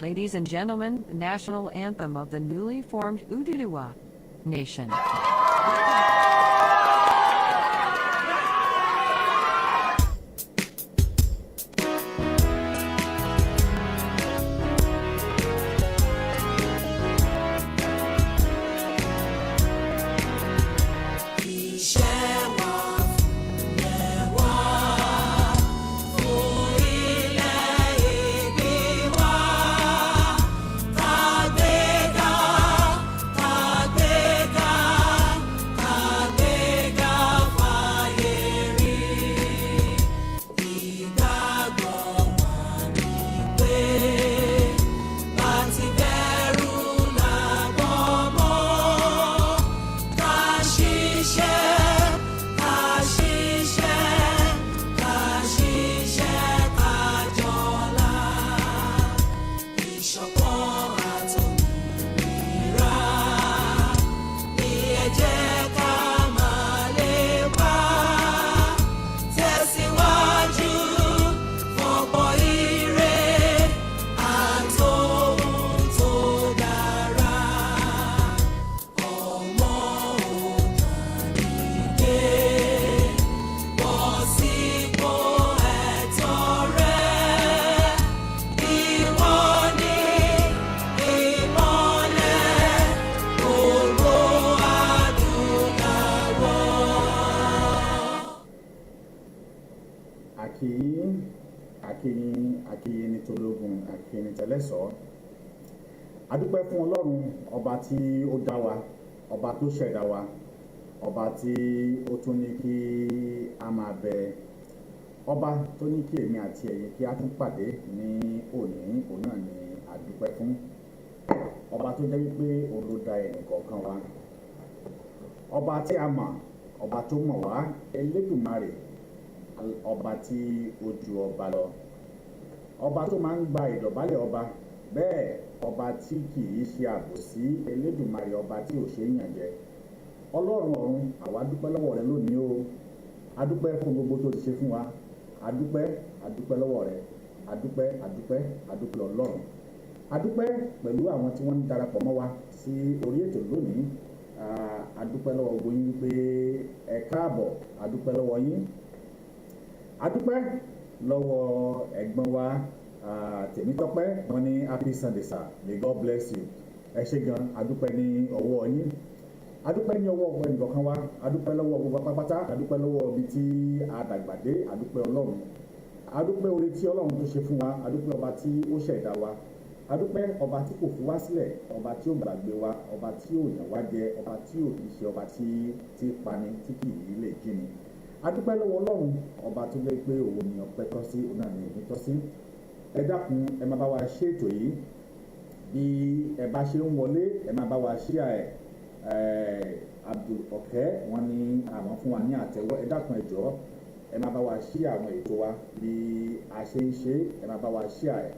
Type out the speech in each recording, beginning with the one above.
Ladies and gentlemen, the national anthem of the newly formed Oduduwa nation. Àkíyìn ní tológun, àkíyìn ní tẹlẹ́sọ̀. Adúpẹ́ fún Ọlọ́run, ọba tí ó dá wa, ọba tó ṣẹ̀dá wa, ọba tí ó tún ní kí a máa bẹ, ọba tó ní kí èmi àti ẹ̀yin kí a tún pàdé ní òní, òun náà ni adúpẹ́ fún. Ọba tó jẹ́ wípé òun ló dá ẹnì kọ̀ọ̀kan wa. Ọba tí a mọ̀, ọba tó mọ̀ wá, Elédùmarè, ọba tí ó ju ọba lọ, ọba tó máa ń gba ìdọ̀bálẹ̀ ọba, bẹ́ẹ̀ ọba tí kì í ṣe àbòsí, Elédùmarè, ọba tí ò ṣe é yàn jẹ. Ọlọ́run ọ̀run, àwa dúpẹ́ lọ́wọ́ rẹ lónìí o. Adúpẹ́ fún gbogbo tó ti ṣe fún wa. Adúpẹ́ lọ́wọ́ rẹ. Adúpẹ́ Ọlọ́run. Adúpẹ́ pẹ̀lú àwọn tí wọ́n ń darapọ̀ mọ́ wa sí orí ètò lónìí. Adúpẹ́ lọ́wọ́ gbogbo yín pé ẹ káàbọ̀. Adúpẹ́ lọ́wọ́ yín. Adúpẹ́ lọ́wọ́ ẹ̀gbọ́n wa Tèmítọ́pẹ́, wọ́n ní happy Sunday sir, may God bless you. Ẹ ṣé gan, adúpẹ́ ní ọwọ́ yín. Adúpẹ́ ní ọwọ́ ọgbẹ́ nìkan wa. Adúpẹ́ lọ́wọ́ gbogbo pápátá. Adúpẹ́ lọ́wọ́ ibi tí a dàgbà dé. Adúpẹ́ Ọlọ́run. Adúpẹ́ oore tí Ọlọ́run tó ṣe fún wa. Adúpẹ́ ọba tí ó ṣẹ̀dá wa. Adúpẹ́ ọba tí kò fi wá sílẹ̀, ọba tí ó gbàgbé wa, ọba tí ó yàn wá jẹ, ọba tí ò kì í ṣe ọba tí pani, tí kì í lè jíni. Adúpẹ́ lọ́wọ́ Ọlọ́run, ọba tó lé pé òun ni ọpẹ́ tọ́ sí, òun náà ni èyí tọ́ sí. Ẹ dákun, ẹ máa bá wa ṣe ètò yìí. Bí ẹ bá ṣe ń wọlé, ẹ máa bá wa ṣíà ẹ̀. Abdul Ọ̀kẹ́, wọ́n ní àwọn fún wa ní àtẹ́wọ́. Ẹ dákun ẹ jọ̀ọ́, ẹ máa bá wa ṣíà àwọn ètò wa bí a ṣe ń ṣe. Ẹ máa bá wa ṣíà ẹ̀.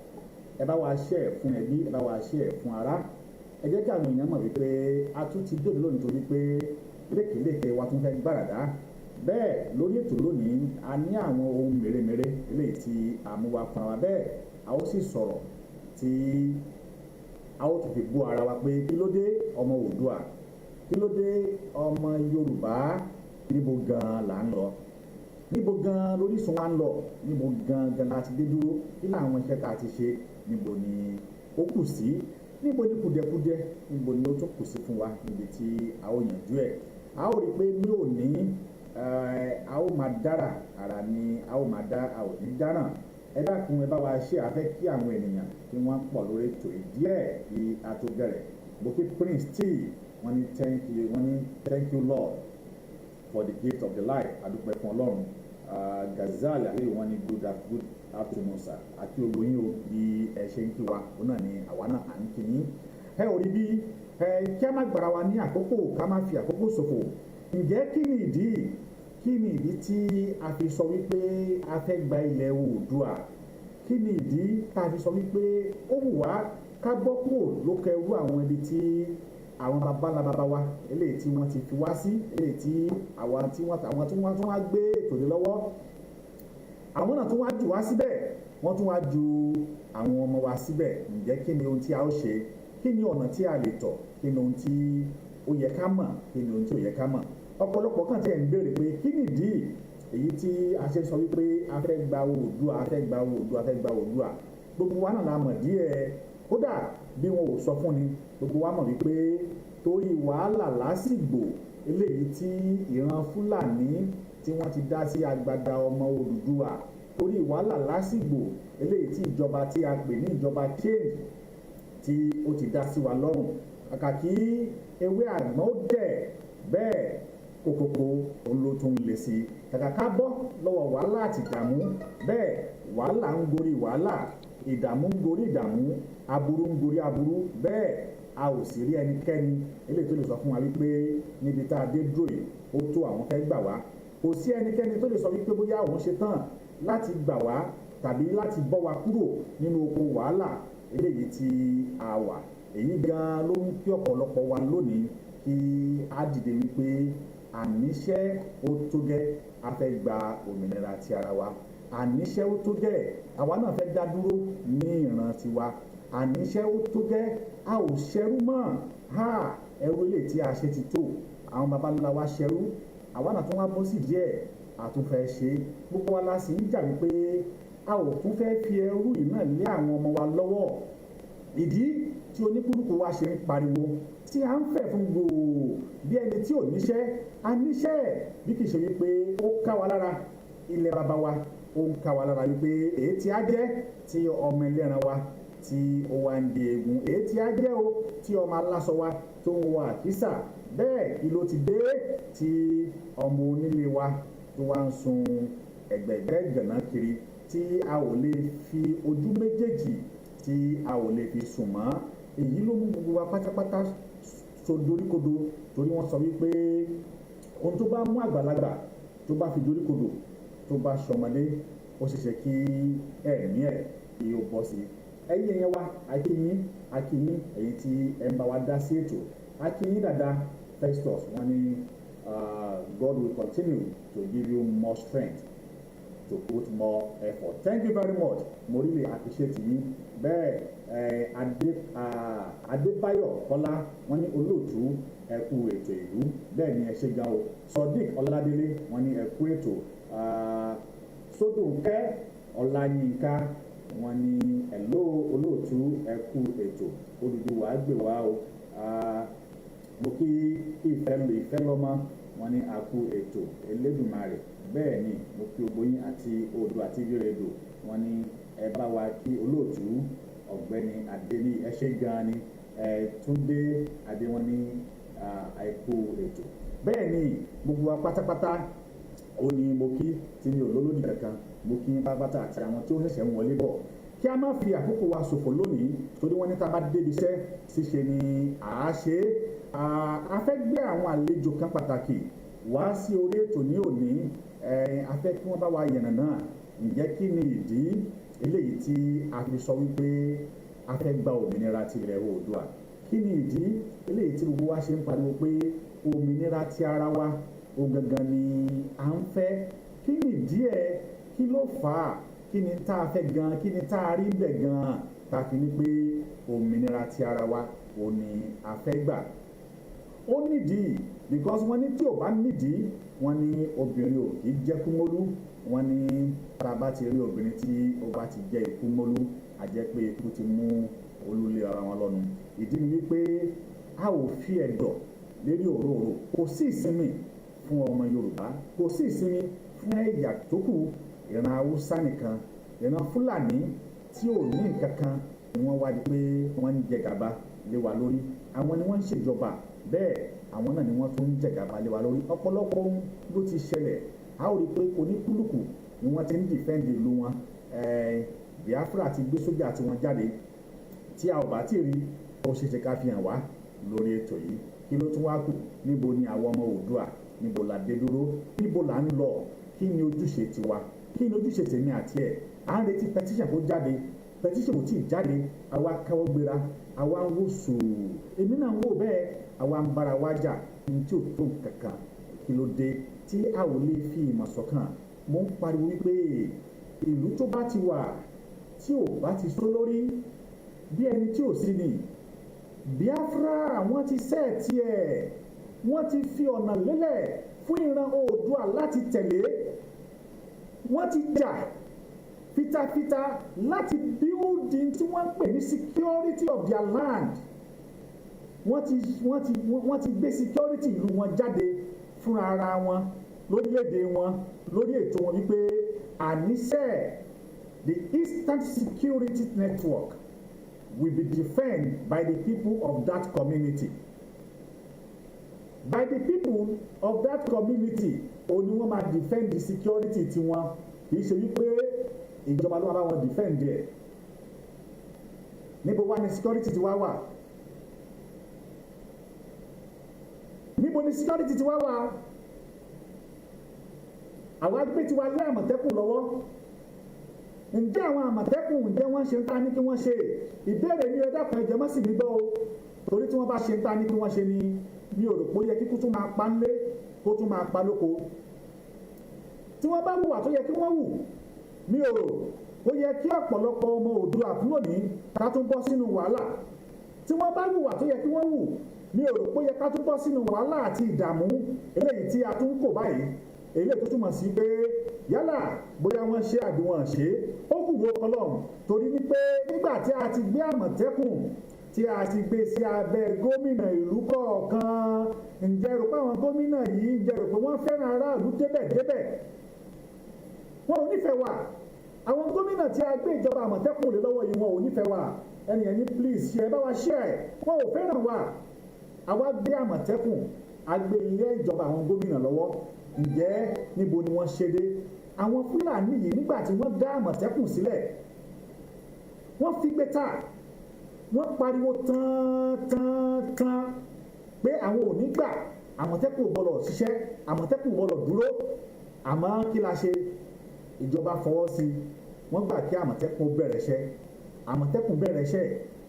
Ẹ bá wa ṣíà ẹ̀ fún ẹbí, ẹ bá wa ṣíà ẹ̀ fún ará. Ẹ jẹ́ kí àwọn èèyàn mọ̀ wípé a tún ti dòde lónìí torí pé lékèélékèé wa tún fẹ́ gbàràdá. Bẹ́ẹ̀ lórí ètò lónìí a ní àwọn ohun mèremère eléyìí tí a mú wá fún wa. Bẹ́ẹ̀ a ó sì sọ̀rọ̀ tí a ó tún fi bú ara wa pé kí ló dé ọmọ Oòduà, kí ló dé ọmọ Yorùbá, níbo gan-an là ń lọ, níbo gan-an lórísun wa ń lọ, níbo gan-an la ti dé dúró, kí làwọn iṣẹ́ tá a ti ṣe, níbo ni ó kù sí, níbo ni kùdẹ̀kùdẹ̀, níbo ni ó tún kù sí fún wa, níbi tí a ó yanjú ẹ̀. A ó rí i pé ní òní a ó máa dára, ara ni a ó máa dá, a ò ní dáná. Ẹ dákun, ẹ bá wa ṣe àfẹ́ kí àwọn ènìyàn kí wọ́n pọ̀ lórí ètò díẹ̀ kí a tó bẹ̀rẹ̀. Bókè Prince T, wọ́n ní thank you Lord for the gift of the life. Adúpẹ́ fún Ọlọ́run. Gazali àlẹ́ wọ́n ní good afternoon sir. Àti olóyin o bí ẹ ṣe ń kí wa, òun náà ni àwa náà à ń kí yín. Ẹ ò rí bí kí a má gbára wa ní àkókò, ká má fi àkókò ṣòfò. Ǹjẹ́ kí ni ìdí tí a fi sọ wípé a fẹ́ gba ilẹ̀ Oòduà? Kí ni ìdí tá a fi sọ wípé ó wù wá ká bọ́ kúrò lóko ẹrú àwọn ibi tí àwọn baba wa eléyìí tí wọ́n ti fi wá sí, eléyìí tí àwọn tí wọ́n gbé ètò lé lọ́wọ́, àwọn náà tún wá jù wá síbẹ̀. wọ́n tún wá ju àwọn ọmọ wa síbẹ̀. Ǹjẹ́ kí ni ohun tí a ó ṣe? Kí ni ọ̀nà tí a lè tọ̀? Kí ni ohun tí ó yẹ ká mọ̀? Kí ni ohun tí ò yẹ ká mọ̀? Ọ̀pọ̀lọpọ̀ kan tí ẹ̀ ń béèrè pé kí nìdí èyí tí a ṣe sọ wípé a fẹ́ gba Oòduà, a fẹ́ gba Oòduà, a fẹ́ gba Oòduà. Gbogbo wa náà la mọ̀ díẹ̀. Kódà bí wọn ò sọ fún ni, gbogbo wa mọ̀ wípé torí wàhálà lásìgbò eléyìí tí ìran Fúlàní tí wọ́n ti dá sí agbada ọmọ Oòduà, torí wàhálà lásìgbò eléyìí tí ìjọba tí a pè ní ìjọba change tí ó ti dá sí wa lọ́rùn. Kàkà kí ewé àgbọn ó dẹ̀, bẹ́ẹ̀ kòkòkò olótún lè sí. Kàkà ká bọ́ lọ́wọ́ wàhálà àti ìdààmú, bẹ́ẹ̀ wàhálà ń gorí wàhálà, ìdààmú ń gorí ìdààmú, aburú ń gorí aburú, bẹ́ẹ̀ a ò sì rí ẹnikẹ́ni eléyìí tó lè sọ fún wa wípé níbi tá a dé dúró yìí ó tó àwọn fẹ́ gbà wá. Kò sí ẹnikẹ́ni tó lè sọ wípé bóyá òun ṣe tán láti gbà wá tàbí láti bọ́ wa kúrò nínú oko wàhálà eléyìí tí a wà. Èyí gan ló ń kí ọ̀pọ̀lọpọ̀ wa lónìí kí á dìde wípé àníṣe ó tó gẹ́, a fẹ́ gba òmìnira ti ara wa. Àníṣe ó tó gẹ́, àwa náà fẹ́ dá dúró ní ìran tiwa. Àníṣe ó tó gẹ́, a ò ṣẹrú mọ́. Ẹrú eléyìí tí a ṣe ti tó. Àwọn baba ńlá wa ṣẹrú, àwa náà tún wá bọ́ sí díẹ̀, a tún fẹ́ ṣe. Gbogbo wa la sì ń jà wípé a ò tún fẹ́ fi ẹrú yìí náà lé àwọn ọmọ wa lọ́wọ́. Ìdí tí oníkúlùkù wa ṣe ń pariwo tí a ń fẹ́ fún gbòò bí ẹni tí ò níṣẹ́. A níṣẹ́ bí kì í ṣe wípé ó ká wa lára. Ilẹ̀ baba wa ó ń ká wa lára wípé èyí tí a jẹ́ tí ọmọ ẹlẹ́ran wa tí ó wá ń di egun, èyí tí a jẹ́ o tí ọmọ aláṣọ wa tó ń wọ àkísà, bẹ́ẹ̀ kí ló ti dé tí ọmọ onílé wa tó wá ń sun ẹ̀gbẹ̀gbẹ́ gànà kiri tí a ò lè fi ojú méjèèjì tí a ò lè fi sùn mọ́. Èyí ló mú gbogbo wa pátápátá so doríkodò, torí wọ́n sọ wípé ohun tó bá mú àgbàlagbà tó bá fi doríkodò tó bá ṣọmọdé, ó ṣeéṣe kí ẹ̀mí ẹ̀ kí ó bọ́ sí. Ẹ̀yin yẹn wá, akíyín èyí tí ẹ ń bá wa dá sí ètò. Akíyín dada Festus, wọ́n ní God will continue to give you more strength to put more effort. Thank you very much. Mo really appreciate yín. Bẹ́ẹ̀ Adébáyọ̀ Kọ́lá, wọ́n ní olóòtú ẹ kú ètò ìlú. Bẹ́ẹ̀ ni ẹ ṣe gan o. Sodiq Ọládélé, wọ́n ní ẹ kú ètò. Sódùnkẹ́ Ọláyínká, wọ́n ní hello olóòtú ẹ kú ètò. Oduduwa gbè wá o. Mo kí ìfẹ́ lọ́mọ, wọ́n ní a kú ètò Elédùmarè. Bẹ́ẹ̀ ni mo kí Ogboyin àti Oòduà TV rédíò, wọ́n ní ẹ bá wa kí olóòtú ọ̀gbẹ́ni Adéní, ẹ ṣé gan ni. Túndé Adé, wọ́n ní àìkú ètò. Bẹ́ẹ̀ ni gbogbo wa pátápátá ó ní mo kí tí mi ò lólódì kankan. Mo kí pátápátá àti àwọn tí ó ṣẹ̀ṣẹ̀ ń wọlé bọ̀. Kí a má fi àkókò wa ṣòfò lónìí, torí wọ́n ní tá a bá débi iṣẹ́ ṣíṣe ni à á ṣe. A fẹ́ gbé àwọn àlejò kan pàtàkì wá sí orí ètò ní òní. A fẹ́ kí wọ́n bá wa yànnàná ǹjẹ́ kí ni ìdí eléyìí tí a fi sọ wípé a fẹ́ gba òmìnira ti ilẹ̀ Oòduà. Kí ni ìdí eléyìí tí gbogbo wa ṣe ń pariwo pé òmìnira ti ara wa ó gangan ni à ń fẹ́? Kí ni ìdí ẹ̀? Kí ló fà á? Kí ni tá a fẹ́ gan? Kí ni tá a rí bẹ̀ gan? Tá a fi ní pé òmìnira ti ara wa ò ní a fẹ́ gbà. Ó nídìí because wọ́n ní tí ò bá nídìí, wọ́n ní obìnrin ò kì í jẹ́ kúmólú. Wọ́n ní tá a bá ti rí obìnrin tí ó bá ti jẹ́ ìkúmólú, a jẹ́ pé ikú ti mú olúlé ara wọn lọ́nu. Ìdí ni wípé a ò fi ẹ̀dọ̀ lérí òróró. Kò sí ìsinmi fún ọmọ Yorùbá, kò sí ìsinmi fún ẹ̀yà tó kù. Ìran Haúsá nìkan, ìran Fúlàní tí ò ní nǹkan kan ni wọ́n wá di pé wọ́n ń jẹ gàba lé wa lórí. Àwọn ni wọ́n ń ṣèjọba, bẹ́ẹ̀ àwọn náà ni wọ́n tún ń jẹ gàba lé wa lórí. Ọ̀pọ̀lọpọ̀ ohun ló ti ṣẹlẹ̀. A ó rí i pé oníkúlùkù ni wọ́n ti ń defend ìlú wọn. Biafra ti gbé sójà tí wọ́n jáde. Tí a ò bá tí rí, ó ṣeéṣe ká fi hàn wá lórí ètò yìí. Kí ló tún wá kù? Níbo ni àwọn ọmọ Oòduà? Níbo la dé dúró? Níbo la ń lọ? Kí ni ojúṣe tiwa? Kí ni ojúṣe tèmi àti ẹ̀? À ń retí petition kó jáde. Petition kò tí ì jáde. Àwa káwọ́ gbéra, àwa ń wò sùúrù. Èmi náà ń wò bẹ́ẹ̀. Àwa ń bára wa jà ní tí ò tó kankan. Kí ló dé tí a ò lè fi ìmọ̀ ṣọ̀kan? Mo ń pariwo wípé ìlú tó bá ti wà tí ò bá ti só lórí bí ẹni tí ò sí ni. Biafra wọ́n ti sẹ́ẹ̀tì ẹ̀, wọ́n ti fi ọ̀nà lélẹ̀ fún ìran Oòduà láti tẹ̀lé. Wọ́n ti jà fitafita láti building tí wọ́n ń pè ní security of their land. Wọ́n ti gbé security ìlú wọn jáde fúnra ara wọn lórílẹ̀‐èdè wọn lórí ètò wọn wípé àníṣe the Eastern Security Network will be defended by the people of that community. By the people of that community, only wọ́n máa defend the security tiwọn. Kì í ṣe wípé ìjọba ló máa bá wọn defend ẹ̀. Níbo wá ni security ti wá wà? Níbo ni security ti wá wà? Àwọn agbé tiwa lé Àmọ̀tẹ́kùn lọ́wọ́. Ǹjẹ́ àwọn Àmọ̀tẹ́kùn ǹjẹ́ wọ́n ṣe ń ta ní kí wọ́n ṣe? Ìbéèrè ni ẹ dákun ẹ jẹ́ má sì mí gbọ́ o. Torí tí wọ́n bá ṣe ń ta ní kí wọ́n ṣe ni mi ò rò pé ó yẹ kí kú tún máa pa ńlé kó tún máa pa lóko. Tí wọ́n bá hùwà tó yẹ kí wọ́n hù, mi ò rò ó yẹ kí ọ̀pọ̀lọpọ̀ ọmọ Oòduà lónìí ká tún bọ́ sínú wàhálà. Tí wọ́n bá hùwà tó yẹ kí wọ́n hù, mi ò rò pé ó yẹ ká tún bọ́ sínú wàhálà àti ìdààmú eléyìí tí a tún kò báyìí. Eléyìí tó túmọ̀ sí pé yálà bóyá wọ́n ṣe àbí wọ́n ṣe ó kù wo Ọlọ́run. Torí wípé nígbà tí a ti gbé Àmọ̀tẹ́kùn tí a ti gbé sí abẹ́ gómìnà ìlú kọ̀ọ̀kan, ǹjẹ́ rò pé àwọn gómìnà yìí ǹjẹ́ rò pé wọ́n fẹ́ràn aráàlú débẹ̀? Wọn ò nífẹ̀ẹ́ wa. Àwọn gómìnà tí a gbé ìjọba Àmọ̀tẹ́kùn lé lọ́wọ́ yìí wọn ò nífẹ̀ẹ́ wa. Ẹnìyẹn ní please ṣe ẹ bá wa ṣe ẹ̀. Wọn ò fẹ́ràn wa. Àwa gbé Àmọ̀tẹ́kùn a gbé ilé ìjọba àwọn gómìnà lọ́wọ́. Ǹjẹ́ níbo ni wọ́n ṣe dé? Àwọn Fúlàní yìí nígbà tí wọ́n dá Àmọ̀tẹ́kùn sílẹ̀, wọ́n fi gbé ta, wọ́n pariwo tán pé àwọn ò ní gbà Àmọ̀tẹ́kùn gbọ́dọ̀ ṣiṣẹ́, Àmọ̀tẹ́kùn gbọ́dọ̀ dúró. Àmọ́ kí la ṣe? Ìjọba fọwọ́ sí i, wọ́n gbà kí Àmọ̀tẹ́kùn bẹ̀rẹ̀ iṣẹ́. Àmọ̀tẹ́kùn bẹ̀rẹ̀ iṣẹ́,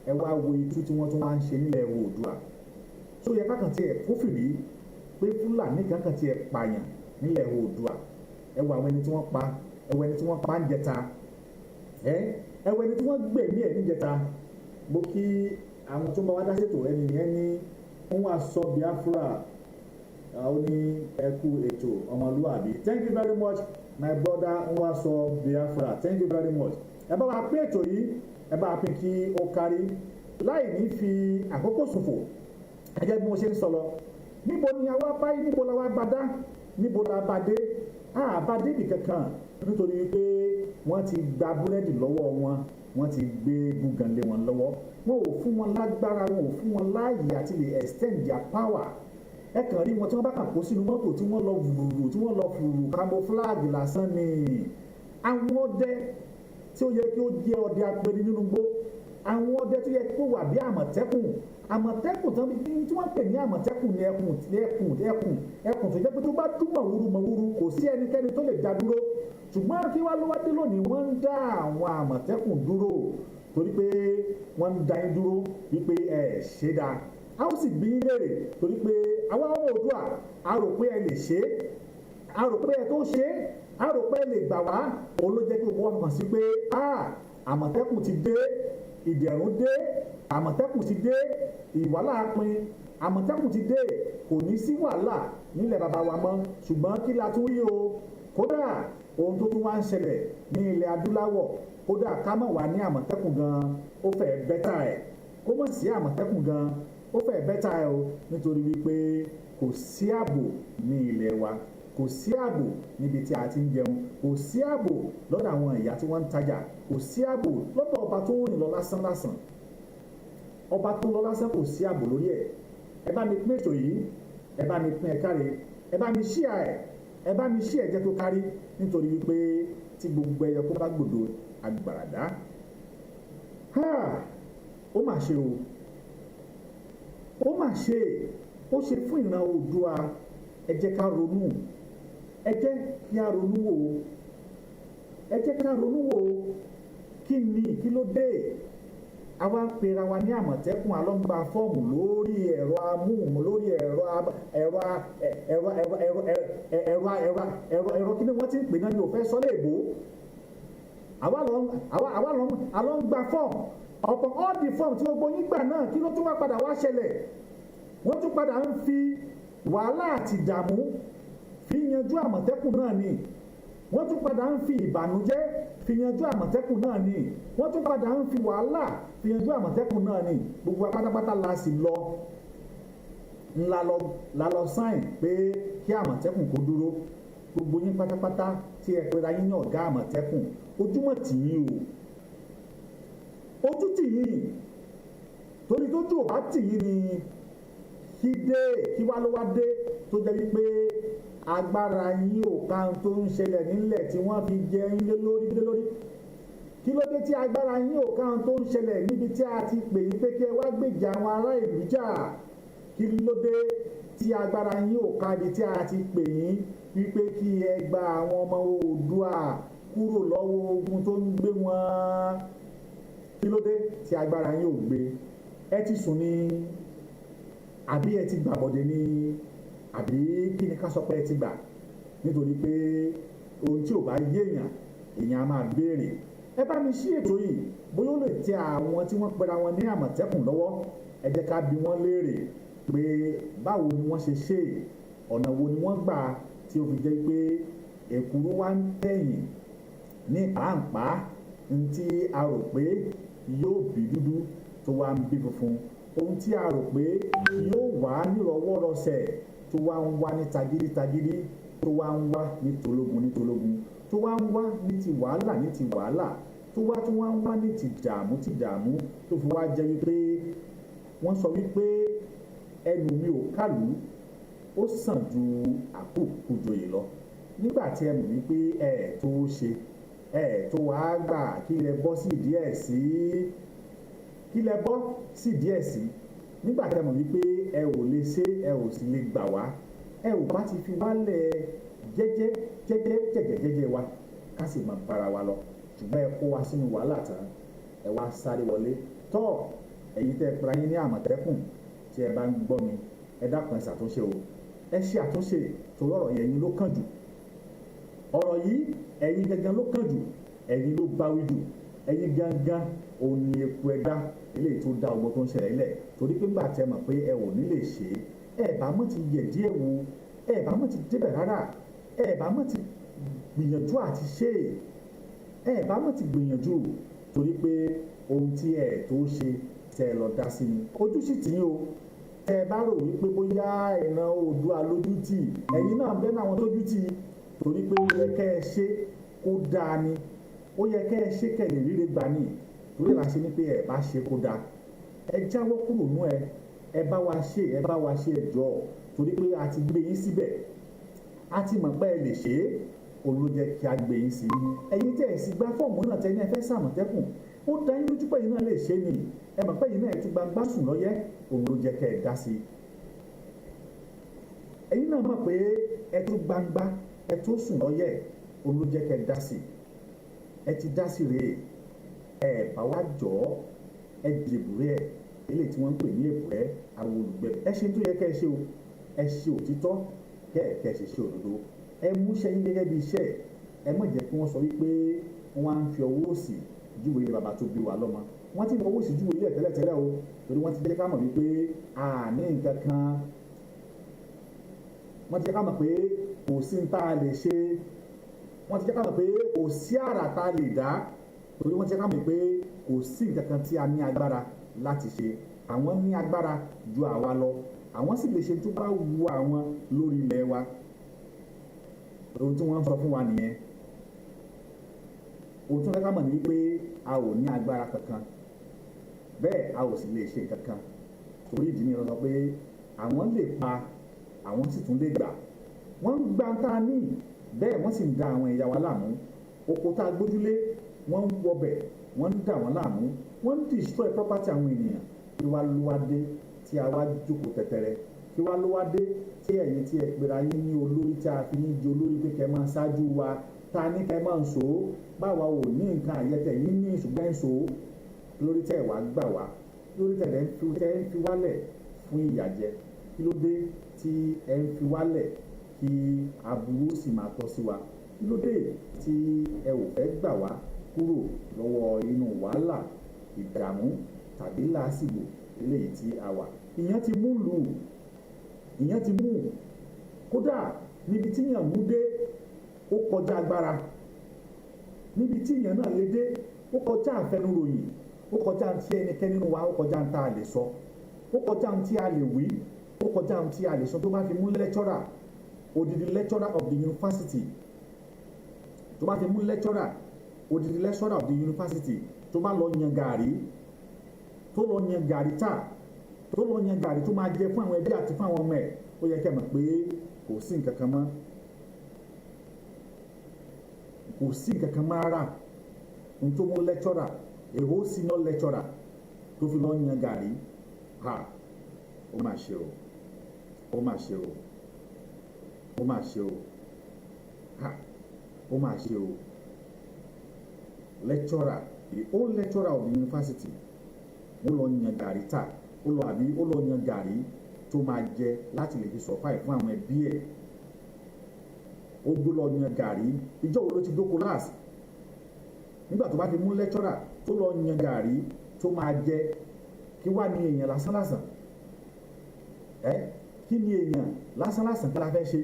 ẹ wá wo itú tí wọ́n tún wá ń ṣe nílẹ̀ Oòduà. Tó yẹ kákan tiẹ̀ kófìrí pé Fúlàní kankan tiẹ̀ pààyàn nílẹ̀ Oòduà. Ẹ wo àwọn ẹni tí wọ́n pa, ẹ wo ẹni tí wọ́n pa ń jẹta, ẹ wo ẹni tí wọ́n gbẹ̀mí ẹ̀ níjẹta. Mo kí àwọn tó ń bá wá dá ṣètò ẹni yẹn ní wọ́n wá sọ Biafra ó ní ẹkú ètò ọmọlúwàbí. Thank you very much my brother wọ́n wá sọ Biafra, thank you very much. Ẹ bá wa pín ètò yìí, ẹ bá wa pín kí ó kárí láì ní fi àkókò ṣòfò. Gẹ́gẹ́ bí mo ṣe ń sọ lọ, níbo ni àwa báyìí, níbo la wá bá dá, níbo la bá dé? Bá débì kankan nítorí wípé wọ́n ti gba búrẹ́dì lọ́wọ́ wọn, wọ́n ti gbé búgan lé wọn lọ́wọ́. Wọn ò fún wọn lágbára, wọn ò fún wọn láàyè àti lè extend their power. Ẹ kàn rí wọn tí wọ́n bá kàn kó sínú mọ́tò tí wọ́n lọ vùrù, tí wọ́n lọ fùrù camouflage lásán ni. Àwọn ọdẹ tí ó yẹ kí ó jẹ́ ọdẹ apẹ̀rẹ̀ nínú igbó, àwọn ọdẹ tó yẹ kó wà bí Àmọ̀tẹ́kùn. Àmọ̀tẹ́kùn tán tí wọ́n pè ní Àmọ̀tẹ́kùn ní ẹkùn tó jẹ́ pé tó bá dún mọ̀wúrú kò sí ẹnikẹ́ni tó lè dá dúró. Ṣùgbọ́n kí wá ló wá dé lónìí, wọ́n ń dá àwọn Àmọ̀tẹ́kùn dúró torí pé wọ́n ń dá yín dúró wípé ẹ ṣe dáa. A ó sì bí yín léèrè torí pé àwa ọmọ Oòduà a rò pé ẹ lè ṣe é, a rò pé ẹ tó ṣe é, a rò pé ẹ lè gbà wá. Òun ló jẹ́ kí gbogbo wọn kàn sí pé Àmọ̀tẹ́kùn ti dé, ìdẹ̀rùn dé, Àmọ̀tẹ́kùn ti dé, ìwàlá pin, Àmọ̀tẹ́kùn ti dé, kò ní sí wàhálà nílẹ̀ bàbá wa mọ́. Ṣùgbọ́n kí la tún rí o? Kódà ohun tó tún wá ń ṣẹlẹ̀ ní ilẹ̀ adúláwọ̀, kódà ká mọ̀ wá ní Àmọ̀tẹ́kùn gan, ó fẹ́ bẹ́tà ẹ̀. Kó mọ̀ sí Àmọ̀tẹ́kùn gan, ó fẹ́ bẹ́tà ẹ̀ o, nítorí wípé kò sí ààbò ní ilẹ̀ wa, kò sí ààbò níbi tí a ti ń jẹun, kò sí ààbò lọ́dọ̀ àwọn ìyá tí wọ́n ń tajà, kò sí ààbò lọ́dọ̀ ọba tó ń rìn lọ lásán. Ọba tó ń lọ lásán kò sí ààbò lórí ẹ̀. Ẹ bá mi pín ètò yìí, ẹ bá mi pín ẹ káre, ẹ bá mi ṣíà ẹ̀, ẹ bá mi ṣí ẹ̀jẹ̀ tó kárí, nítorí wípé tí gbogbo ẹyẹ kó bá gbòdo agbàràdá. Ó mà ṣe o, ó mà ṣe, ó ṣe fún ìran Oòduà. Ẹ jẹ́ ká ronú, ẹ jẹ́ kí a ronú wò, ẹ jẹ́ ká ronú wò kí ló dé? Àwa ń pera wa ní Àmọ̀tẹ́kùn, alọ́gba fọ́ọ̀mù lórí ẹ̀rọ amóhùn, lórí ẹ̀rọ kí ni wọ́n ti ń pè náà, ní ò fẹ́ sọ léèbó. àwa lọ ń gba form ọ̀pọ̀ all the form tí gbogbo yín gbà náà kí ló tún wá padà wá ṣẹlẹ̀ wọ́n tún padà ń fi wàhálà àti ìdààmú fi yanjú Àmọ̀tẹ́kùn náà ni wọ́n tún padà ń fi ìbànújẹ́ fi yanjú Àmọ̀tẹ́kùn náà ni wọ́n tún padà ń fi wàhálà fi yanjú Àmọ̀tẹ́kùn náà ni gbogbo pátápátá la sì lọ ńlá lọ sáìn pé kí Àmọ̀tẹ́kùn kó dúró gbogbo yín pátápátá tí ẹ pera yín ní ọ̀gá Àmọ̀tẹ́kùn ojúmọ̀ tì yín o ojú tì yín torí tójú ò bá tì yín ni kí wá ló wá dé tó jẹ́ wípé agbára yín ò ká tó ń ṣẹlẹ̀ nílẹ̀ tí wọ́n fi jẹ yín lé lórí kí ló dé tí agbára yín ò ká tó ń ṣẹlẹ̀ níbi tí a ti pè yín pé kí ẹ wá gbèjà àwọn ará ìlú jà kí ló dé tí agbára yín ò ká ibi tí a ti pè yín wípé kí ẹ gba àwọn ọmọ Oòduà kúrò lọ́wọ́ ogun tó ń gbé wọn kí ló dé tí agbára yín ò gbé ẹ ti sùn ní àbí ẹ ti gbàbọ̀dé ní àbí kí ni ká sọ pé ẹ ti gbà nítorí pé ohun tí ò bá yé èèyàn á máa béèrè ẹ bá mi ṣí ètò yìí bóyá ó lè tẹ àwọn tí wọ́n pera wọn ní Àmọ̀tẹ́kùn lọ́wọ́ ẹ jẹ́ ká bi wọ́n léèrè pé báwo ni wọ́n ṣe ṣe ọ̀nà wo ni wọ́n gbà tí ó fi jẹ́ pé èkúrú wá ń tẹ̀yìn ní pàǹpá tí a rò pé yóò bí dúdú tó wá ń bí funfun ohun tí a rò pé yóò wá nírọ̀wọ́rọsẹ̀ tó wá ń wá ní tagídítagídí tó wá ń wá ní tológun tó wá ń wá ní ti wàhálà tó wá ń wá ní ti dààmú tó fi wá jẹ́ wípé wọ́n sọ wípé ẹnu mi ò kàlù ó sàn ju àkókò joyè lọ nígbà tí ẹ mọ̀ wípé ẹ tó ṣe ẹ tó wá gbà kí lẹ bọ́ sí díẹ̀ sí nígbà tí ẹ mọ̀ wípé ẹ ò lè ṣe ẹ ò sì lè gbà wá ẹ ò bá ti fi wálẹ̀ jẹ́jẹ́ wa ká sì máa bára wa lọ ṣùgbọ́n ẹ kó wa sínú wàhálà tán ẹ wá sáré wọlé tọ́ ẹ̀yin tẹ́ pera yín ní Àmọ̀tẹ́kùn tí ẹ bá ń gbọ́ mi ẹ dákun ẹ ṣàtúnṣe o ẹ ṣe àtúnṣe torí ọ̀rọ̀ yẹn ló kàn jù ọ̀rọ̀ yìí ẹ̀yin gangan ló kàn jù ẹ̀yin ló báwí jù ẹ̀yin gangan òun ni eku ẹ̀dá eléyìí tó dá ọgbọ́n tó ń ṣẹlẹ̀ ilẹ̀ torí pé ńgbà tẹ́ mọ̀ pé ẹ ò ní lè ṣe ẹ bá mọ̀ ti yẹ̀ díẹ̀ wo ẹ bá mọ̀ ti débẹ̀ rárá ẹ bá mọ̀ ti gbìyànjú àti ṣe ẹ bá mọ̀ ti gbìyànjú torí pé ohun tí ẹ tó ṣe tẹ́ lọ dá sí ni ojú sì tì yín o tẹ́ bá rò wípé bóyá ìran Oòduà lójú tì ẹ̀yin náà bẹ́ẹ̀ náà wọn tójú tì torí pé ó yẹ kẹ́ ẹ ṣe kó dáa ni ó yẹ kẹ́ ẹ ṣe kẹ̀lé ríre gbà ní torí là ṣe ní pé ẹ bá ṣe kó dáa ẹ jáwọ́ kúrò nú ẹ bá wa ṣe ẹjọ́ torí pé a ti gbé yín síbẹ̀ a ti mọ̀ pé ẹ lè ṣe é òun ló jẹ́ kí a gbé yín sí ẹ̀yin tẹ́ ẹ sì gba fọ́ọ̀mù náà tẹ́ ní ẹ fẹ́ ṣàmọ̀tẹ́kùn ó dá yín lójú pé yín náà lè ṣe ni ẹ mọ̀ pé yín náà ẹ ti gbangba sùn lọ́yẹ́ òun ló jẹ́ kẹ́ ẹ dá sí ẹ̀yin náà mọ̀ pé ẹ tó gbangba ẹ tó sùn lọ́yẹ́ òun ló jẹ́ kẹ́ ẹ dá sí ẹ ti dá sí rèé ẹ bá wá jọ ẹ di èbúrẹ́ eléyìí tí wọ́n ń pè ní èbúrẹ́ àwọn olùgbẹ́ ẹ ṣe tó yẹ kẹ́ ẹ ṣe o ẹ ṣe òtítọ́ kẹ́ ẹ ṣe òdodo ẹ múṣẹ́ yín gẹ́gẹ́ bí iṣẹ́ ẹ má jẹ́ kí wọ́n sọ wípé wọ́n á ń fi ọwọ́ òsì júwe ilé bàbá tó bí wa lọ́mọ wọ́n ti fi ọwọ́ òsì júwe ilé ẹ̀ tẹ́lẹ̀tẹ́lẹ̀ o torí wọ́n ti jẹ́ ká mọ̀ wípé àní nǹkan kan wọ́n ti jẹ́ ká mọ̀ pé kò sí ní tá a lè ṣe wọ́n ti jẹ́ ká mọ̀ pé kò sí àrà tá a lè dá torí wọ́n ti jẹ́ ká mọ̀ pé kò sí nǹkan kan tí a ní agbára láti ṣe àwọn ní agbára ju àwa lọ àwọn sì lè ṣe tó bá wu àwọn lórí ilẹ̀ wa ohun tí wọ́n ń sọ fún wa nìyẹn ohun tí wọ́n fẹ́ ká mọ̀ ní wípé a ò ní agbára kankan bẹ́ẹ̀ a ò sì lè ṣe kankan torí ìdí ni wọ́n sọ pé àwọn lè pa àwọn sì tún lè gbà wọ́n ń gba tá a ní bẹ́ẹ̀ wọ́n sì ń da àwọn ẹ̀yà wa láàmú oko tá a gbójúlé wọ́n ń wọbẹ̀ wọ́n ń dà wọ́n láàmú wọ́n ń destroy property àwọn ènìyàn kí wá ló wá dé tí a wá jókòó tẹ̀tẹ̀rẹ̀ kí wá ló wá dé tí ẹ̀yin tí ẹ pera yín ní olórí tí a fi ní di olórí pé kẹ́ máa ṣáájú wa ta ní kẹ́ máa ń so báwa ò ní nǹkan àyẹ̀tẹ̀ yín ní ṣùgbọ́n ń so lórí tẹ̀ wá gbà wá lórí tẹ̀ ń fi wálẹ̀ fún ìyàjẹ kí ló dé tí ẹ ń fi wálẹ̀ kí aburú sì máa tọ́ sí wa kí ló dé tí ẹ ò fẹ́ gbà wá kúrò lọ́wọ́ inú wàhálà ìdààmú tàbí làásìgbò eléyìí tí a wà. Ìyẹn ti mú lù ú, ìyẹn ti mú kódà níbi tí yàn mú dé ó kọjá agbára, níbi tí yàn náà lè dé ó kọjá àfẹnuròyìn, ó kọjá tí ẹnikẹ́ni nínú wa ó kọjá ń tá a lè sọ, ó kọjá ń tí a lè wí, ó kọjá ń tí a lè sọ. Tó bá fi mú lecturer, odidi lecturer of the university, tó bá fi mú lecturer, odidi lecturer of the university, tó bá lọ yan gàrí, tó lọ yan gàrí tà, tó lọ yan gàrí tó máa jẹ fún àwọn ẹbí àti fún àwọn ọmọ ẹ̀, ó yẹ kẹ́ mọ̀ pé kò sí nǹkan kan mọ́, kò sí nǹkan kan mọ́ rárá. N tó mú lecturer, a whole senior lecturer tó fi lọ yan gàrí, ó máa ṣe o, ó máa ṣe o, ó máa ṣe o, ó máa ṣe o. Lecturer, the old lecturer of the university, ó lọ yan gàrí tà, ó lọ yan gàrí tó máa jẹ láti lè fi survive fún àwọn ẹbí ẹ̀. Ó gbó lọ yan gàrí, ìjọ wo ló ti dóko láàsì? Nígbà tó bá fi mú lecturer tó lọ yan gàrí tó máa jẹ, kí wá ní èèyàn lásánlásán? Kí ni èèyàn lásánlásán kí la fẹ́ ṣe?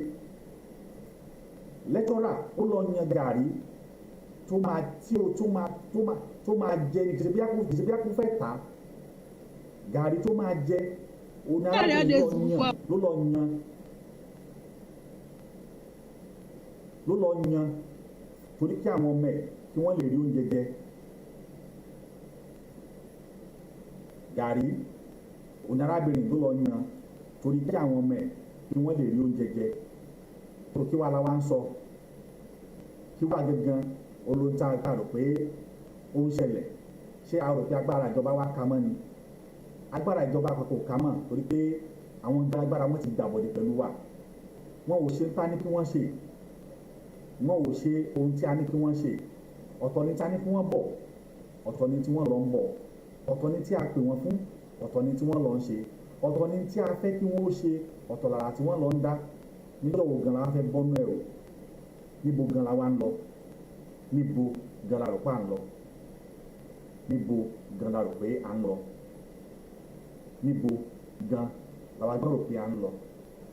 Lecturer ó lọ yan gàrí tó máa jẹ ní kìsìbíà kó fẹ́ tà, gàrí tó máa jẹ òun ni ló lọ yan torí kí àwọn ọmọ ẹ̀ kí wọ́n lè rí oúnjẹ jẹ. Gàrí òun ni arábìnrin ló lọ yan torí kí àwọn ọmọ ẹ̀ kí wọ́n lè rí oúnjẹ jẹ. tó kí wàá la wá ń sọ, kí wàá gangan olóńtà rò pé ó ń ṣẹlẹ̀. Ṣé a rò pé agbára ìjọba wa ká mọ́ ni? Agbára ìjọba àpapọ̀ ká mọ́ torí pé àwọn ìjọba agbára wọn ti gbàbọ̀dé pẹ̀lú wa. Wọn ò ṣe ń tá ní kí wọ́n ṣe, wọn ò ṣe ohun tí a ní kí wọ́n ṣe. Ọ̀tọ̀ ni tí a ní kí wọ́n bọ̀, ọ̀tọ̀ ni tí wọ́n lọ ń bọ̀, ọ̀tọ̀ ni tí a pè wọ́n fún, ọ̀tọ̀ ni tí wọ́n lọ ń ṣe, ọ̀tọ̀ ni tí a fẹ́ kí wọ́n ó ṣe, ọ̀tọ̀ lára tí wọ́n lọ ń dá. Níjọ́ wo gan la fẹ́ bọ́nú ẹ̀ o? Níbo gan la wá ń lọ? Níbo gan la rò pé à ń lọ? Níbo gan la rò pé à ń lọ? Níbo gan la wá gbọ́ rò pé à ń lọ?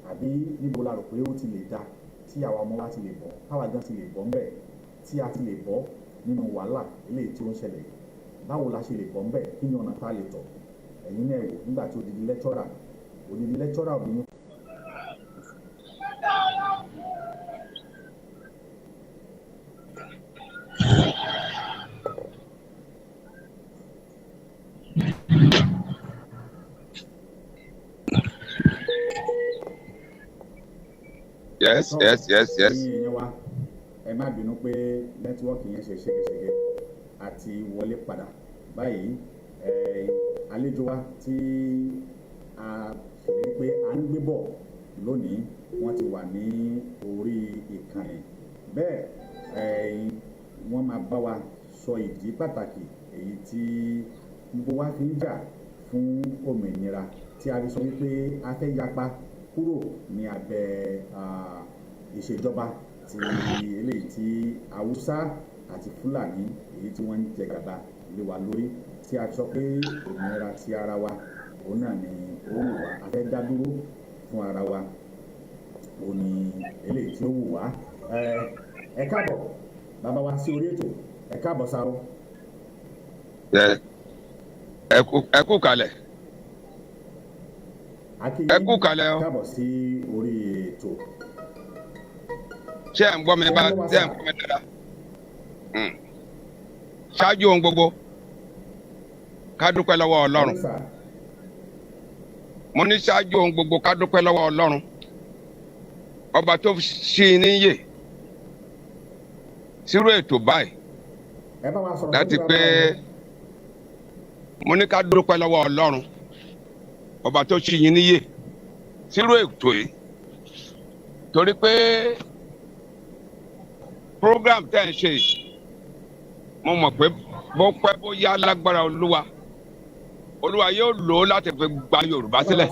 Àbí níbo la rò pé ó ti lè dá tí àwa ọmọ wa ti lè bọ́, káwa gan ti lè bọ́ ńbẹ̀, tí a ti lè bọ́ nínú wàhálà eléyìí tí ó ń ṣẹlẹ̀? Báwo la ṣe lè bọ́ ńbẹ̀? Kí ni ọ̀nà tá a lè tọ̀? Ẹ̀yin náà wò nígbà tí odidi lecturer obìnrin. Yes. Ẹ̀yin wa, ẹ má bínú pé nẹ́tíwọ́ọ̀kì yẹn ṣe ṣégeṣége àti wọlé padà. Báyìí àlejò wa tí a ṣèlérí pé à ń gbé bọ̀ lónìí, wọ́n ti wà ní orí ìkànnì. Bẹ́ẹ̀ wọ́n máa bá wa sọ ìdí pàtàkì èyí tí gbogbo wa fi ń jà fún òmìnira, tí a fi sọ wípé a fẹ́ yapa kúrò ní abẹ́ ìṣèjọba ti eléyìí tí Haúsá àti Fúlàní èyí tí wọ́n ń jẹ gàba lé wa lórí, tí a sọ pé òmìnira ti ara wa òun náà ni ó wù wá, a fẹ́ dá dúró fún ara wa, òun ni eléyìí tí ó wù wá. Ẹ káàbọ̀ bàbá wa sí orí ètò, ẹ káàbọ̀ sáà o. Ẹ kú kalẹ̀. Ẹ kú kalẹ̀ o. Káàbọ̀ sí orí ètò. Ṣé ẹ̀ ń gbọ́ mi bá ṣé ẹ̀ ń gbọ́ mi dáadáa? Ṣáájú ohun gbogbo, ká dúpẹ́ lọ́wọ́ Ọlọ́run. Mo ní ṣáájú ohun gbogbo ká dúpẹ́ lọ́wọ́ Ọlọ́run. Ọba tó ṣí níyè sírú ètò báyìí. Láti pé mo ní ká dúpẹ́ lọ́wọ́ Ọlọ́run. Ọba tó ṣí yín níyè sírú ètò yìí. Torí pé program tẹ́ ń ṣe mo mọ̀ pé bó pẹ́ bó yá lágbára Olúwa yóò lò ó láti fi gba Yorùbá sílẹ̀.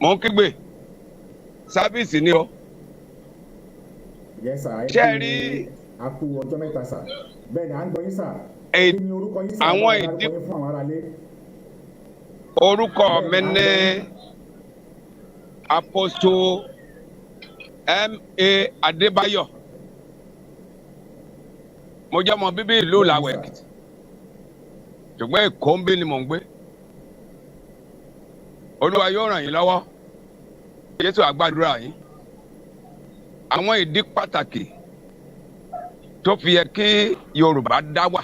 Mo ń kígbe sábìsì ni o. Ṣé ẹ rí A kú ọjọ́ mẹ́ta sà. Bẹ́ẹ̀ ni à ń gbọ́ yín sà. Ẹ- Kí ni orúkọ yín sà? àwọn Ẹ dárúkọ ìdí- yín fún àwọn aráalé. orúkọ mi ní Apostle M.A. Adébáyọ̀. Mo jẹ́ ọmọ bíbí ìlú Ìlàwọ̀ Èkìtì, ṣùgbọ́n Èkó ń bí ni mò ń gbé. Olúwa yóò ràn yín lọ́wọ́. Jésù á gbàdúrà yín. Àwọn ìdí pàtàkì tó fi yẹ kí Yorùbá dá wà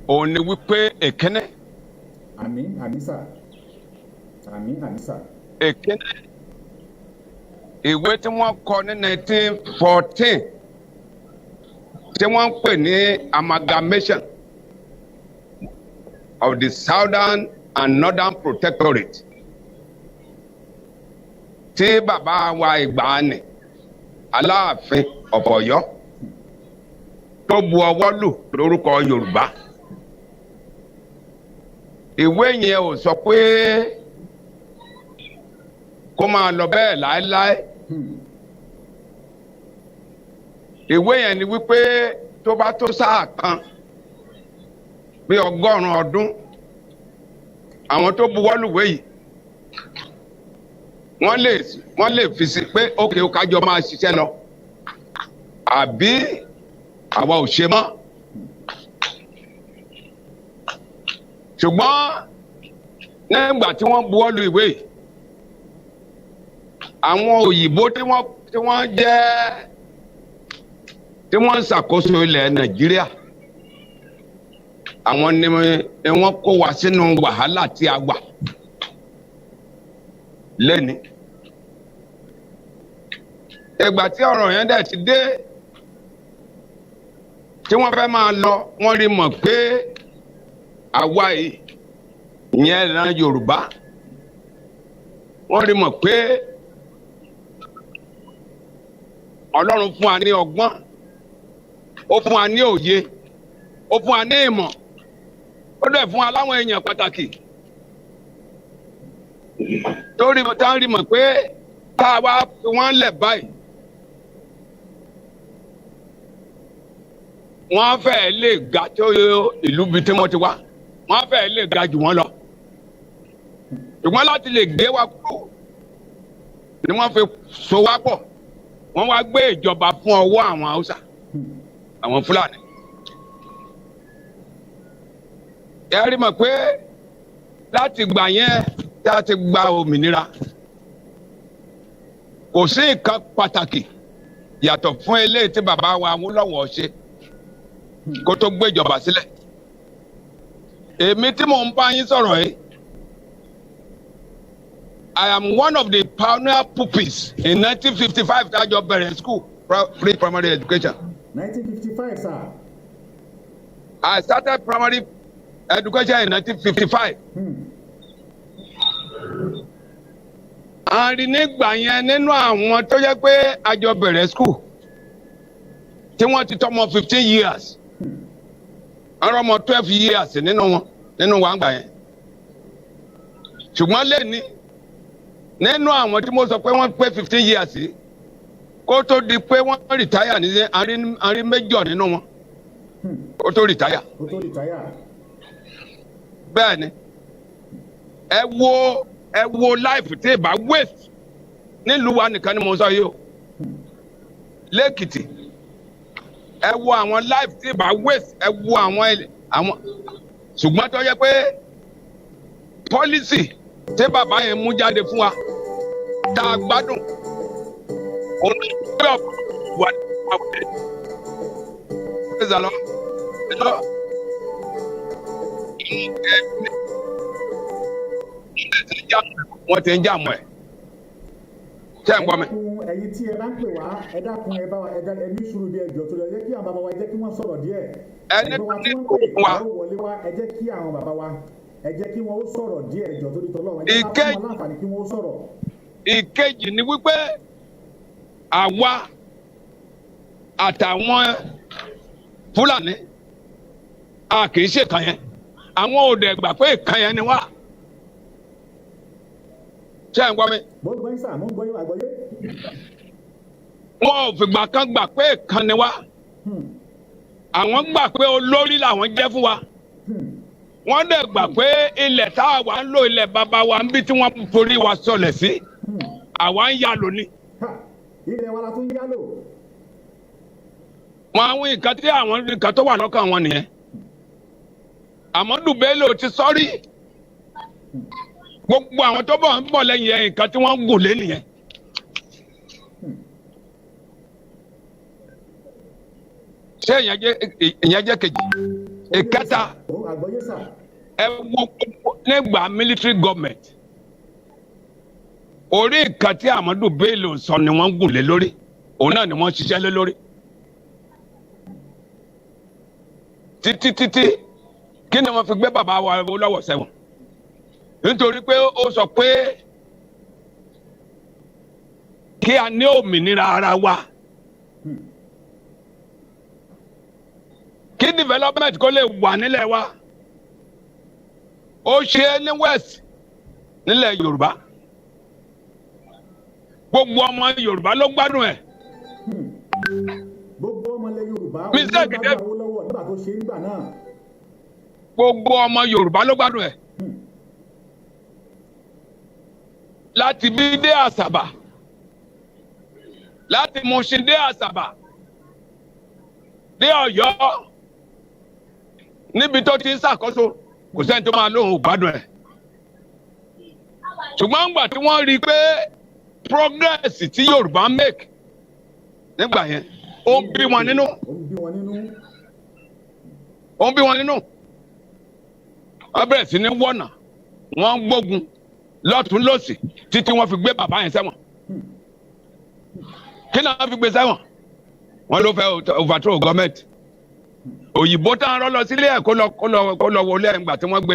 òun ni wípé èkíní Àmín sà. Àmín sà. èkíní ìwé tí wọ́n kọ ní 1914 tí wọ́n ń pè ní Amalgamation of the Southern and Northern Protectorate tí bàbá wa ìgbàanì Aláàfin of Ọ̀yọ́ tó bu ọwọ́ lù lórúkọ Yorùbá. Ìwé yẹn ò sọ pé kó máa lọ bẹ́ẹ̀ láéláé. Ìwé yẹn ni wípé tó bá tó sáà kan bí 100 ọdún àwọn tó buwọ́ lùwé yìí wọ́n lè fi sí pé ókè ó kájọ máa ṣiṣẹ́ lọ àbí àwa ò ṣe mọ́. Ṣùgbọ́n nígbà tí wọ́n buwọ́ lu ìwé yìí, àwọn òyìnbó tí wọ́n ń ṣàkóso ilẹ̀ Nàìjíríà, àwọn ni wọ́n kó wa sínú wàhálà tí a wà lẹ́ni. Ìgbà tí ọ̀rọ̀ yẹn dẹ̀ ti dé tí wọ́n fẹ́ máa lọ, wọ́n rí mọ̀ pé àwa yìí ìyẹn ìran Yorùbá, wọ́n rí mọ̀ pé Ọlọ́run fún wa ní ọgbọ́n, ó fún wa ní òye, ó fún wa ní ìmọ̀, ó dẹ̀ fún wa láwọn èèyàn pàtàkì tó rí mọ̀ pé tá a wá fi wọ́n lẹ̀ báyìí wọ́n fẹ́ẹ́ lè ga tó ìlú bíi tí wọ́n ti wá, wọ́n fẹ́ẹ́ lè ga jù wọ́n lọ. Ṣùgbọ́n láti lè gbé wa kúrò ni wọ́n fi so wá pọ̀, wọ́n wá gbé ìjọba fún ọwọ́ àwọn Haúsá, àwọn Fúlàní. Ẹ rí mọ̀ pé láti gbà yẹn tí a ti gba òmìnira kò sí nǹkan pàtàkì yàtọ̀ fún eléyìí tí bàbá wa Awólọ́wọ̀ ṣe kó tó gbé ìjọba sílẹ̀. Èmi tí mò ń bá yín sọ̀rọ̀ yìí, I am one of the pioneer pupils in 1955 tájọ bẹ̀rẹ̀ school, free primary education. 1955 sir. I started primary education in 1955. Àrí nígbà yẹn nínú àwọn tó yẹ pé àjọ bẹ̀rẹ̀ school tí wọ́n ti tọ́mọ 15 years. Àwọn ọmọ 12 years nínú wa ń gbà yẹn. Ṣùgbọ́n lẹ́ni nínú àwọn tí mo sọ pé wọ́n pé 15 years kó tó di pé wọ́n rìtáyà ní àrí méjọ nínú wọn kó tó rìtáyà. Bẹ́ẹ̀ ni ẹ wo life tí ì bá waste nílùú wa nìkan ni mo sọ yìí o. Lẹ́kìtì ẹ wo àwọn life tí ì bá waste, ẹ wo àwọn ṣùgbọ́n tó yẹ pé policy tí bàbá yẹn mú jáde fún wa tá a gbádùn òun ló ń gbé ọ̀pọ̀ wà ní àwùjọ. Wọ́n ti ń jà mọ́ ẹ̀. Ṣé ẹ̀ ń gbọ́ mi? Ẹ̀yin tí ẹ bá ń pè wá, ẹ dákun ẹ bá wa ẹ ní sùúrù díẹ̀ jọ tó lọ, ẹ jẹ́ kí àwọn bàbá wa ẹ jẹ́ kí wọ́n sọ̀rọ̀ díẹ̀. Ẹni tó ní òkun wa. Wọlé wá, ẹ jẹ́ kí àwọn bàbá wa ẹ jẹ́ kí wọ́n ó sọ̀rọ̀ díẹ̀ jọ tó tọ́ lọ́wọ́, ẹ jẹ́ ká fún wọn láǹfààní kí wọ́n ó sọ̀rọ̀. Ìkejì ni wípé àwa àtàwọn Fúlàní a kì í ṣèkan yẹn, àwọn ò dẹ̀ gbà pé ìkan yẹn ni wá. Ṣé ẹ̀ ń gbọ́ mi? Mo ń gbọ́ yín sà, mo ń gbọ́ yín àgbọ́yé. wọn ò fìgbà kan gbà pé ìkan ni wá àwọn gbà pé olórí làwọn jẹ́ fún wa wọ́n dẹ̀ gbà pé ilẹ̀ táwa wà ń lò ilẹ̀ bàbá wa ń bí tí wọ́n forí wa sọlẹ̀ sí àwa ń yá lò ní. ilẹ̀ wa la tún yá lò. wọn àwọn nǹkan tí àwọn nǹkan tó wà lọ́kàn wọn nìyẹn Amadu Bello ti sọ́rí gbogbo àwọn tó bọ̀ ń bọ̀ lẹ́yìn ẹ̀ nǹkan tí wọ́n ń gùn lé nìyẹn. ṣé ìyẹn jẹ́ kejì ìkẹta ẹ wo nígbà military government orí nǹkan tí Amadu Bello sọ ni wọ́n ń gùn lé lórí òun náà ni wọ́n ṣiṣẹ́ lé lórí títí kí ni wọ́n fi gbé bàbá wa lọ́wọ́ sẹ́wọ̀n nítorí pé ó sọ pé kí a ní òmìnira ara wa kí development kó lè wà nílẹ̀ wa ó ṣe é ní west nílẹ̀ Yorùbá gbogbo ọmọ Yorùbá ló gbádùn ẹ̀. gbogbo ọmọ ilẹ̀ Yorùbá ló gbádùn ẹ̀. nígbà tó ṣe nígbà náà. gbogbo ọmọ Yorùbá ló gbádùn ẹ̀. láti bí dé Àsàbà láti Mùṣín dé Àsàbà dé Ọ̀yọ́ níbi tó ti ń ṣàkóso kò sẹ́ni tó máa lóhùn gbádùn ẹ̀. ṣùgbọ́n nígbà tí wọ́n rí i pé progress tí Yorùbá make nígbà yẹn ó ń bí wọn nínú. wọ́n bẹ̀rẹ̀ sí ní wọ́nà wọ́n ń gbógun lọ́tún lọ́sì títí wọ́n fi gbé bàbá yẹn sẹ́wọ̀n. kí ni wọ́n fi gbé sẹ́wọ̀n? wọ́n ló fẹ́ overthrow government. òyìnbó tá a rán lọ sílé ẹ̀ kó lọ wọlé ẹ̀ ńgbà tí wọ́n gbé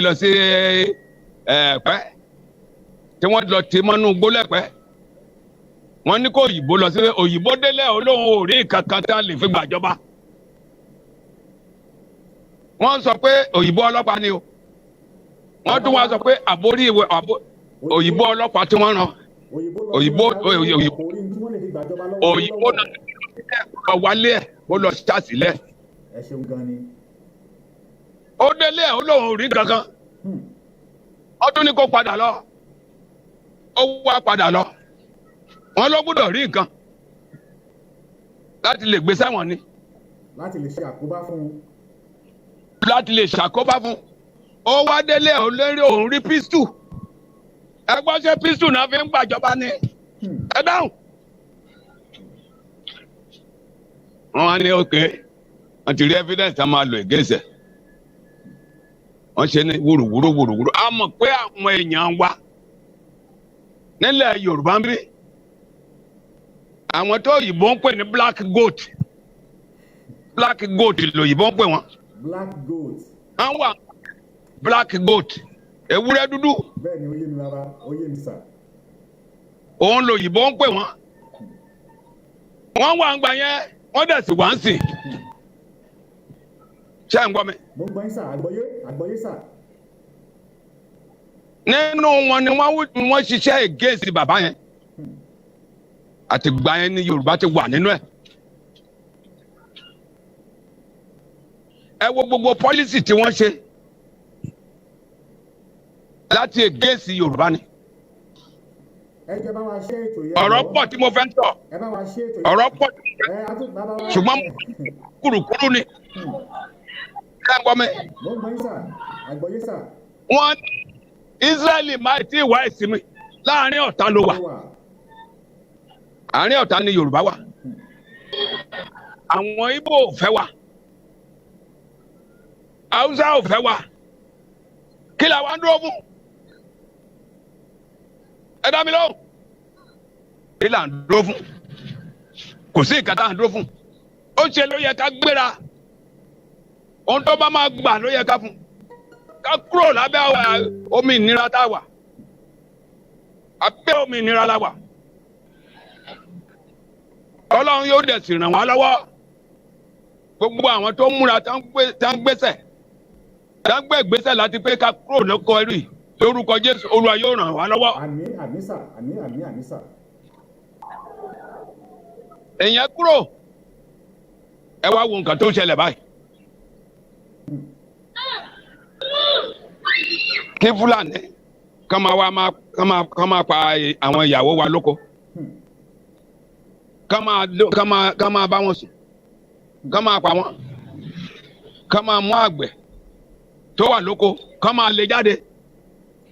lọ sí Ẹ̀pẹ́ tí wọ́n lọ tì mọ́nú gbólẹ́pẹ́ wọ́n ní kó òyìnbó lọ sí òyìnbó délé olóhùn òrí kankan tí wọ́n lè fi gbàjọba. wọ́n sọ pé òyìnbó ọlọ́pàá ni o wọ́n tún wá sọ pé àbórí òyìnbó ọlọ́pàá tí wọ́n rán òyìnbó náà lọ wálé ẹ̀ ó lọ ṣàṣìlẹ̀. ẹ ṣeun gan ni. ó délé olóhùn òrí kankan wọ́n tún ní kó padà lọ ó wá padà lọ wọ́n ló gbọ́dọ̀ rí nǹkan láti lè gbé sẹ́wọ̀n ni. láti lè ṣe àkóbá fún un. láti lè ṣàkóbá fún ó wá délé olórí òun rí pistol ẹgbọ́n ṣe pistol náà fi ń gbàjọba ni ẹ dáhùn. wọ́n wá ní òkè wọ́n ti rí evidence tá a máa lò ìgéṣẹ̀ wọ́n ṣe ní wúruwúru a mọ̀ pé àwọn èèyàn wa nílẹ̀ Yorùbá ń bí àwọn tó òyìnbó ń pè ní black goat lòyìnbó ń pè wọ́n. black goat. àwọn black goat ewúrẹ́ dúdú. bẹ́ẹ̀ni ó yé mi bàbá ó yé mi sà. òun lòyìnbó ń pè wọ́n. wọ́n wà ń gbà yẹn wọ́n dẹ̀ sì wá ń sìn. ṣé à ń gbọ́ mi. mo gbọ́ yín sà àgbọ́yé sà. nínú wọn ni wọ́n ṣiṣẹ́ against bàbá yẹn àti gbà yẹn ní Yorùbá ti wà nínú ẹ̀. ẹ wo gbogbo pọ́lísì tí wọ́n ṣe láti against Yorùbá ni. ẹ jẹ́ bá wa ṣe ètò yẹn. ọ̀rọ̀ pọ̀ tí mo fẹ́ ń tọ̀. ẹ bá wa ṣe ètò yẹn. ọ̀rọ̀ pọ̀ tí mo fẹ́ ṣùgbọ́n kúrúkúrú ni. ṣé ẹ gbọ́ mi. mo gbọ́ yín sà àgbọ́yé sà. wọ́n Israẹli máa ti wá ìsinmi láàrin ọ̀tá ló wà àárín ọ̀tá ni Yorùbá wà àwọn Ìgbò ò fẹ́ wa Haúsá ò fẹ́ wa kí la wá ń dúró fún ẹ dá mi lóhùn kí la ń dúró fún kò sí nǹkan tá à ń dúró fún ó ṣe ló yẹ ká gbéra ohun tó bá máa gbà ló yẹ ká fún ká kúrò lábẹ́ omi ìnira tá a wà abẹ́ omi ìnira la wà Ọlọ́run yóò dẹ̀ sì ràn wá lọ́wọ́ gbogbo àwọn tó múra tá ń gbé ìgbésẹ̀ láti pé ká kúrò lóko ẹrú yìí lórúkọ Jésù Olúwa yóò ràn wá lọ́wọ́. àmín àmín sà àmín àmín àmín sà. èèyàn kúrò ẹ wá wo nǹkan tó ń ṣẹlẹ̀ báyìí. kí Fúlàní kàn máa pa àwọn ìyàwó wa lóko kàn máa bá wọn sùn kàn máa pa wọn kàn máa mú àgbẹ̀ tó wà lóko kàn máa lé jáde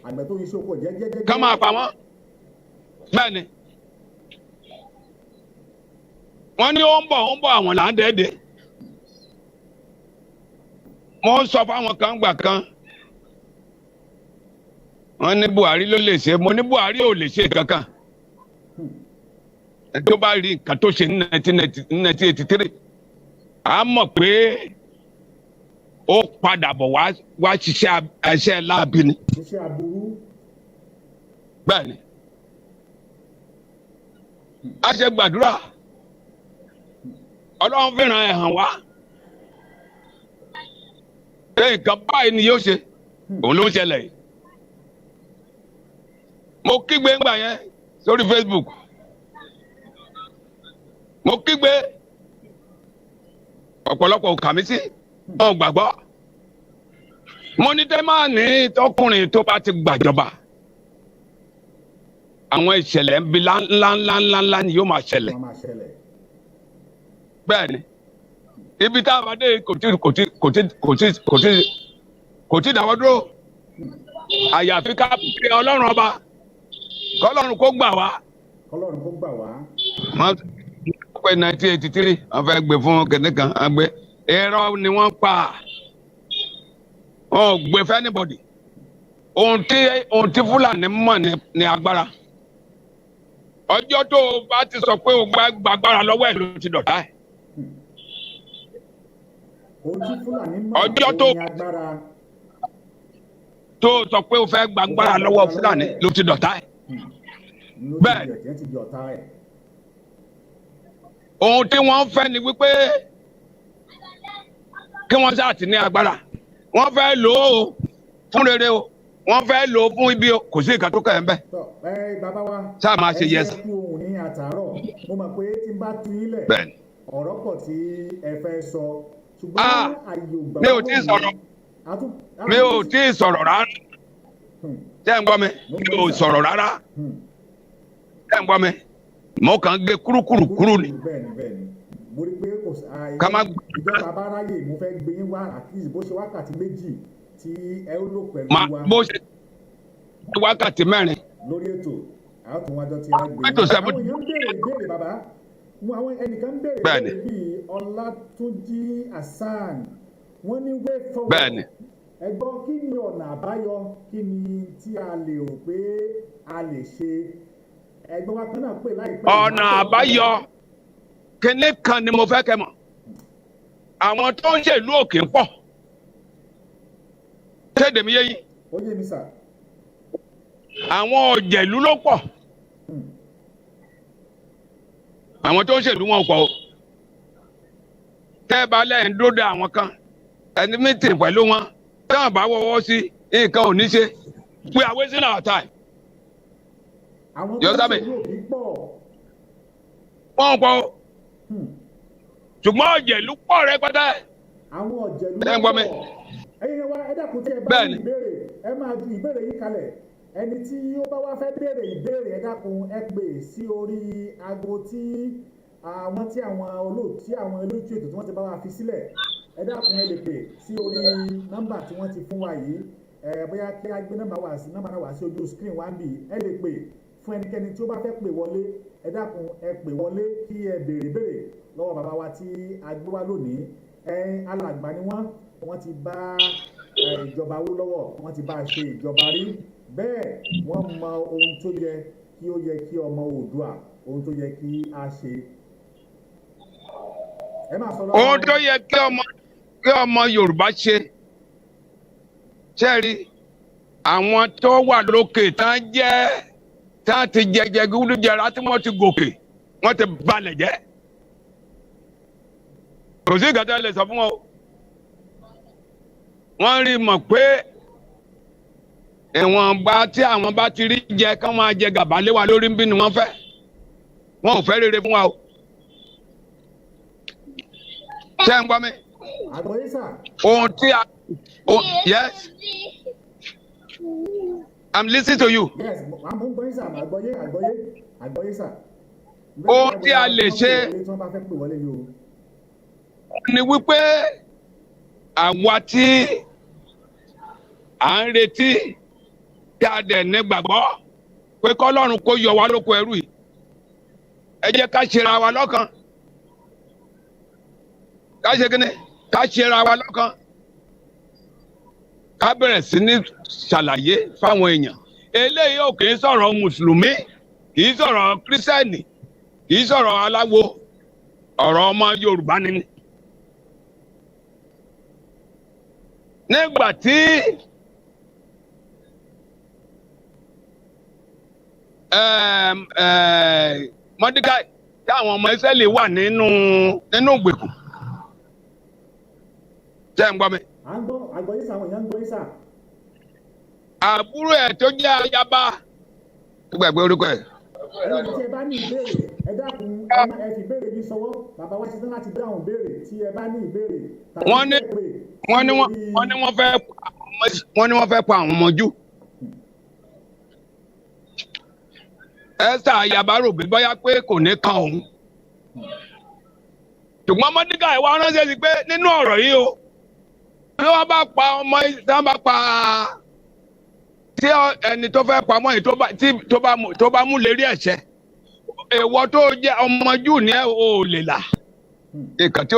àgbẹ̀ tó yí sóko jẹ́jẹ́jẹ́ kàn máa pa wọn bẹ́ẹ̀ ni wọ́n ní ó ń bọ̀ àwọn là ń dẹ́ẹ̀dẹ́ mo ń sọ fáwọn kan gbà kan wọ́n ní Buhari ló lè ṣe mo ní Buhari ò lè ṣe kankan tó bá rí nǹkan tó ṣe ní 1983 a mọ̀ pé ó padà bọ̀ wá ṣiṣẹ́ ẹṣẹ́ láabi ni. iṣẹ́ aburú. bẹ́ẹ̀ ni a ṣe gbàdúrà Ọlọ́run fìràn ẹ̀ hàn wá pé nǹkan báyìí ni yóò ṣe òun ló ń ṣẹlẹ̀ yìí. mo kígbe ńgbà yẹn sórí Facebook mo kígbe ọ̀pọ̀lọpọ̀ kà mí sí wọn gbàgbọ́ mo ní tẹ́ máa ní tọkùnrin tó bá ti gbàjọba àwọn ìṣẹ̀lẹ̀ ń bi ńláńláńláńlá ni yóò máa ṣẹlẹ̀ bẹ́ẹ̀ ni ibi tá a bá dé kò tí dáwọ́ dúró àyàfi ká pe Ọlọ́run ọba kọ́lọ́run kó gbà wá. Ọlọ́run kó gbà wá. wọ́n pẹ́ 1983 wọ́n fẹ́ gbé fún kẹ̀kẹ́ kan gbé irọ́ ni wọ́n pa wọn ò gbé fẹ́ anybody ohun tí Fúlàní mọ̀ ní agbára ọjọ́ tó o bá ti sọ pé o gba agbára lọ́wọ́ ẹ̀ ló ti dọ̀tá ẹ̀. ọjọ́ tó o sọ pé o fẹ́ gba agbára lọ́wọ́ Fúlàní ló ti dọ̀tá ẹ̀. bẹ́ẹ̀ ohun tí wọ́n fẹ́ ni wípé kí wọ́n ṣáà ti ní agbára wọ́n fẹ́ lò ó fún rere o wọ́n fẹ́ lò ó fún ibi o kò sí ìka tó kẹ́ ẹ̀ ń bẹ̀. bàbá wa sáà máa ṣe yẹsà. ẹ kú ohun ní àtàárọ̀ mo mọ̀ pé tí n bá tu ilẹ̀ ọ̀rọ̀ pọ̀ tí ẹ fẹ́ sọ ṣùgbọ́n àyè ògbà mi ò tí ì sọ̀rọ̀ mi ò tí ì sọ̀rọ̀ rárá tẹ́ ń gbọ́ mi mi ò sọ̀rọ̀ rárá tẹ́ ń gbọ́ mi mo kàn gé kúrúkúrú ni. bẹ́ẹ̀ni mo rí pé kò ká má ìjọba bá ráyè mo fẹ́ gbé yín wá at least bó ṣe wákàtí méjì tí ẹ ó lò pẹ̀lú wa. bó ṣe wákàtí mẹ́rin. lórí ètò àwọn tó wájọ tí a gbé yín. àwọn èèyàn ń béèrè ìbéèrè bàbá àwọn ẹnìkan ń béèrè ìbéèrè bíi Ọlátúnjí Hasan wọ́n ní way forward. bẹ́ẹ̀ni. ẹ gbọ́ kí ni ọ̀nà àbáyọ kí ni tí a lè rò pé a lè ṣe ẹgbẹ́ wa kan náà pè láìpẹ́. ọ̀nà àbáyọ kíní kan ni mo fẹ́ kẹ́ mọ̀ àwọn tó ń ṣèlú òkè ń pọ̀ ṣéde mi yé yín. ó yé mi sà. àwọn ọ̀jẹ̀lú ló pọ̀ àwọn tó ń ṣèlú wọn pọ̀ o tẹ́ ẹ bá lẹ́yìn dúró de àwọn kan ẹni mítìn pẹ̀lú wọn tí wọ́n bá wọ́wọ́ sí nǹkan ò ní ṣe we are wasting our time. àwọn tó ń ṣèlú òkè pọ̀. wọ́n pọ̀ o ṣùgbọ́n ọ̀jẹ̀lú pọ̀ rẹpẹtẹ. àwọn ọ̀jẹ̀lú pọ̀ ẹ̀yin wa ẹ dákun tí ẹ bá ní ìbéèrè ẹ máa ju ìbéèrè yìí kalẹ̀ ẹni tí ó bá wá fẹ́ béèrè ìbéèrè ẹ dákun ẹ pè sí orí aago tí àwọn olóòtú ètò tí wọ́n ti bá wa fi sílẹ̀ ẹ dákun ẹ lè pè sí orí nọ́mbà tí wọ́n ti fún wa yìí bóyá kí á gbé nọ́mbà náà wá sí ojú screen wa ń bì ẹ lè pè fún ẹnikẹ́ni tí ó bá fẹ́ pè wọlé ẹ dákun ẹ pè wọlé kí ẹ béèrè lọ́wọ́ bàbá wa tí a gbé wá lónìí alàgbà ni wọ́n ti bá ìjọba Awólọ́wọ̀ wọ́n ti bá a ṣe ìjọba rí bẹ́ẹ̀ wọ́n mọ ohun tó yẹ kí ọmọ Oòduà ohun tó yẹ kí a ṣe. ohun tó yẹ kí ọmọ Yorùbá ṣe ṣẹ́ẹ̀rí àwọn tó wà lókè tán ti jẹjẹ gúdújẹrà tí wọ́n ti gòkè wọ́n ti balẹ̀ jẹ́ kò sí ìgbàdá lè sọ fún wọn o wọ́n rí mọ̀ pé ìwọ̀nba tí àwọn bá ti rí jẹ kán máa jẹ gàba lé wa lórí bí ni wọ́n fẹ́ wọn ò fẹ́ rere fún wa o. ṣé ń gbọ́ mi? Àgbọ̀yé sà. ohun tí a yes I'm listening to you. Yes, I'm gbọ́yé sà, àgbọ̀yé sà. ohun tí a lè ṣe ni wípé àwa tí à ń retí tí a dẹ̀ ní gbàgbọ́ pé kọ́lọ́run kó yọ wá lóko ẹrú yìí ẹ jẹ́ ká ṣera wa lọ́kàn ká ṣe kíni ká ṣera wa lọ́kàn ká bẹ̀rẹ̀ sí ní ṣàlàyé fáwọn èèyàn eléyìí ò kì í sọ̀rọ̀ mùsùlùmí kì í sọ̀rọ̀ kírísítẹ́nì kì í sọ̀rọ̀ aláwo ọ̀rọ̀ ọmọ Yorùbá ni. nígbà tí Mọ́dékáì tí àwọn ọmọ Ísírẹ́lì wà nínú ìgbèkùn tẹ́ ń gbọ́ mi. àgbọ̀yé sà, àwọn èèyàn ń gbọ́yé sà. àbúrò ẹ̀ tó jẹ́ ayaba tó gbàgbé orúkọ ẹ̀. ẹni tí ẹ bá ní ìbéèrè ẹ dákun ẹ fi ìbéèrè yìí sọwọ́ bàbá wa ṣetán láti dáhùn ìbéèrè tí ẹ bá ní ìbéèrè. wọ́n ní wọ́n fẹ́ pa àwọn ọmọ Júù. Ẹ́sítà ayaba rò bí bóyá pé kò ní kan òun. ṣùgbọ́n Mọ́dékáì wá ránṣẹ́ sí pé nínú ọ̀rọ̀ yìí o tí wọ́n bá pa ọmọ tí wọ́n bá pa tí ẹni tó fẹ́ pamọ́ yìí tó bá mú lérí ẹ̀ṣẹ̀ èèwọ̀ tó jẹ́ ọmọ Júù ní ẹ̀ ò lè là. nǹkan tí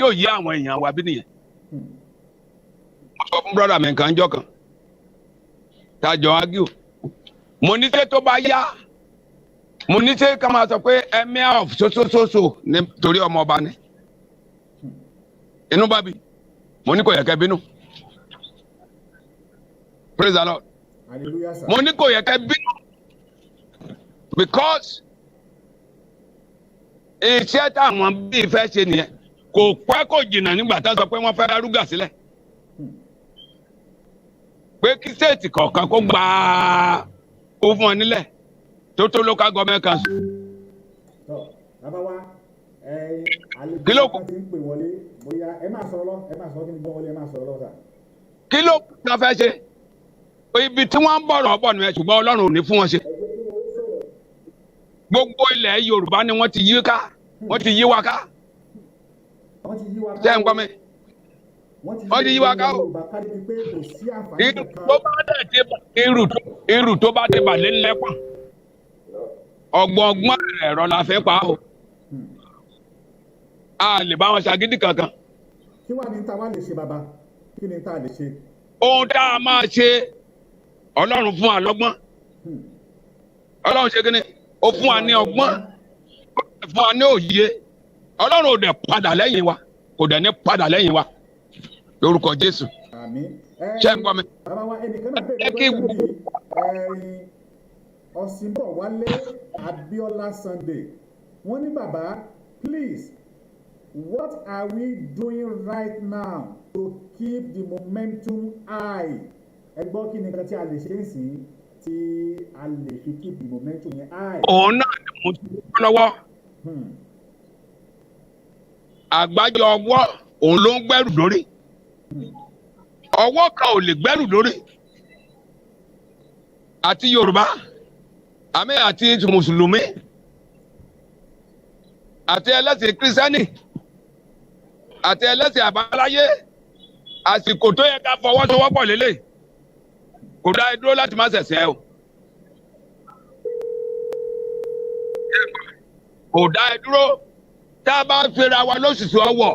ò yé àwọn èèyàn wa bí nìyẹn. mo sọ fún brọ́dà mi nǹkan jọ kan tájọ ágíò mo ní sẹ́ tó bá yá mo ní sẹ́ ká máa sọ pé emir of sosososo nítorí ọmọ ọba ni inú bá bí mo ní kò yẹ kẹ́ bínú. Praise the Lord. Hallelujah, sir. mo ní kò yẹ kẹ́ bínú because iṣẹ́ táwọn bíi fẹ́ ṣe nìyẹn kò pẹ́ kò jìnnà nígbà tá a sọ pé wọ́n fẹ́ darúgà sílẹ̀ pé kí stéètì kọ̀ọ̀kan kó gba kó fún ọ nílẹ̀ tó local government council. bàbá wa kí ló kù ti ń pè wọlé bóyá ẹ máa sọ̀rọ̀ lọ kí ni gbọ́ wọlé ẹ máa sọ̀rọ̀ lọ sà. kí ló kù tí wọ́n fẹ́ ṣe ibi tí wọ́n ń bọ̀rọ̀ bọ̀ nìyẹn ṣùgbọ́n Ọlọ́run ò ní fún wọn ṣe. gbogbo ilẹ̀ Yorùbá ni wọ́n ti yí ká wọ́n ti yí wa ká. ṣé ń gbọ́ mi? wọ́n ti yí wa ká o. irú tó bá dé bà lé lẹ́pọ̀n ọgbọ̀ngbọ̀n ẹ̀rọ la fẹ́ pa o. a lè bá wọn ṣàgídí kankan. kí wàá ní ta wá lè ṣe bàbá kí ni ta lè ṣe. ohun tá a máa ṣe Ọlọ́run fún wa lọ́gbọ́n Ọlọ́run ṣe kí ni ó fún wa ní ọgbọ́n fún wa ní òye Ọlọ́run ò dẹ̀ padà lẹ́yìn wa kò dẹ̀ ní padà lẹ́yìn wa lórúkọ Jésù. àmín. ṣé ń gbọ́ mi. bàbá wa ẹnìkan náà bẹ̀rẹ̀ lọ́wọ́ Ọ̀sìnbọ̀wálé Abíọ́lá Sunday wọ́n ní bàbá please what are we doing right now to keep the momentum high. ẹ gbọ́ kí ni nǹkan tí a lè ṣe é sí tí a lè fi keep the momentum yẹn high. òun náà ni mo ti kọ́ lọ́wọ́ àgbájọ ọwọ́ òun ló ń gbẹ́rù lórí ọwọ́ kan ò lè gbẹ́rù lórí àti Yorùbá àmì àti mùsùlùmí àti ẹlẹ́sìn kírísítẹ́nì àti ẹlẹ́sìn àbáláyé àsìkò tó yẹ ká fọwọ́sowọ́pọ̀ lélẹ̀ kò dá ẹ dúró láti má ṣẹ̀ṣẹ̀ o kò dá ẹ dúró tá a bá fẹ́ra wa lóṣìṣì ọwọ́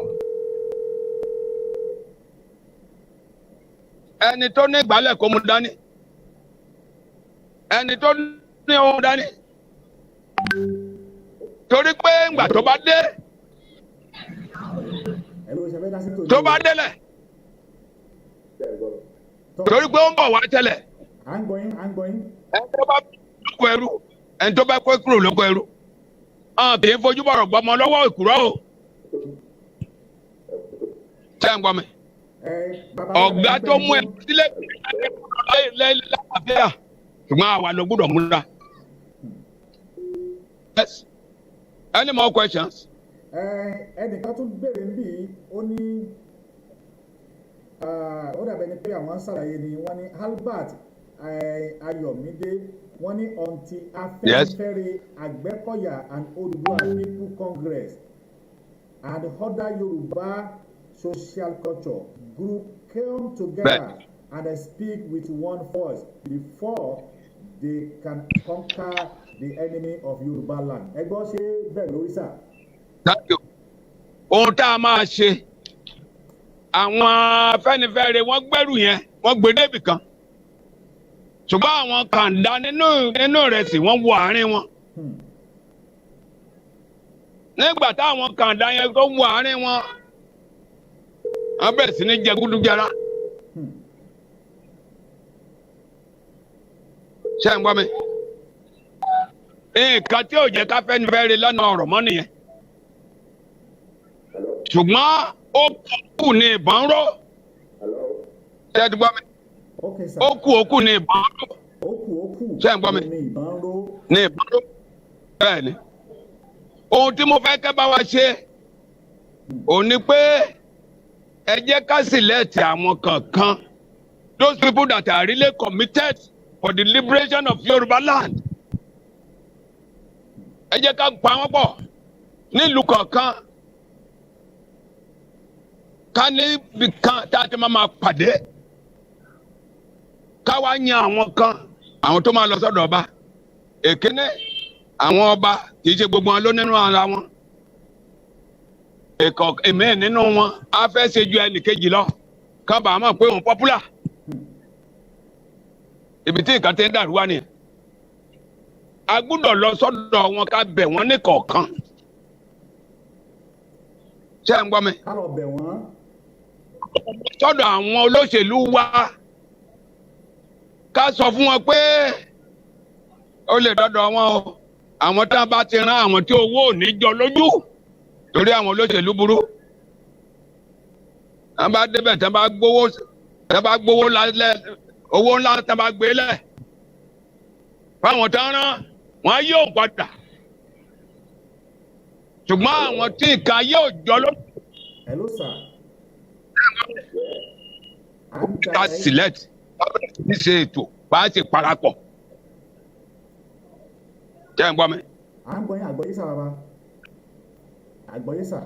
ẹni tó ní ìgbálẹ̀ kó mú dání ẹni tó ní ohun dání torí pé ńgbà tó bá dé tó bá délẹ̀ torí pé ó ń bọ̀ wá tẹ́lẹ̀ ẹni tó bá lóko ẹrú ẹni tó bá kó kúrò lóko ẹrú kì í fojú bọ̀rọ̀ gbọmọ lọ́wọ́ ìkúrọ́ o tẹ́ ń gbọ́ mi ọ̀gá tó mú ẹ sílẹ̀ láàbíà ṣùgbọ́n àwa ló gbọ́dọ̀ múra Yes. Any more questions? Ẹnìkan tún béèrè níbí ó ní ó dàbẹ̀ ni pé àwọn ṣàlàyé ni wọ́n ní Albert Ayọ̀mídé wọ́n ní until Afẹ́nifẹ́re Àgbẹ̀kọ̀yà and Oduduwa People Congress and other Yoruba social culture group come together and speak with one voice before they can conquer the enemy of Yoruba land. Ẹ gbọ́ ṣé bẹ́ẹ̀ lórí sà? Thank you. Ohun tá a máa ṣe, àwọn Afẹ́nifẹ́re wọ́n gbẹ́rù yẹn, wọ́n gbé débì kan. Ṣùgbọ́n àwọn kàńdá nínú rẹ̀ sì wọ́n wọ àárín wọn. Nígbà táwọn kàńdá yẹn tó wọ àárín wọn, wọ́n bẹ̀rẹ̀ sí ní jẹ gúdúgẹrá. Ṣé ń gbọ́ mi? Nǹkan tí ò jẹ́ káfẹ́nifẹ́re lọ́nà ọ̀rọ̀ mọ́ nìyẹn. Ṣùgbọ́n ó kù ní ìbọn ró. Ṣé ẹ ti gbọ́ mi? Ó kù ní ìbọn ró. Ṣé ẹ gbọ́ mi? Ní ìbọn ró. Bẹ́ẹ̀ ni. Ohun tí mo fẹ́ kẹ́ bá wa ṣe ò ní pé ẹ jẹ́ ká sílẹ̀tì àwọn kankan. Those people that are really committed for the liberation of Yoruba land. Ẹ jẹ́ ká pa wọ́n pọ̀ nílùú kọ̀ọ̀kan. Ká níbi kan tá a ti máa pàdé. Ká wá yan àwọn kan, àwọn tó máa lọ sọ́dọ̀ ọba. Èkíní, àwọn ọba kì í ṣe gbogbo wọn ló nínú ara wọn. Èmi nínú wọn á fẹ́ ṣe ju ẹnìkejì lọ. Ká bàá mọ̀ pé òun popular. Ibi tí nǹkan ti ń dàrú wá nìyẹn. A gbúdọ̀ lọ sọ́dọ̀ wọn ká bẹ̀ wọ́n ní kọ̀ọ̀kan. Ṣé ẹ ń gbọ́ mi? Ká lọ bẹ̀ wọ́n. Sọ́dọ̀ àwọn olóṣèlú wa ká sọ fún wọn pé ó lè dọ́dọ̀ wọn o. Àwọn tí wọ́n bá ti rán àwọn tí owó ò ní jọ lójú torí àwọn olóṣèlú burú. Wọ́n bá débẹ̀ tí wọ́n bá gbowó lálẹ́ owó ńlá tí wọ́n bá gbé lẹ̀. Fáwọn tí wọ́n rán wọn yóò padà. Ṣùgbọ́n àwọn tí nǹkan yóò jọ lójú. Hello sir. Ká select ní ṣe ètò bá a ṣe parapọ̀. Jẹ́ ń gbọ́ mi. À ń gbọ́ yín àgbọ́yé sà bàbá. Àgbọ́yé sà.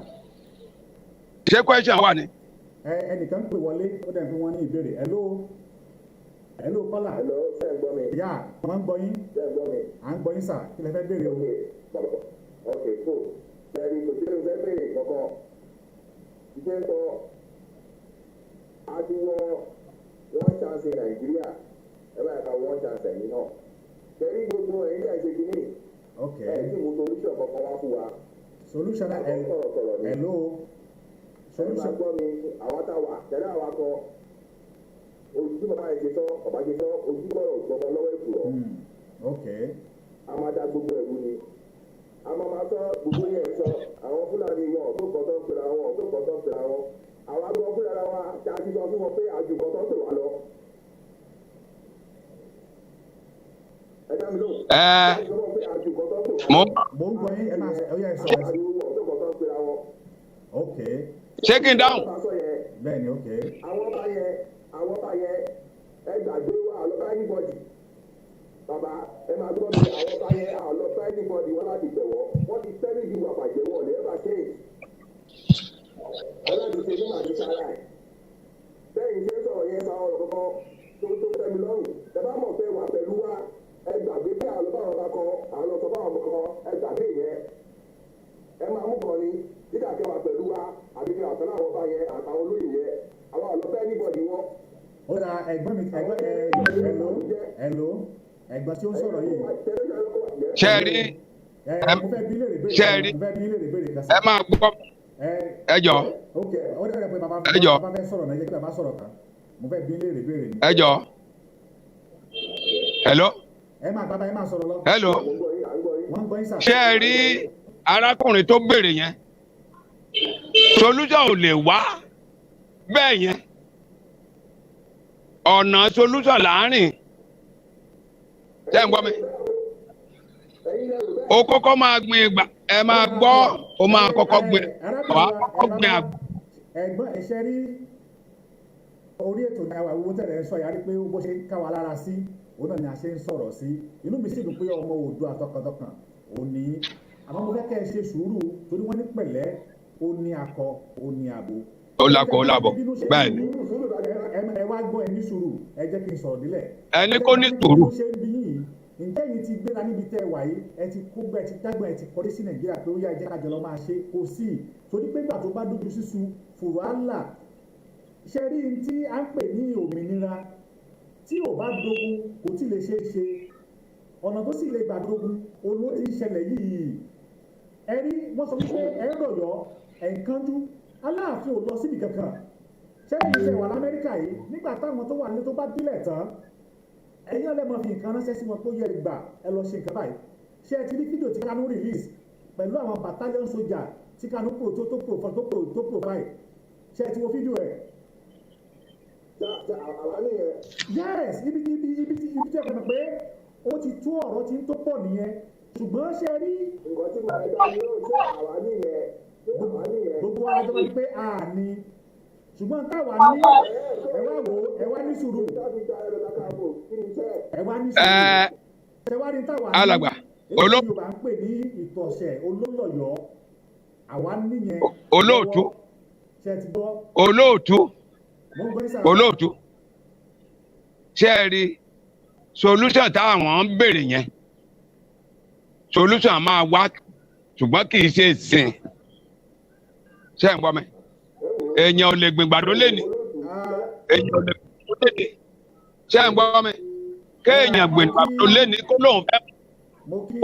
Ṣé question wà ní? Ẹnìkan pè wọlé ó dẹ̀ fi wọ́n ní ìbéèrè. Hello kọ́là. Hello, ṣé ẹ gbọ́ mi? Yà wọ́n ń gbọ́ yín. Ṣé ẹ gbọ́ mi? À ń gbọ́ yín sà. Kí lẹ fẹ́ béèrè o? Ok, cool. Ẹ̀rí kò sí ẹni fẹ́ béèrè kankan. Ṣé ń sọ a ti wọ one chance in Nàìjíríà? Ẹ bá yẹ ká one chance ẹ̀yìn náà. Ṣẹ̀rí gbogbo ẹ̀yìn náà ṣe kìíní. Ok. Ẹ̀ tí mo solution kankan wá fún wa. Solution sọ̀rọ̀ ni. hello. Ẹ máa gbọ́ mi, àwọn táwa, tẹ̀lé àwa kan. Ojú bàbá yẹn ṣe tán, ọba ṣe tán, ojú bọ̀rọ̀ gbọmọ lọ́wọ́ èkùrọ́. Ok. A máa da gbogbo ẹ̀rú ni. A máa sọ gbogbo yẹn sọ àwọn Fúlàní wọn tó kọ́ tó ń pera wọn tó kọ́ tó ń pera wọn. Àwọn agbọ̀ Fúlàní wa ṣe àti sọ fún wọn pé àjùkọ́ tó ń pè wá lọ. Ẹ dá mi lóhùn. Mo ń gbọ́ yín ẹ máa ṣe ọyá ẹ sọ. Tó kọ́ tó ń pera wọn. Ok. Ṣé kí n dáhùn? Bẹ́ẹ̀ni ok. Àwọn bá yẹ ẹ gbàgbé wa àlọ́bá anybody. Bàbá ẹ máa gbọ́ mi àwọn bá yẹ àlọ́bá anybody wọn láti tẹ̀wọ́. Wọ́n ti tẹ́lẹ̀ ìdí wà bàjẹ́ wọn lè bá ṣe. Ọlọ́dún ṣe ní màá ti sára ẹ̀. Bẹ́ẹ̀ni ṣe ń sọ̀rọ̀ yẹn fa ọ̀rọ̀ kankan tó tẹ́ mi lọ́rùn. Ẹ bá mọ̀ pé wà pẹ̀lú wa ẹ gbàgbé pé àlọ́bá wọn bá kọ àlọ́sọ bá wọn kọ ẹ gbàgbé yẹn. Ẹ máa mú kan ni dídà kẹwàá pẹ̀lú wa àbí kẹwàá pẹ̀lú àwọn bá yẹ àtàwọn olóyè yẹ àwọn àlọ́bá anybody wọn. Ó dà ẹ̀gbọ́n mi hello ẹ̀gbọ́n tí ó ń sọ̀rọ̀ yìí. Ṣẹ́ẹ̀rí ẹ máa gbọ́ ẹ jọ ẹ jọ ẹ jọ hello hello ṣẹ́ẹ̀rí arákùnrin tó béèrè yẹn solution ò lè wá bẹ́ẹ̀ yẹn ọ̀nà solution láàrin ṣé ń gbọ́ mi ó kọ́kọ́ máa gbin ìgbà ẹ máa gbọ́ ó máa kọ́kọ́ gbin wàá kọ́kọ́ gbin àgbà. ẹ̀gbọ́n ẹ̀ṣẹ́ rí orí ètò ní àwọn owó tẹ̀lé ń sọ yàrá pé bó ṣe ń ká wa lára sí òun náà ni a ṣe ń sọ̀rọ̀ sí inú mi sì dùn pé ọmọ Oòduà tọkàntọkàn òun ní àmọ́ mo fẹ́ kẹ́ ẹ ṣe sùúrù torí wọ́n ní pẹ̀lẹ́ ó ní akọ ó ní abo. ó lakọ ó labọ bẹ́ẹ̀ ni. ẹ wá gbọ́ ẹ ní sùúrù ẹ jẹ́ kí n sọ̀rọ̀ nílẹ̀. ẹni kò ní sùúrù. ǹjẹ́ yìí ti gbéra níbi tẹ́ ẹ wà yìí ẹ ti kó gbẹ ti dágbọn ẹ ti kọrí sí Nàìjíríà pé ó yá ẹ jẹ́ ká jọ lọ máa ṣe kò sí torí pé ìgbà tó bá dójú sísun fòrò àlà ṣe rí n tí à ń pè ní òmìnira tí ò bá dogun kò tí lè ṣeé ṣe ọ̀nà tó sì lè gbà dogun olú ti ń ṣẹlẹ̀ yìí ẹ rí wọ́n sọ pé ẹ ń rọ̀yọ́ ẹ̀ ń kánjú Aláàfin ò lọ síbi kankan ṣé ẹ̀yin ṣe wà l'Amẹ́ríkà yìí nígbà táwọn tó wà nílé tó bá dílẹ̀ tán ẹ̀yin ọlẹ́mọ̀ fi nǹkan ránṣẹ́ sí wọn tó yẹ ìgbà ẹ lọ ṣe nǹkan báyìí ṣé ẹ ti rí fídíò tí Kanu release pẹ̀lú àwọn battalion soldier tí Kanu tó profile ṣé ẹ ti wo fídíò ẹ̀. Yes ibi tí ẹ kàn pé ó ti tó ọ̀rọ̀ tí ń tó pọ̀ nìyẹn ṣùgbọ́n ṣe rí. nǹkan tí mo ẹja ni ó ṣe àwa nìyẹn gbogbo wa jọba pé a ní ṣùgbọ́n táwa ní ẹ wá ní sùúrù ẹ wá ní sùúrù ẹ wá ní táwa ní alàgbà Yorùbá ń pè ní ìtọ̀sẹ̀ olólọ̀yọ̀ àwa níyẹn olóòtú ṣe ti gbọ́ olóòtú ṣe é rí solution táwọn ń béèrè yẹn solution máa wá ṣùgbọ́n kì í ṣe ìsìn ṣe ń gbọ́ mi èèyàn ò lè gbìn gbàdó lẹ́ni èèyàn ò lè gbìn gbàdó lẹ́ni ṣe ń gbọ́ mi kéèyàn gbìn gbàdó lẹ́ni kó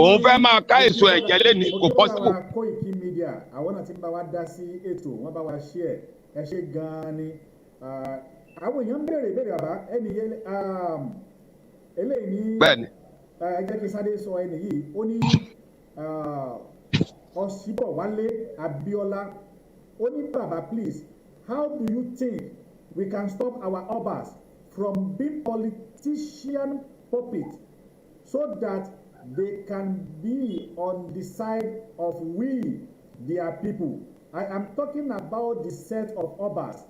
òun fẹ́ máa ká èso ẹ̀jẹ̀ lẹ́ni kò possible. Koiki Media àwọn náà ti ń bá wa dá sí ètò wọn bá wa share ẹ ṣe gan-an ni àwọn èèyàn ń béèrè bàbá ẹni eléyìí ní bẹ́ẹ̀ni ẹ jẹ́ kí sáré sọ ẹni yìí ó ní Ọ̀ṣìbọ̀wálé Abíọ́lá ó ní bàbá please how do you think we can stop our obas from being politician puppets so that they can be on the side of we their people? I am talking about the set of obas.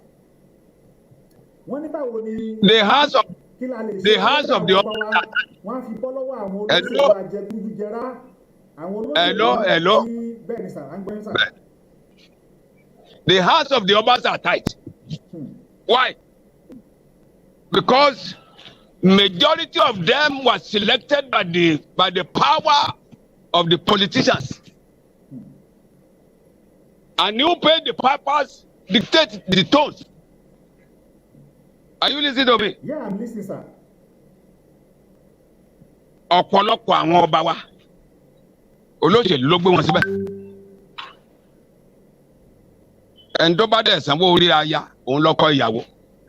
Wọ́n ní báwo ni the house of the obas. Wọ́n fi bọ́ lọ́wọ́ àwọn olóṣèlú àjẹgúdújẹrá àwọn hello. Bẹ́ẹ̀ ni sà, à ń gbọ́ yín sà. The hearts of the obas are tight. Why? Because majority of them was selected by the power of the politicians. And you pay the pipers dictate the tones. Are you listening to me? Yeah, I'm listening, sir. Ọ̀pọ̀lọpọ̀ àwọn ọba wa olóṣèlú ló gbé wọn síbẹ̀. Ẹni tó bá dẹ̀ sanwó orí aya òun lọ́kọ ìyàwó.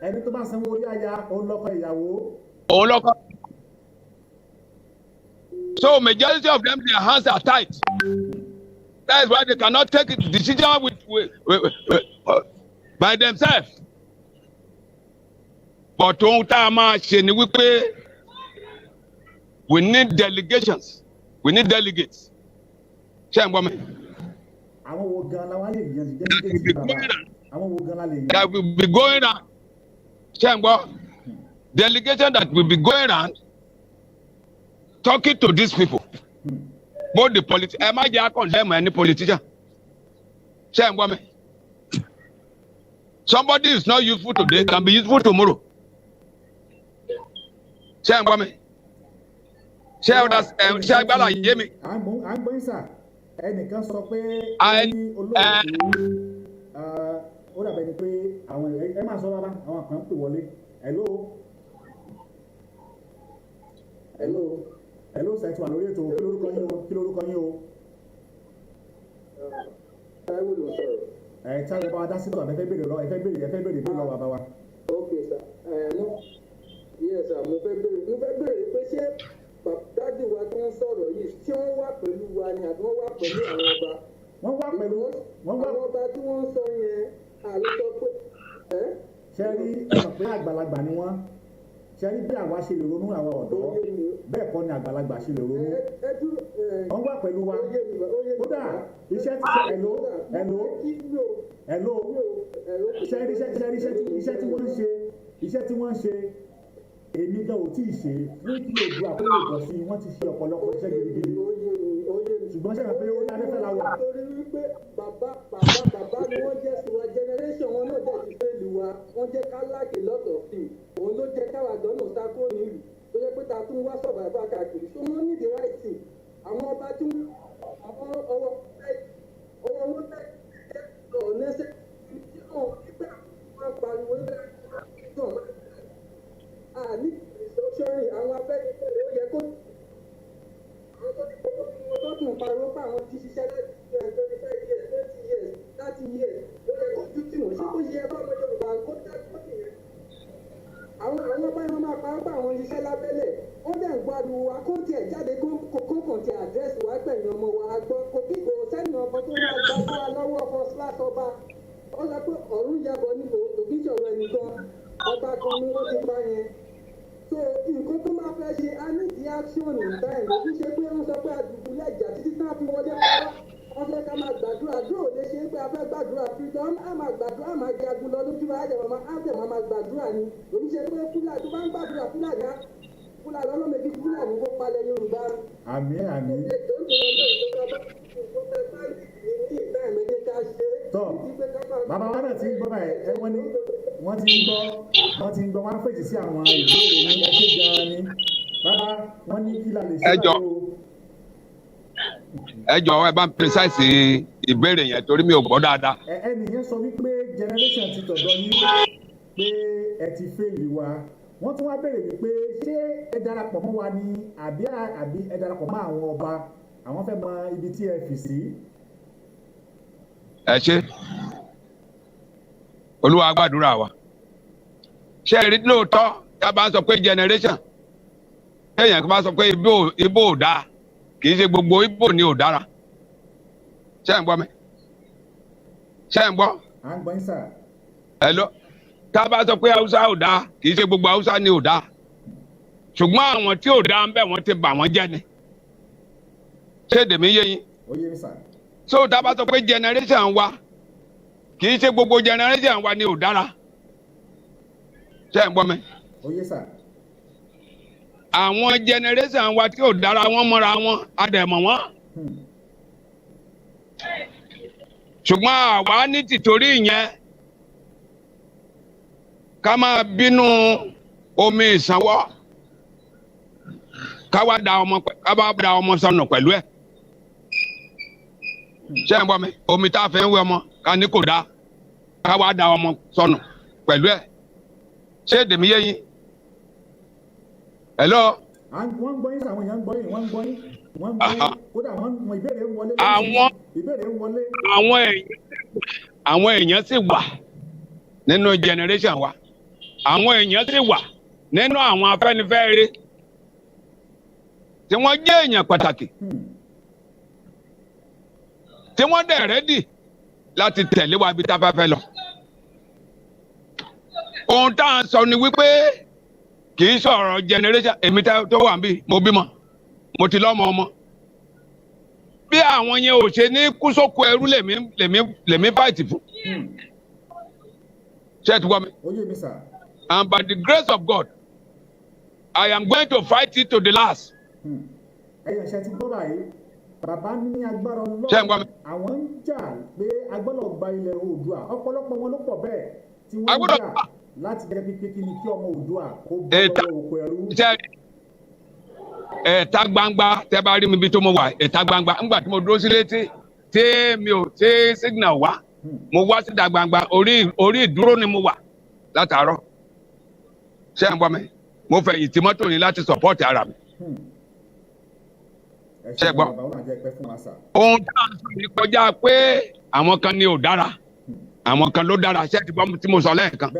Ẹni tó bá sanwó orí aya òun lọ́kọ ìyàwó. Òun lọ́kọ. So majority of them their hands are tight. That is why they cannot take the decision by themselves. But ohun tá a máa ṣe ni wípé we need delegations, we need delegates. Ṣé ẹ̀ ń gbọ́ mi? Àwọn wo gan la wá lè yan delegate bàbá? Àwọn wo gan la lè yan? That will be going around. Ṣé ẹ̀ ń gbọ́? Delegation that will be going around talking to these people. Both the politicians, ẹ má jẹ́ condemn any politician. Ṣé ẹ̀ ń gbọ́ mi? Somebody is not useful today can be useful tomorrow. Ṣé ẹ̀ ń gbọ́ mi? Ṣé agbára yé mi? À ń gbọ́ yín sà, ẹnìkan sọ pé olóòtú ó dàbẹ̀ ni pé àwọn ẹ máa sọ rárá àwọn kan pè wọlé. Hello ṣètò àlórí ètò kí lórúkọ yín o. Tí a lè bá wa dá sí ọ̀dọ̀ ẹ fẹ́ béèrè bí lọ́wọ́ bàbá wa. Ok sir, yes sir, mo fẹ́ béèrè pé ṣé dájú wa tí wọ́n sọ̀rọ̀ yìí tí wọ́n wà pẹ̀lú wa ni àbí wọ́n wà pẹ̀lú àwọn ọba. Wọ́n wà pẹ̀lú àwọn ọba tí wọ́n sọ yẹn àlè sọ pé. Ṣé rí ẹ̀mọ̀ pé àgbàlagbà ni wọ́n ṣẹ́rí bí àwa ṣe lè ronú àwọn ọ̀dọ́ bẹ́ẹ̀ kọ́ ni àgbàlagbà ṣe lè ronú wọ́n wà pẹ̀lú wa kódà iṣẹ́ tí iṣẹ́ tí wọ́n ń ṣe èmi gan ò tí ì ṣe fún kí òdu àkókò ìbọ̀ sí wọ́n ti ṣe ọ̀pọ̀lọpọ̀ iṣẹ́ gidigidi ṣùgbọ́n ṣe pé ó dáná fẹ́ la wà. torí wípé bàbá ni wọ́n jẹ́ sí wa generation wọn náà dẹ̀ ti fẹ́ lu wa wọ́n jẹ́ ká láàkì lọ́tọ̀ sí òun ló jẹ́ káwa gbọ́nà sákó nílùú tó yẹ pé ta tún wá sọ̀bà ẹ̀fà káàkiri tó wọ́n ní the right thing àwọn ọba tí àwọn ọwọ́ wọn tẹ̀ ọ̀nẹ́sẹ̀ tí wọ́n nígbà wọn pariwo nígbà àní ìṣòṣòrì àwọn afẹ́nifẹ́re ó yẹ kó àwọn tó ti kọ́kọ́ fún wọn tó tún pariwo pé àwọn ti ṣiṣẹ́ láti 25 years 20 years 30 years ó yẹ kó ju tí wọ́n ṣe kó yẹ bá ọmọ Yorùbá kó dájú ó nìyẹn. àwọn ọba yẹn máa parọ́ pé àwọn iṣẹ́ lábẹ́lẹ̀ ó dẹ̀ ń gbádùn wa kó tiẹ̀ jáde kó kàn tiẹ̀ àdírẹ́sì wa pẹ̀lú ọmọ wa gbọ́ kò kí kò sẹ́ni ọkọ tó máa gbàgbọ́ lọ́wọ́ first class ọba ó sọ pé ọ̀run yàgò ní òbí ìṣòro ẹni gan ọba kan ni wọ́n ti pa yẹn. so nǹkan tó máa fẹ́ ṣe a ní di action in time ló fi ṣe pé wọ́n sọ pé àdùkú lẹ́jà títí tá a fi wọlé pàrọ̀ wọ́n fẹ́ ká máa gbàdúrà dúró lè ṣe pé a fẹ́ gbàdúrà freedom a máa gbàdúrà máa jagun lọ lójú wa á máa gbàdúrà ni ló fi ṣe pé fúlàní tó bá ń gbàdúrà fúlàní ọlọ́mọdé fúlàní kó palẹ̀ Yorùbá. àmín. tọ́ bàbá wa náà ti ń gbọ́ báyìí ẹ wọ́n ti ń gbọ́ wọ́n á fèsì sí àwọn ìbéèrè ní ẹgbẹ́ gan-an ni bàbá wọ́n ní kí la lè ṣe báyìí o. ẹ jọ̀ọ́ ẹ bá ń precise ìbéèrè yẹn torí mi ò gbọ́ dáadáa. ẹnìyẹn sọ wípé generation ti tọ̀dọ̀ yín pé ẹ ti fèlì wa wọ́n tún wá béèrè wípé ṣé ẹ darapọ̀ mọ́ wa ni àbí ẹ darapọ̀ mọ́ àwọn ọba àwọn fẹ́ mọ ibi tí ẹ fì sí. ẹ ṣe Olúwa gbàdúrà wa ṣé ẹ rí lóòótọ́ tá a bá ń sọ pé generation èèyàn kan bá sọ pé ibo ò dáa kì í ṣe gbogbo ibo ni ò dára ṣé ẹ ń gbọ́ mi ṣé ẹ ń gbọ́. à ń gbọ́ yín sà. ẹ lọ tá a bá sọ pé Haúsá ò dáa kì í ṣe gbogbo Haúsá ni ò dáa ṣùgbọ́n àwọn tí ò dáa ń bẹ wọ́n ti bà wọ́n jẹ́ ni ṣé èdèmí yé yín. ó yé mi sà. so tá a bá sọ pé generation wa kì í ṣe gbogbo generation wa ni ò dára ṣé ẹ ń gbọ́ mi. ó yé sà. àwọn generation wa tí ò dára wọn mọ́ra wọn a dẹ̀ mọ̀ wọ́n. ṣùgbọ́n àwa ní tìtorí ìyẹn ká máa bínú omi ìsanwó ká wá da ọmọ sọnù pẹ̀lú ẹ̀. ṣé ẹ ń gbọ́ mi omi tá a fẹ́ ń wé ọmọ ká ní kò dáa ká wá da ọmọ sọnù pẹ̀lú ẹ̀. ṣé èdèmí yé yín. hello. wọ́n ń gbọ́ yín sàwọn èèyàn ń gbọ́ yín wọ́n ń gbọ́ yín kódà wọ́n ìbéèrè ń wọlé. àwọn èèyàn sì wà nínú generation wa àwọn èèyàn sì wà nínú àwọn Afẹ́nifẹ́re tí wọ́n jẹ́ èèyàn pàtàkì tí wọ́n dẹ̀ rẹ́dì láti tẹ̀lé wa bí tá a bá fẹ́ lọ. ohun tá à ń sọ ni wípé kì í sọ̀rọ̀ generation èmi tó wà níbí mo bímọ mo ti lọ́mọ ọmọ bí àwọn yẹn ò ṣe ní kú sóko ẹrú lèmi fight fún. ṣé ẹ ti gbọ́ mi. ó yé mi sà. and by the grace of God I am going to fight it to the last. ẹ̀yìn ṣe ti gbọ́ báyìí bàbá ní agbára Ọlọ́run àwọn ń jà pé agbọ́dọ̀ gba ilẹ̀ Oòduà ọ̀pọ̀lọpọ̀ wọn ló pọ̀ bẹ́ẹ̀ tí wọ́n ń jà láti jẹ́ pé kí ni kí ọmọ Oòduà kó bọ́ lọ́wọ́ òkú ẹrú. ẹ̀ta gbangba tẹ́ bá rí mi bí tó mo wà ẹ̀ta gbangba ńgbà tí mo dúró sí létí tí mi ò tí signal wá mo wá síta gbangba orí ìdúró ni mo wà látàárọ̀ ṣé ẹ̀ ń gbọ́ mi mo fẹ̀yìn tí mọ́tò yìí láti support ara mi. ṣé gbọ́ ohun tá a sọ yìí kọjá pé àwọn kan ni ò dára àwọn kan ló dára ṣé ti gbọ́ tí mo sọ lẹ́ẹ̀kan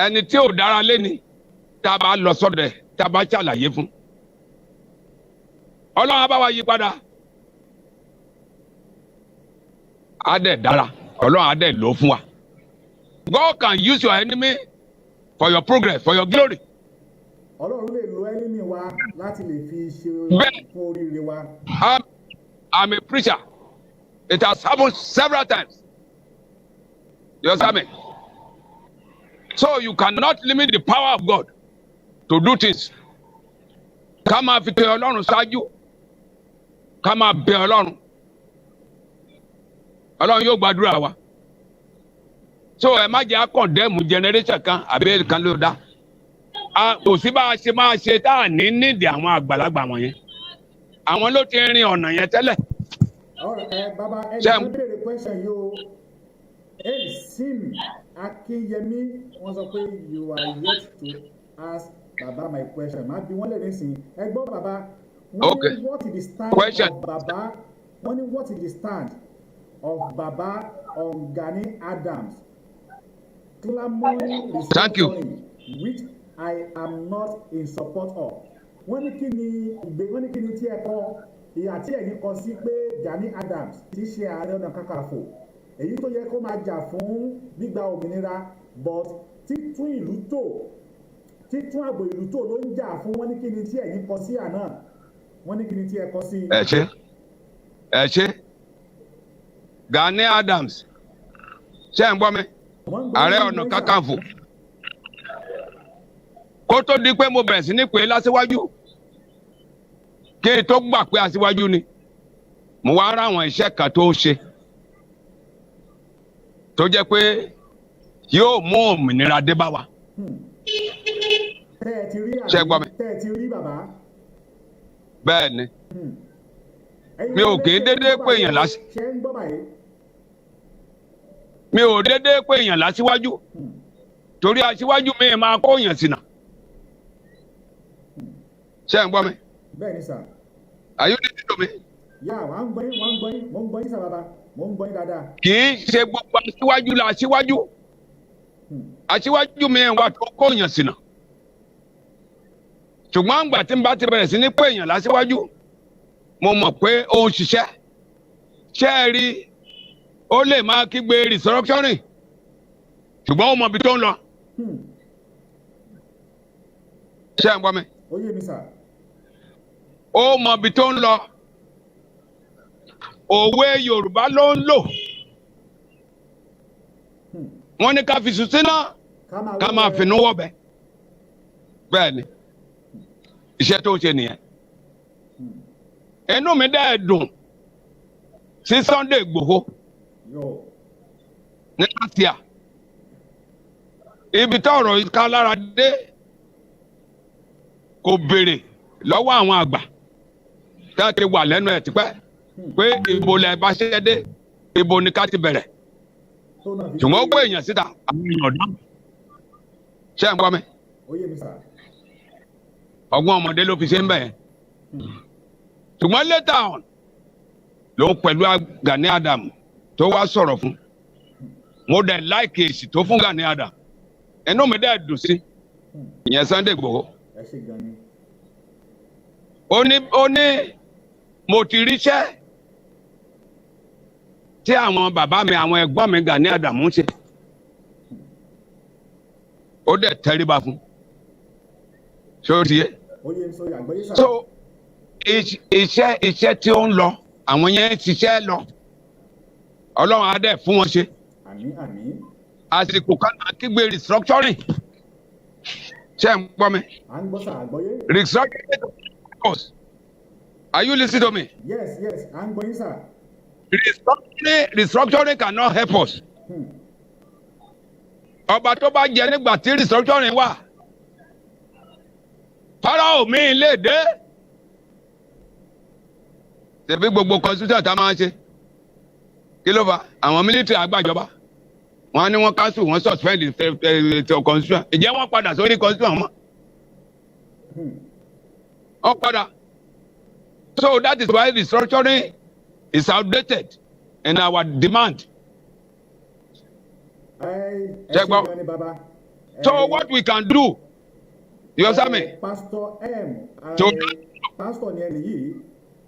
ẹni tí ò dára léni tá a bá lọ sọ́dọ̀ ẹ̀ tá a bá ṣàlàyé fún Ọlọ́run á bá wa yí padà á dẹ̀ dára Ọlọ́run á dẹ̀ lò fún wa. God can use your enemy for your progress, for your glory. Ọlọ́run lè lo enemy wa láti lè fi ṣe Bẹ́ẹ̀. fún oríire wa. I'm a preacher. It has happened several times. You understand me? So you cannot limit the power of God to do things. Ká máa fi tẹ Ọlọ́run ṣáájú. Ká máa bẹ Ọlọ́run. Ọlọ́run yóò gbàdúrà wa. So ẹ má jẹ́ condemn generation kan àbí kan ló dá. Kò sí bá a ṣe máa ṣe tá à ní nídìí àwọn àgbàlagbà wọ̀nyẹn. Àwọn ló ti rin ọ̀nà yẹn tẹ́lẹ̀. Bàbá ẹni tó béèrè question yìí o. Elsim Akinyemi wọ́n sọ pé you are yet to ask Baba my question. Má bí wọ́n lè rí sí i. Ẹ gbọ́ bàbá. Okay. What is the stand Question. of Baba? What is the stand of Baba on Gani Adams? Clamoring Thank you. which I am not in support of. Wọ́n ní kí ni tí ẹ kọ ìyà tí ẹ̀yin kọ sí pé Gani Adams ti ṣe Ààrẹ Ọ̀nà Kakanfò èyí tó yẹ kó máa jà fún gbígba òmìnira but títún ààbò ìlú tó ló ń jà fún. Wọ́n ní kí ni tí ẹ̀yin kọ sí àná. Wọ́n ní kí ni tí ẹ kọ sí. Ẹ ṣé Gani Adams ṣé ń gbọ́ mi Ààrẹ Ọ̀nà Kakanfò kó tó di pé mo bẹ̀rẹ̀ sí ní pé lásìwájú kí n tó gbà pé aṣíwájú ni mo wá rá àwọn iṣẹ́ kan tó ń ṣe tó jẹ́ pé yóò mú òmìnira dé bá wa. Ṣé gbọ́ mi? Tẹ́ ẹ ti rí bàbá. Bẹ́ẹ̀ ni mi ò kì í dédé pé èèyàn lásì. Ṣé ń gbọ́ báyìí? Mi ò dédé pé èèyàn lásìwájú torí aṣíwájú mi máa kó èèyàn sínà. Ṣé ń gbọ́ mi? Bẹ́ẹ̀ ni sà. Are you listening to me? Yà wà ń gbọ́ yín, mo ń gbọ́ yín sà bàbá, mo ń gbọ́ yín dáadáa. Kì í ṣe gbogbo aṣíwájú la aṣíwájú. Aṣíwájú mi wà tó kó èèyàn sínà. Ṣùgbọ́n àgbà tí n bá ti bẹ̀rẹ̀ sí ní pé èèyàn lásìwájú mo mọ̀ pé ó ń ṣiṣẹ́. Ṣé ẹ rí ó lè máa kígbe restructuring ṣùgbọ́n ó mọ ibi tó ń lọ. Ṣé ẹ ń gbọ́ mi? Ó yé mi sà. Ó mọ ibi tó ń lọ. Òwe Yorùbá ló ń lò. Wọ́n ní ká fi sùn síná ká máa fìnnú wọ̀bẹ. Bẹ́ẹ̀ ni iṣẹ́ tó ń ṣe nìyẹn. Inú mi dẹ̀ dùn sí Sunday Igboho ní láti à. Ibi tí ọ̀rọ̀ yìí ká lára dé kò béèrè lọ́wọ́ àwọn àgbà tí wọ́n ti wà lẹ́nu ẹ̀ tipẹ́ pé ibo lẹ bá ṣẹ́ dé ibo ni ká ti bẹ̀rẹ̀. Ṣùgbọ́n ó gbé èèyàn síta àwọn èèyàn ọ̀dọ́. Ṣé ẹ ń gbọ́ mi? Ó yé mi sà. Ọgbọ́n ọmọdé ló fi ṣe ń bẹ̀ yẹn. Ṣùgbọ́n later on ló ń pẹ̀lú Gani Adams tó wá sọ̀rọ̀ fún. Mo dẹ̀ láìkè èsì tó fún Gani Adams. Inú mi dẹ̀ dùn sí. Ìyẹn Sunday Igboho. Ẹ ṣé gan ni. Ó ní mo ti ríṣẹ́ tí àwọn bàbá mi àwọn ẹ̀gbọ́n mi Gani Adams ń ṣe. Ó dẹ̀ tẹríba fún. Ṣé o ti yé? Ó yé mi sọ yàgbọ́ yé sà. So iṣẹ́ tí ó ń lọ àwọn yẹn ń ṣiṣẹ́ lọ Ọlọ́run á dẹ̀ fún wọn ṣe. Àmín. Àsìkò kan náà kígbe restructuring. Ṣé ń gbọ́ mi? À ń gbọ́ sà àgbọ́yé. Restructuring. Are you listening to me? Yes, à ń gbọ́ yín sà. Restructuring cannot help us. Ọba tó bá jẹ nígbà tí restructuring wà. Fáráò mi lè dé. Ṣebí gbogbo constitution tá a máa ń ṣe. Kí ló fà? Àwọn military àgbàjọba. Wọ́n ní wọ́n cancel wọ́n suspend the constitution. Ìjẹ́ wọ́n padà sórí constitution mọ́. Wọ́n padà. So that is why restructuring is outdated in our demand. So what we can do, you understand me? Pastor M. Pastor Nyeli,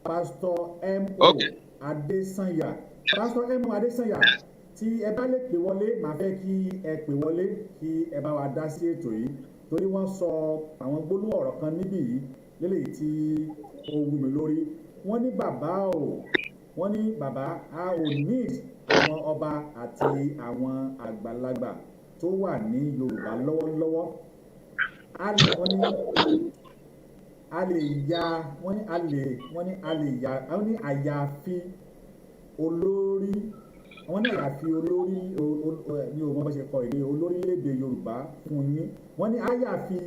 Pastor M. Okay. Adesanya. Pastor M. Adesanya. tí ẹ bá lè pè wọlé màá fẹ́ kí ẹ pè wọlé kí ẹ bá wa dá sí ètò yìí torí wọ́n sọ àwọn gbólóhùn ọ̀rọ̀ kan níbí yìí lélẹ́yìí tí ó wù mí lórí wọ́n ní bàbá a ò ní àwọn ọba àti àwọn àgbàlagbà tó wà ní Yorùbá lọ́wọ́lọ́wọ́ àyàfi olórí ní o mọ̀ bá ṣe kọ èdè olórílẹ̀-èdè Yorùbá fún yín wọ́n ní àyàfi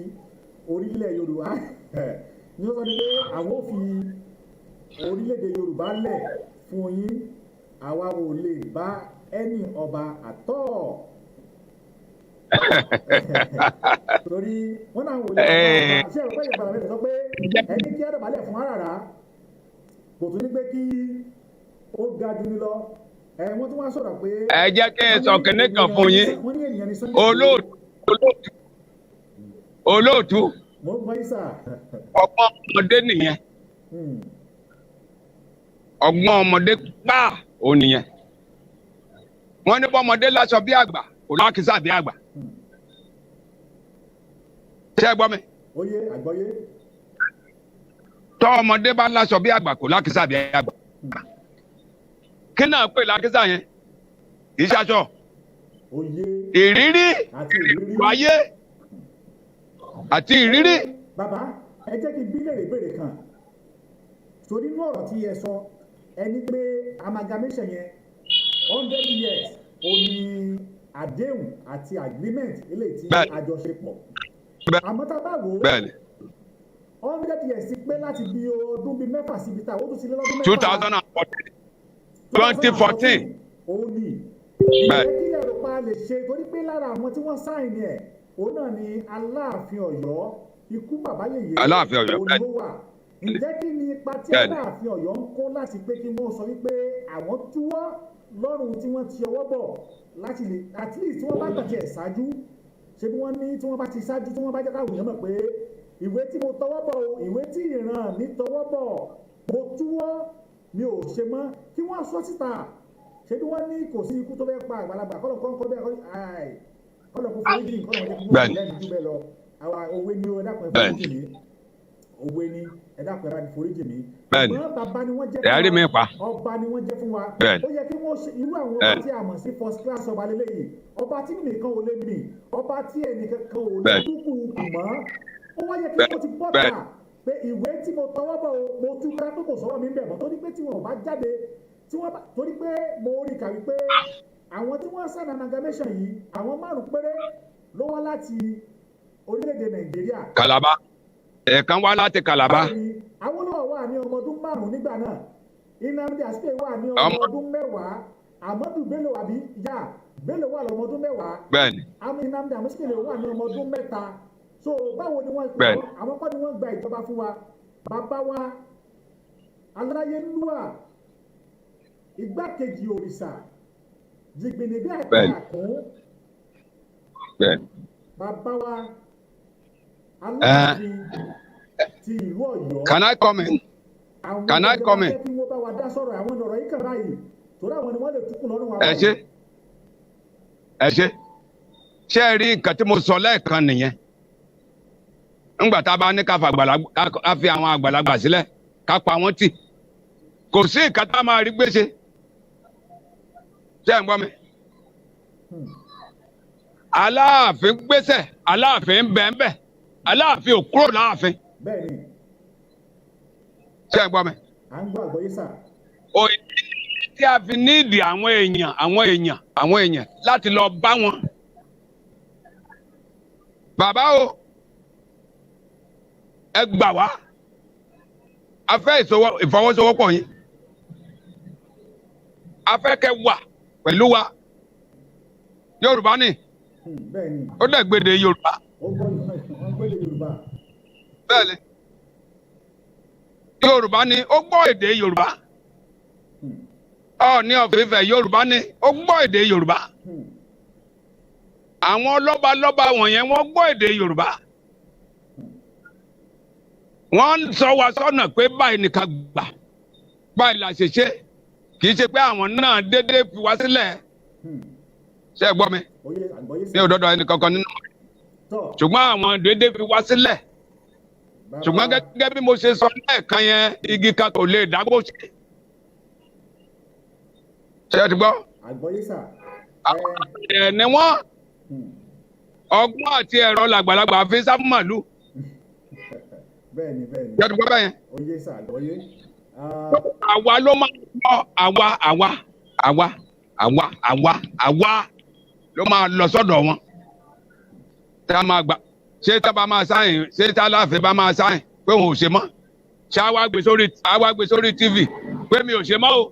orílẹ̀ Yorùbá ní ó sọ pé àwọn ò fi orílẹ̀-èdè Yorùbá lẹ̀ fún yín àwa ò lè bá ẹni ọba àtọ́ torí wọ́n náà wò lè ṣe ẹ̀rọ pé ìgbàlá mẹ́ta sọ pé ẹni kí ẹ̀rọ balẹ̀ fún àràrà kò tún ní pé kí ó ga jù ní lọ wọ́n tún wá sọ̀rọ̀ pé. ẹ jẹ́ kí ẹ sọ kínní kan fún yín olóòtú ọgbọ́n ọmọdé nìyẹn ọgbọ́n ọmọdé pa ò nìyẹn wọ́n ní bọ́mọdé láṣọ bí àgbà kò lákìsà bí àgbà ṣé ẹ gbọ́ mi. oyè àgbọ́yé. tọ́ ọmọdé bá láṣọ bí àgbà kò lákìsà bí àgbà kí náà pè lákìsà yẹn kì í ṣaṣọ ìrírí wáyé àti ìrírí. bàbá ẹ jẹ́ kí n bí léèrè ìbéèrè kan torí inú ọ̀rọ̀ tí ẹ sọ ẹni pé amalgamation yẹn 100 years ó ní àdéhùn àti agreement eléyìí tí àjọṣepọ̀ àmọ́ tá a bá wò ó 100 years ti pé láti bí ọdún bíi mẹ́fà síbi tá ó tún ti lé lọ́dún mẹ́fà. 2014. òun ni ìyẹn kí ẹ̀rọ pa lè ṣe torí pé lára àwọn tí wọ́n sáìn ẹ̀ òun náà ni Aláàfin Ọ̀yọ́ ikú bàbá yèyé Aláàfin Ọ̀yọ́ òun ló wà ǹjẹ́ kí ni ipa tí Aláàfin Ọ̀yọ́ ń kó láti pé kí wọ́n sọ wípé àwọn túwọ́ lọ́rùn tí wọ́n ti ọwọ́ bọ̀ láti lè at least tí wọ́n bá gbàtí ẹ̀ ṣáájú ṣé bí wọ́n ní tí wọ́n bá ti ṣáájú tí wọ́n bá jẹ́ káwọn èèyàn mọ̀ pé ìwé tí mo tọwọ́ bọ̀ ìwé tí ìran mi tọwọ́ bọ̀ mo túwọ́ mi ò ṣe mọ́ kí wọ́n sọ síta ṣé bí wọ́n ní kò sí ikú tó fẹ́ pa àgbàlagbà kọ́lọ̀ kọ́ńkọ́ bẹ́ẹ̀ kọ́lọ̀ kó forí jìn kọ́lọ̀ kó forí jìn lẹ́nu jù bẹ́ẹ̀ lọ àwa òwe ni ẹ dákun ẹ forí jìn mí òwe ni ẹ dákun ẹ bá ní forí jìn mí. ṣùgbọ́n bàbá ni wọ́n jẹ́ fún wa ọba ni wọ́n jẹ́ fún wa ó yẹ kí wọ́n ṣe irú àwọn ọba tí a mọ̀ sí first class ọba lélẹ́yìí ọba tí nìkan ò lè mì ọba tí ẹnìkan ò lè dúkù kù mọ́ ó wá yẹ kí wọ́n ti bọ́ta pé ìwé tí mo tọwọ́ bọ̀ mo tú ká pé kò sọ̀rọ̀ mi ń bẹ̀ mọ́ torí pé tí wọn ò bá jáde torí pé mo rí kàwé pé àwọn tí wọ́n sign amalgamation yìí àwọn 5 péré ló wá láti orílẹ̀-èdè Nàìjíríà. Calabar ẹ̀ẹ̀kan wá láti Calabar. Awólọ́wọ̀ wà ní ọmọ ọdún 5 nígbà náà Nnamdi Azikiwe wà ní ọmọ ọdún 10 Amadu Bello àbí ìyá Bello wà lọ́mọ ọdún 10. bẹ́ẹ̀ni. Nnamdi Azikiwe wà ní ọmọ ọdún 3. So báwo ni wọ́n gbà àwọn kọ́ ni wọ́n gba ìjọba fún wa bàbá wa Aláyélúwà igbákejì òrìṣà jìgbìnì bí àkún bàbá wa Aláàfin ti ìlú Ọ̀yọ́. Can I come in? Can I come in? àwọn ìjọba bá wa dá sọ̀rọ̀ àwọn ọ̀rọ̀ yìí kàn báyìí torí àwọn ni wọ́n lè túkùn lọ́rùn wa. ẹ ṣe ṣé ẹ rí nǹkan tí mo sọ lẹ́ẹ̀kan nìyẹn ńgbà tá a bá ní ká fi àwọn àgbàlagbà sílẹ̀ ká pa wọ́n tì kò sí nǹkan tá a máa rí gbèsè ṣé ẹ ń gbọ́ mi. Aláàfin gbèsè Aláàfin ń bẹ ń bẹ Aláàfin ò kúrò láàfin. bẹ́ẹ̀ni. ṣé ẹ ń gbọ́ mi. à ń gbọ́ àgbọ́yé sà. òyìn tí a fi níìdì àwọn èèyàn láti lọ bá wọn. bàbá o ẹ gbà wá a fẹ́ ìfọwọ́sowọ́pọ̀ yín a fẹ́ kẹ́ wà pẹ̀lú wa Yorùbá ni ó dẹ̀ gbèdè Yorùbá bẹ́ẹ̀ ni Yorùbá ni ó gbọ́ èdè Yorùbá Ọọ̀ni of Ifẹ̀ Yorùbá ni ó gbọ́ èdè Yorùbá àwọn lọ́balọ́ba wọ̀nyẹn wọ́n gbọ́ èdè Yorùbá wọ́n sọ wa sọ́nà pé báyìí nìkan gbà báyìí la ṣe ṣe kì í ṣe pé àwọn náà déédéé fi wá sílẹ̀ ṣé ẹ gbọ́ mi ní òdodo ẹni kankan nínú ṣùgbọ́n àwọn dédé fi wá sílẹ̀ ṣùgbọ́n gẹ́gẹ́ bí mo ṣe sọ lẹ́ẹ̀kan yẹn igi kan kò lè dágbó ṣe ṣé ẹ ti gbọ́ àwọn ẹ̀ ni wọ́n ọgbọ́n àti ẹ̀rọ làgbàlagbà fi sáfù màlúù bẹ́ẹ̀ni ṣé ẹ ti gbọ́ bẹ́ẹ̀ yẹn. oyè sà àgbọ́yé. àwa ló máa lọ àwa ló máa lọ sọ́dọ̀ wọn tá a máa gbà ṣé tá a bá máa sáyìn ṣé tá a láàfin bá máa sáyìn pé òun ò ṣe mọ́ ṣé a wá gbé sórí TV pé mi ò ṣe mọ́ o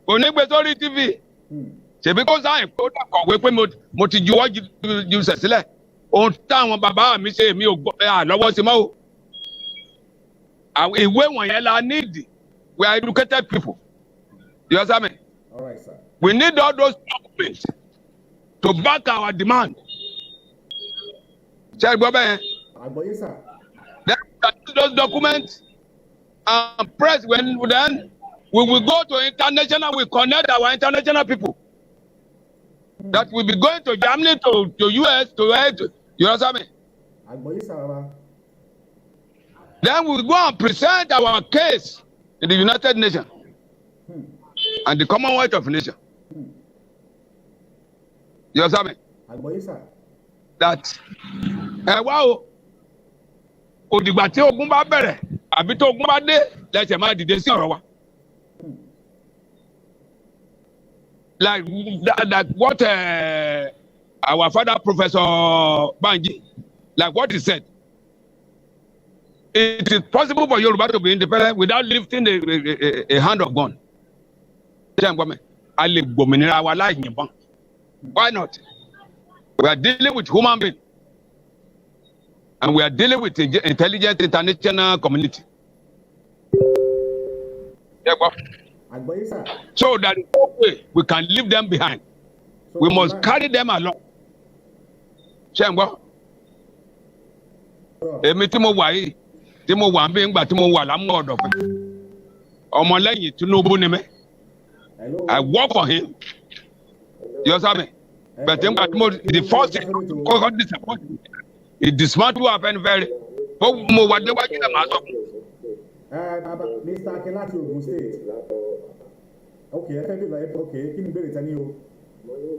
kò ní gbé sórí TV ṣèbí kó sáyìn kó dàkọ̀wé pé mo ti juwọ́ ju sẹ̀ sílẹ̀ ohun táwọn bàbá mi ṣe mi ò gbọ́ àlọ́wọ́ sí mọ́ o. Ìwé wọ̀nyẹn la need. We are educated people. You understand me? All right, sir. We need all those documents to back our demand. Ṣé gbọ́ bẹ́ẹ̀? Àgbọ́yé sà. Then those documents and press then we will go to international, we connect our international people. That will be going to Germany, to US, you understand me? Àgbọ́yé sà bàbá. Then we go and present our case in the United Nations and the Commonwealth of Nations. You understand me? Àgbọ́yé sà. That ẹ wá o kò dìgbà tí ogun bá bẹ̀rẹ̀ àbí tí ogun bá dé lẹ́sẹ̀ máa dìde sí ọ̀rọ̀ wa. Like what our father Professor Banji, like what he said. It is possible for Yoruba to be independent without lifting a hand of gun. Why not? We are dealing with human beings. And we are dealing with the intelligent international community. So that in no way we can leave them behind. We must carry them along. Tí mo wà ń bí ńgbà tí mo wà lámú ọ̀dọ̀ fún ọmọlẹ́yìn Tinubu ni mí. I work for him. You understand me? But the first thing kọ́kọ́ disappoint me. He dismantle Afẹ́nifẹ́re. Ó mo wà déwájú ẹ̀ máa sọ. Mr. Akin láti Ogun State. Ok, ẹ fẹ́ bí ìlà ẹ̀fọ́ ok, kí ni ìbéèrè tẹ́ ní o? Mo ní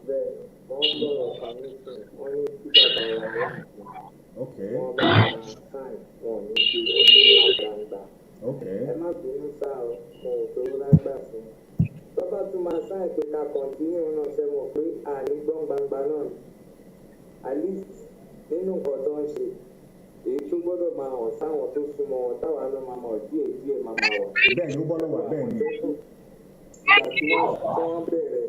bẹ́ẹ̀ wọ́n sọ̀rọ̀ kàmíṣọ̀ wọ́n ní kí bàbá wọn Okay. Okay. Ẹ má bínú sá o, mo ò tó lágbà fún. Tọ́ba tún máa sáì pé ká kọ̀ǹtínú náà ṣe mọ̀ pé àní gbọ́n gbangba náà ni. At least nínú nǹkan tó ń ṣe, èyí tún gbọ́dọ̀ máa hàn sáwọn tó súnmọ́ wọn táwa náà máa mọ̀ díẹ̀ máa máa wọ̀. Bẹ́ẹ̀ ni ó gbọ́dọ̀ wà bẹ́ẹ̀ ni. Ìgbà tí wọ́n bẹ̀rẹ̀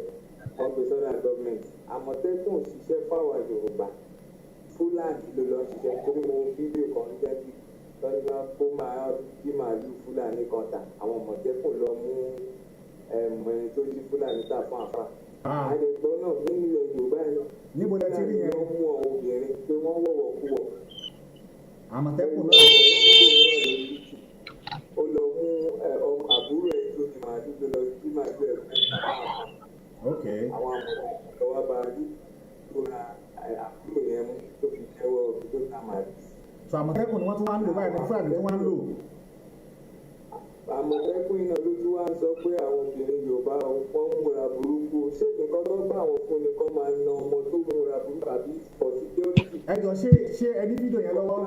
ọ̀gbẹ̀sọ̀rọ̀ gọ́ọ̀mẹ̀ntì, Àmọ̀tẹ́kùn ṣiṣẹ́ fáwọn Yorùbá. Fúlàní ló lọ ṣiṣẹ́ torí mo fídíò kan jẹ́ kí lọ́dún máa kó máa bí màálù Fúlàní kan tà àwọn Àmọ̀tẹ́kùn lọ mú ẹni tó jí Fúlàní tà fún àfà. Àdègbọ́n náà nínú ilẹ̀ Yorùbá yẹn níbo lẹ ti rí yẹn? wọ́n mú àwọn obìnrin pé wọ́n wọ̀wọ̀ kú wọ̀. Àmọ̀tẹ́kùn náà. Ó lọ mú àbúrò ẹ̀ tó ti màálù tó lọ jí màálù ẹ̀ fún àfà. Àwọn Àmọ̀tẹ́kùn lọ́wọ́ bá rí tó ra àbúrò yẹn mú tó fi jẹ́wọ́ tó ta màálù. So Àmọ̀tẹ́kùn ni wọ́n tún wá ń lò báyìí ní Fúlàní tí wọ́n ń lò. Àmọ̀tẹ́kùn iná ló tún wá ń sọ pé àwọn obìnrin Yorùbá wọn ń múra burúkú. Ṣé nǹkan tó bá àwọn fún ni kọ́ máa na ọmọ tó múra burúkú àbí for security? Ẹ jọ ṣé ẹ ní fídíò yẹn lọ́wọ́?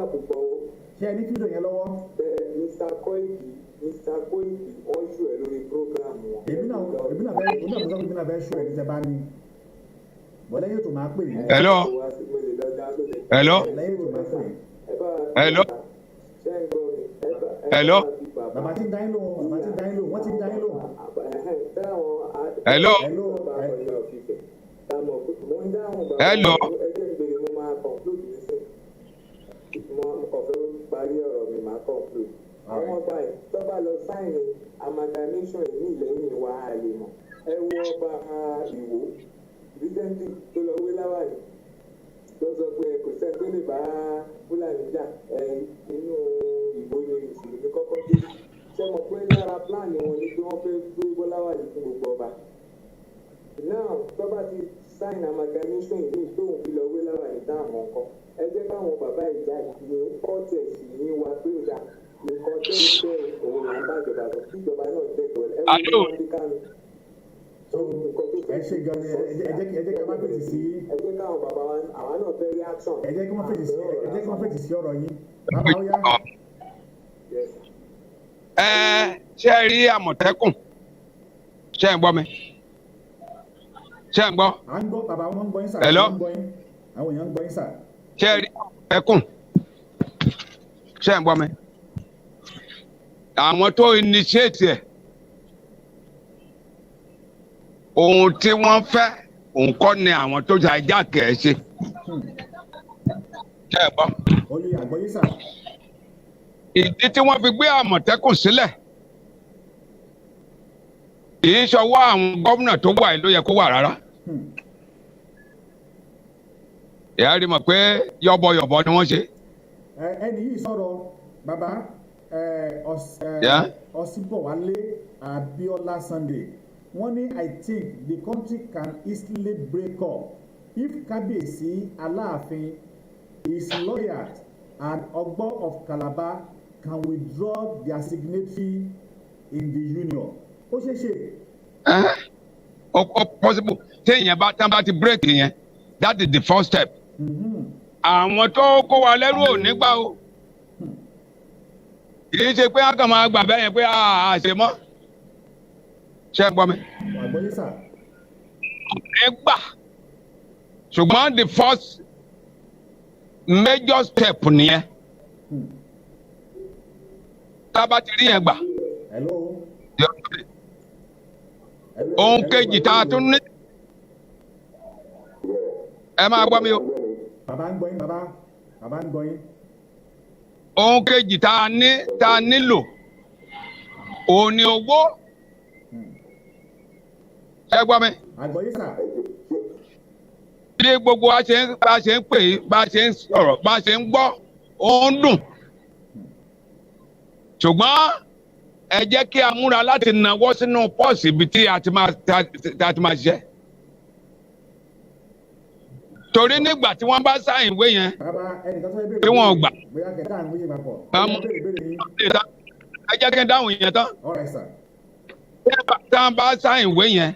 Ṣé ẹ ní fídíò yẹn lọ́wọ́? Mr. Koiki wọ́n ṣù ẹ̀ lórí prógráàmù wọn. Èmi náà fẹ́ ṣù ẹ̀ ní tẹ bá ní. Bọ́lá yóò tó máa pè é. Hello. Hello. Hello. Hello. Bàbá tí ń dá yín lóhùn, wọ́n ti ń dá yín lóhùn. Hello. Hello. Àwọn ọba ẹ̀ tọ́ba lọ sáìnì amalgamation ní ìlẹ́yìn wa àlè mọ̀. Ẹ wo ọba Ìwó recently tó lọ wé láwàní tó sọ pé kò sẹ́ni tó lè bá Fúlàní jà inú Ìwó ni Mùsùlùmí kọ́kọ́ dé. Ṣé ṣe mọ̀ pé lára pláàni wọn ni pé wọ́n fẹ́ gbé Bọ́láwà ní fún gbogbo ọba. Now tọ́ba ti sign amalgamation yìí tóun fi lọ wé láwà ní dáhùn ọkọ. Ẹ jẹ́ káwọn bàbá ìjà ìdílé kọ́tẹ̀sì ní wa pé ó dà nǹkan tó ń tẹ òun là ń bá ìjọba lọ sí ìjọba náà tẹ̀tọ̀ ẹ̀ wọ́n ń bí kánú. Ẹ ṣe gan ni ẹ jẹ́ kí a má fèsì sí. Ẹ jẹ́ káwọn bàbá wa àwa náà fẹ́ reaction. Ẹ jẹ́ kí wọ́n fèsì sí ọ̀rọ̀ yín. Bàbá ó yá. Ṣé ẹ rí Àmọ̀tẹ́kùn? Ṣé ẹ ń gbọ́ mi? Ṣé ẹ ń gbọ́? À ń gbọ́ bàbá wọn ń gbọ́ yín sà. Hello? Àwọn èèyàn ń gbọ́ yín sà. Ṣé ẹ rí Àmọ̀tẹ́kùn? Ṣé ẹ ń gbọ́ mi? Àwọn tó initiate ẹ̀ ohun tí wọ́n fẹ́ òun kọ́ ni àwọn tó jà ìjà kẹ̀ ṣe. Ṣé ẹ gbọ́? Olè àgbọ́yé sà. Ìdí tí wọ́n fi gbé Àmọ̀tẹ́kùn sílẹ̀ kì í ṣọwọ́ àwọn gómìnà tó wà ló yẹ kó wà rárá. Ìyá rí mọ̀ pé yọ̀bọ̀yọ̀bọ̀ ni wọ́n ṣe. Ẹni yìí sọ̀rọ̀ bàbá Ọ̀sìnbọ̀wálé Abíọ́lá Sunday. Wọ́n ní I think the country can easily break up if Kábíyèsí Aláàfin, his lawyers and Ogbo of Calabar can withdraw their signatory in the union. Ó ṣeé ṣe. Ó possible téèyàn bá tán bá ti break yẹn that is the first step. Àwọn tó kó wa lẹ́rú ò nígbà o. Kì í ṣe pé a kàn máa gbà bẹ́ẹ̀ yẹn pé a ṣe mọ́. Ṣé ẹ gbọ́ mi? Àgbọ́yé sà. Ẹ gbà. Ṣùgbọ́n the first major step nìyẹn. Tá a bá ti rí yẹn gbà. Hello. Ohun kejì tá a tún ní. Ẹ máa gbọ́ mi o. Bàbá ń gbọ́ yín bàbá. Bàbá ń gbọ́ yín. Ohun kejì tá a nílò òun ni owó. Ẹ gbọ́ mi. Àgbọ́yé sà. Bí gbogbo bá ṣe ń pè é, bá ṣe ń sọ̀rọ̀, bá ṣe ń gbọ́, ó ń dùn. Ṣùgbọ́n ẹ jẹ́ kí a múra láti nawọ́ sínú pọ́ọ̀sì ibi tí a ti máa ṣiṣẹ́. Torí nígbà tí wọ́n bá sáyìn ìwé yẹn, tí wọ́n gbà. Ẹ jẹ́ kí n dáhùn yẹn tán. Tí wọ́n bá sáyìn ìwé yẹn,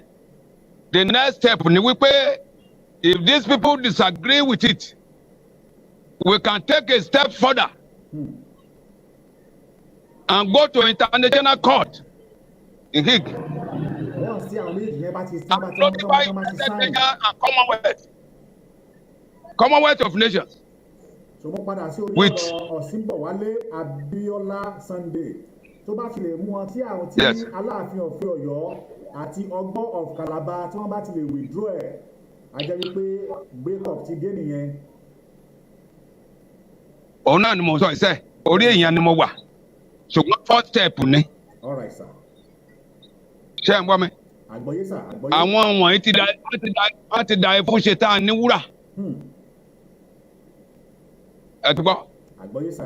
the next step ni wípé if these people disagree with it, we can take a step further and go to international court in Hague. Commonwealth of Nations. With Ọ̀sìnbọ̀wálé Abíọ́lá Sunday tó bá ti lè mú wọn tí àwọn tí Aláàfin ọ̀fẹ́ Ọ̀yọ́ àti Ogbo of Calabar tí wọ́n bá ti lè withdraw ẹ̀ a jẹ́ wípé break up ti dé nìyẹn. Òun náà ni mo sọ ìṣe orí èèyàn ni mo wà ṣùgbọ́n first step ni. All right sir. Ṣé ẹ ń gbọ́ mi? Àgbọ́yé sà àgbọ́yé. Àwọn wọ̀nyí wọ́n ti da ẹfún ṣe tá a ní wúrà. Ẹ ti gbọ́. Àgbọ́yé sà.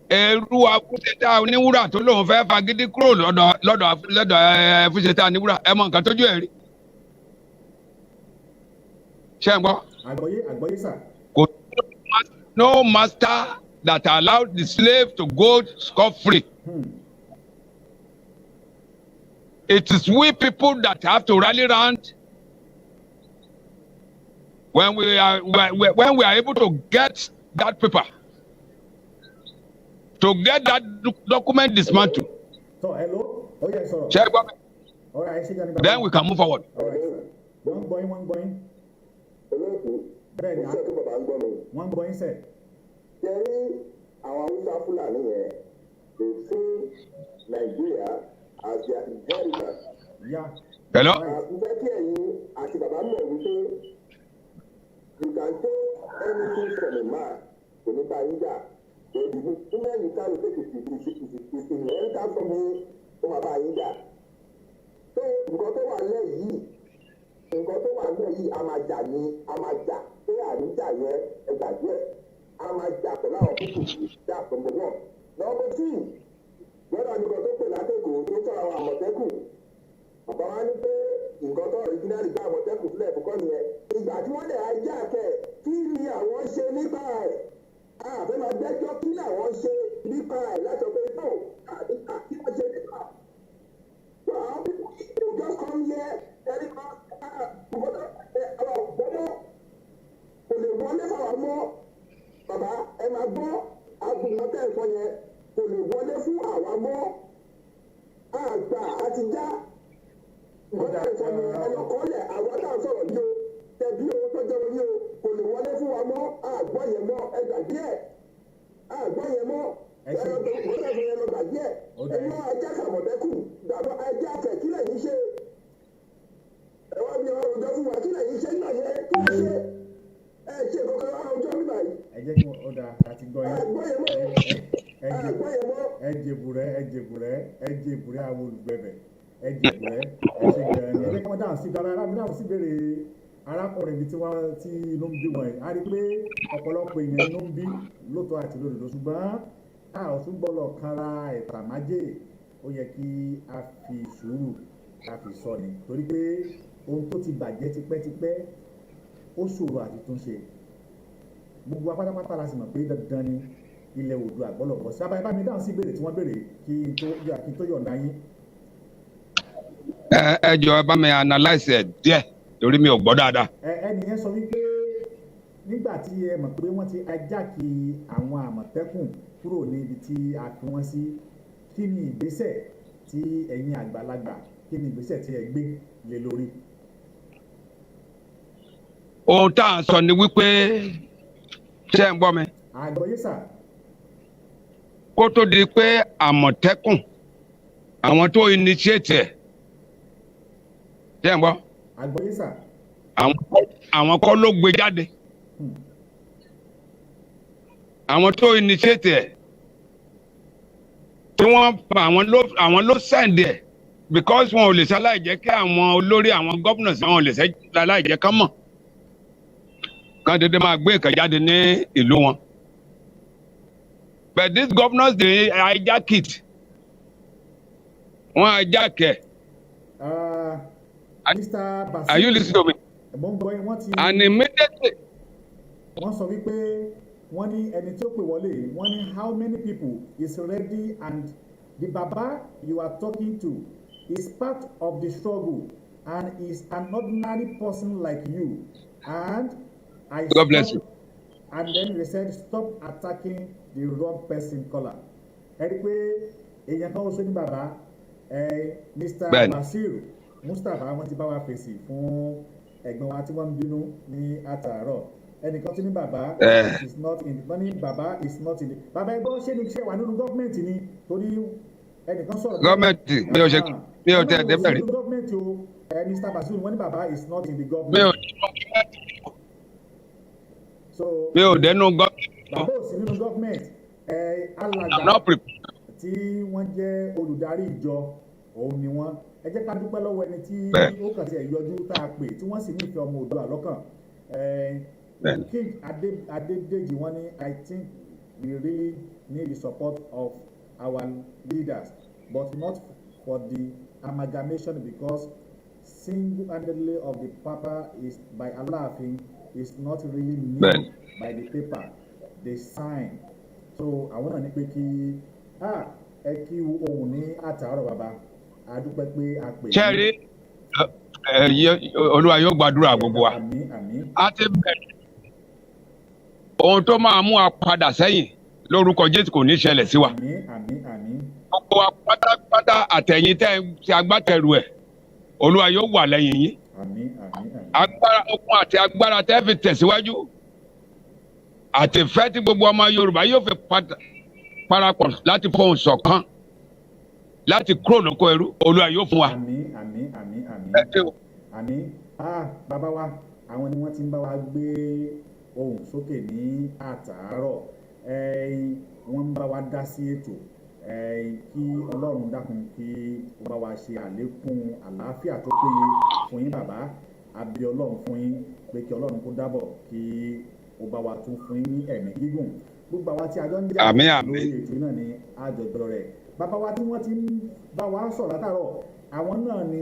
Ẹrú afúnṣetá oníwúrà tó lóun fẹ́ fagídí kúrò lọ́dọ̀ afúnṣetá oníwúrà ẹ mọ nǹkan tójú ẹ̀ rí. Ṣé ẹ gbọ́? Àgbọ́yé sà. Kò no master that allowed the slave to go scot-free. It is we people that have to rally round when we are able to get that paper, to get that document dismantled. So hello. Oh yes, sir. Check. All right, then we can move forward. All right, sir. One going. Bẹ́ẹ̀ni, one going, sir. Ṣé àwọn Hausa Fúlàní yẹn lè fún Nàìjíríà as their inheritance? Yeah. Hello. Ǹjẹ́ kí ẹ̀yin àti bàbá mọ̀ wípé you can take anything from a man kò ní bá yín jà. Èdìbò nígbà yìí ká ló pé kìkì inheritance from him ó máa bá yín jà. So nǹkan tó wà lẹ́ yìí a máa jà ní a máa jà pé àríjà yẹn ẹgbàgbé ẹ̀ a máa jà pẹ̀lú àwọn pípò that's number one. Number two Wọ́n ní nǹkan tó pè látẹ̀kọ̀ tó sọ àwọn Àmọ̀tẹ́kùn. Bàbá wa ní pé nǹkan tó ọ̀ríjínálì bá Àmọ̀tẹ́kùn sílẹ̀ fún kọ́ni yẹn. Ìgbà tí wọ́n lè ajá kẹ̀ kí ni àwọn ṣe nípa ẹ̀? Àfẹ́ máa gbẹ́jọ́ kí ni àwọn ṣe nípa ẹ̀ láti ọ̀pẹ tó kí wọ́n ṣe nípa ẹ̀. So àwọn people will just come here telling us àwọn ọ̀gbọ́dọ̀ kò lè wọlé fáwọn mọ́. Bàbá ẹ máa gbọ́ agbóhùnmọ́tẹ́ ẹ̀fọ́ yẹn kò lè wọlé fún àwa mọ́. Àgbà àti já mọ́tẹ́ ẹ̀fọ́ yẹn ẹlọ́kọ́lẹ̀ àwọn tá à ń sọ̀rọ̀ yìí o tẹ̀bí owó tó jẹ́ wọlé o kò lè wọlé fún wa mọ́. Àgbọ̀ yẹn mọ́ ẹgbà díẹ̀ àgbọ̀ yẹn mọ́ mọ́tẹ́ ẹ̀fọ́ yẹn lọ́gbà díẹ̀ ẹ̀yọ́ ajá kàmọ̀tẹ́kù dàbọ̀ ajá kẹ̀ kí lẹ́yìn ṣe ẹ̀wọ́n mi ọ̀rọ̀ òjò fún wa kí lẹ́yìn ṣe nígbà yẹn kí lè ṣe ṣe kọ́kọ́ ọ̀rọ̀ òjò nígbà yìí. ẹ jẹ́ kí wọ́n dà àti gbọ́ yẹn ẹ jèbùrẹ́ àwọn olùgbẹ̀bẹ̀ ẹ jèbùrẹ́ ẹ ṣe gẹ̀rẹ́ ní ẹ jẹ́ kí wọ́n dáhùn sí dáhùn sí béèrè arákùnrin ibi tí inú ń bí wọn yìí a rí pé ọ̀pọ̀lọpọ̀ èèyàn inú ń bí lóòótọ́ àti lódodo ṣùgbọ́n a ò tún gbọ́dọ̀ kanra ẹ̀tàmájè ó yẹ kí a fi sùúrù ká fi sọ ni torí pé ohun tó ti bàjẹ́ tipẹ́tipẹ́ ó ṣòro àti túnṣe gbogbo apátápátá la sì mọ̀ pé dandan ni ilẹ̀ Oòduà àgbọ̀lọ̀bọ̀ sí abáyé bá mi dáhùn sí ìbéèrè tí wọ́n béèrè kí n tó yọ̀ǹda yín. ẹ jọ ẹ bá mi analyse ẹ díẹ̀ torí mi ò gbọ́ dáadáa. ẹnì yẹn sọ wípé nígbà tí ẹ mọ̀ pé wọ́n ti ajáàkì àwọn Àmọ̀tẹ́kùn kúrò ní ibi tí a fi wọ́n sí kí ni ìgbésẹ̀ tí ẹ̀yin àgbàlagbà kí ni ìgbésẹ̀ tí ẹ gbé lé lórí. ohun tá à ń sọ ni wípé ṣé ẹ ń gbọ́ mi. àgbọ̀yé sà. kó tó di pé Àmọ̀tẹ́kùn àwọn tó initiate ẹ̀ ṣé ẹ ń gbọ́. àgbọ̀yé sà. àwọn kọ́ ló gbé jáde àwọn tó initiate ẹ̀ tí wọ́n pa àwọn ló send ẹ̀ because wọn ò lè ṣaláì jẹ́ kí àwọn olórí àwọn governors wọn ò lè ṣaláì jẹ́ ká mọ̀ kan dédé máa gbé nǹkan jáde ní ìlú wọn but these governors dey hijack it wọ́n hijack ẹ̀. Are you listening to me? And immediately. wọ́n sọ wípé wọ́n ní ẹni tí ó pè wọlé wọ́n ní how many people is ready and the baba you are talking to is part of the struggle and is an ordinary person like you and God bless you. And then they said stop attacking the wrong person caller. ẹ rí i pé èèyàn kan ó sọ ní bàbá Mr. Basir Mustapha wọ́n ti bá wa fèsì fún ẹ̀gbọ́n wa tí wọ́n ń bínú ní àtàárọ̀ ẹnìkan tí ní bàbá is not in wọ́n ní bàbá is not in bàbá ẹgbọ́n ṣé ní iṣẹ́ wà nínú gọ́ọ̀mẹ̀ntì ni torí ẹnìkan sọ̀rọ̀ gọ́ọ̀mẹ̀ntì mi ò tẹ̀ débẹ̀ rí. gọ́ọ̀mẹ̀ntì o Mr. Basir wọ́n ní bàbá is not in the government. mi ò dẹnu gọ́ọ̀mẹ̀ntì. bàbá ò sí nínú gọ́ọ̀mẹ̀ntì alàgbà tí wọ́n jẹ́ olùdarí ìjọ òun ni wọ́n ẹ jẹ́ ká dúpẹ́ lọ́wọ́ ẹni tí ó kàn sí ẹ̀yọjú tá a pè tí wọ́n sì nífẹ̀ẹ́ ọmọ Oòduà lọ́kàn King Adédèjì wọ́n ní I think we really need the support of our leaders but not for the amalgamation because single-handedly of the papa is by Aláàfin is not really known by the paper they sign so àwọn náà ní pé kí ẹ kí ohun ní àtàárọ̀ bàbá adúpẹ́ pé a pè é. ṣẹ́rí Olúwa yóò gbàdúrà gbogbo wa a ti bẹ̀rẹ̀ ohun tó máa mú a padà sẹ́yìn lórúkọ Jésù kò ní ṣẹlẹ̀ sí wa. gbogbo wa pátápátá àtẹ̀yìn tẹ́ ẹ ṣe agbátẹrù ẹ̀ Olúwa yóò wà lẹ́yìn yín. agbára okun àti agbára tẹ́ fi tẹ̀síwájú àtìfẹ́ tí gbogbo ọmọ Yorùbá yóò fi parapọ̀ láti fohùn ṣọ̀kan láti kúrò lóko ẹrú Olúwa yóò fún wa. àmín bàbá wa àwọn ni wọ́n ti ń bá wa gbé ohùn sókè ní àtàárọ̀ wọ́n ń bá wa dá sí ètò kí Ọlọ́run dákun kí ó bá wa ṣe àlékún àlàáfíà tó péye fún yín bàbá àbí Ọlọ́run fún yín pé kí Ọlọ́run kó dábọ̀ kí ó bá wa tún fún yín ní ẹ̀mí gígùn gbogbo àwa tí a jọ ń jà lórí ètò náà ní àjọjọ rẹ̀ bàbá wa tí wọ́n ti ń bá wa sọ̀rọ̀ látàrọ̀ àwọn náà ni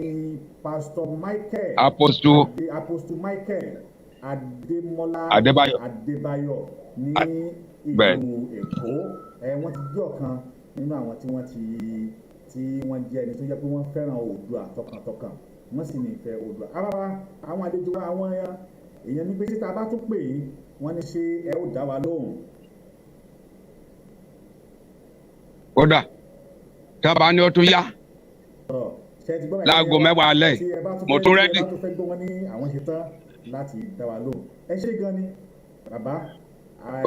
Pastor Michael Apostle Michael Adébáyọ̀ ní ìlú Èkó wọ́n ti jẹ́ ọ̀kan nínú àwọn tí wọ́n jẹ́ ẹni tó jẹ́ pé wọ́n fẹ́ràn Oòduà tọkàntọkàn wọ́n sì ní ìfẹ́ Oòduà. Àwọn àlejò wa àwọn èèyàn ní pé títa bá tún pè é wọ́n ní ṣé ẹ ó dá wa lóhùn. Kódà tá a bá ní ó tún yá láago 10 alẹ́ mo tún rẹ́dì. tó fẹ́ gbọ́ wọn ní àwọn ṣe tán láti dá wa lóhùn. Ẹ ṣé gan ni bàbá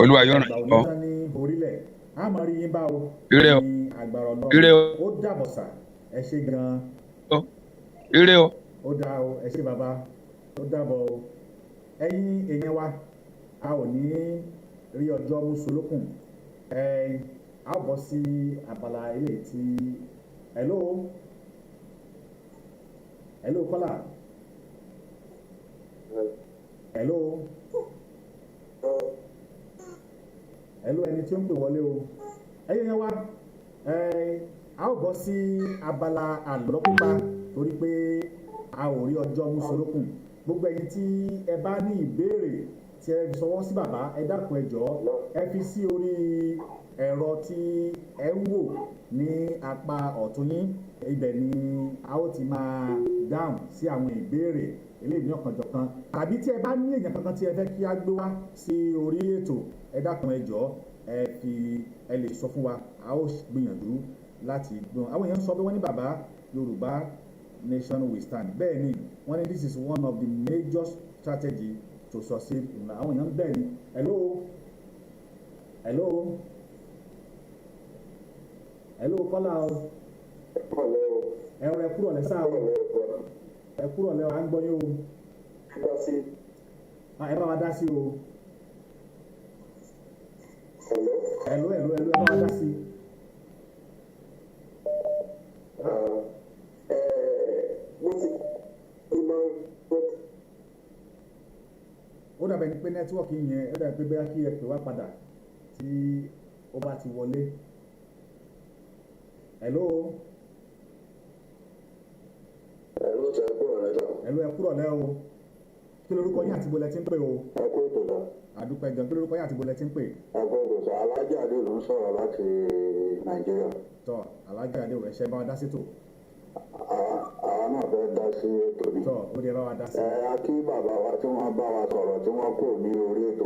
Olúwa yóò ràn yín lọ ní orílẹ̀ àmọ́ rí yín bá o ire o ní agbára ire Ọlọ́run ó dàbọ̀ sà ẹ ṣé gan ire o ó dá o ẹ ṣé bàbá ó dàbọ̀ o ẹ̀yin èèyàn wa a ò ní rí ọjọ́ mùsùlùkùn a ó bọ́ sí abala ilé tí hello kọ́là hello ẹni tí ó ń pè wọlé o ẹ̀yin èèyàn wa a ó bọ́ sí abala àlọ́ pípa torí pé a ò rí ọjọ́ mùsùlùkùn gbogbo ẹ̀yin tí ẹ bá ní ìbéèrè tí ẹ sọwọ́ sí bàbá ẹ dákun ẹ jọ̀ọ́ ẹ fi sí orí ẹ̀rọ tí ẹ ń wò ní apá ọ̀tún yín ibẹ̀ ni a ó ti máa dáhùn sí àwọn ìbéèrè eléyìí ní ọ̀kanjọ̀kan tàbí tí ẹ bá ní èèyàn kankan tí ẹ fẹ́ kí a gbé wá sí orí ètò ẹ dákun ẹ jọ̀ọ́ ẹ lè sọ fún wa a ó gbìyànjú láti gbọ́n àwọn èèyàn sọ pé wọ́n ní bàbá Yorùbá nation we stand bẹ́ẹ̀ ni wọ́n ní this is one of the major strategy to succeed in life àwọn èèyàn bẹ́ẹ̀ ni hello kọ́lá o ẹ kúrò lẹ́ sáà o ẹ kúrò lẹ́ o à ń gbọ́ yín o ẹ bá wa dá sí o hello ẹ bá wa dá sí. ó dàbẹ̀ ní pé nẹ́tíwọ́ọ̀kì yẹn ó dàbẹ̀ pé bẹ́ẹ̀ kí ẹ pè wá padà tí ó bá ti wọlé. hello ẹ kúrò lẹ́ o kí lorúkọ yín àti ibo lẹ ti ń pè o. ẹ kó ètò náà. àdúpẹ́ gan kí lorúkọ yín àti ibo lẹ ti ń pè. agbẹ́gbẹ̀sọ Alájà Adé ló ń sọ̀rọ̀ láti Nàìjíríà. tọ́ Alájà Adé ò ẹ̀ṣẹ́ bá wa dá sí tò. àwa náà fẹ́ dá sí ètò yìí. tọ́ ó dé bá wa dá sí. a kí bàbá wa tí wọ́n bá wa sọ̀rọ̀ tí wọ́n kò ní orí ètò.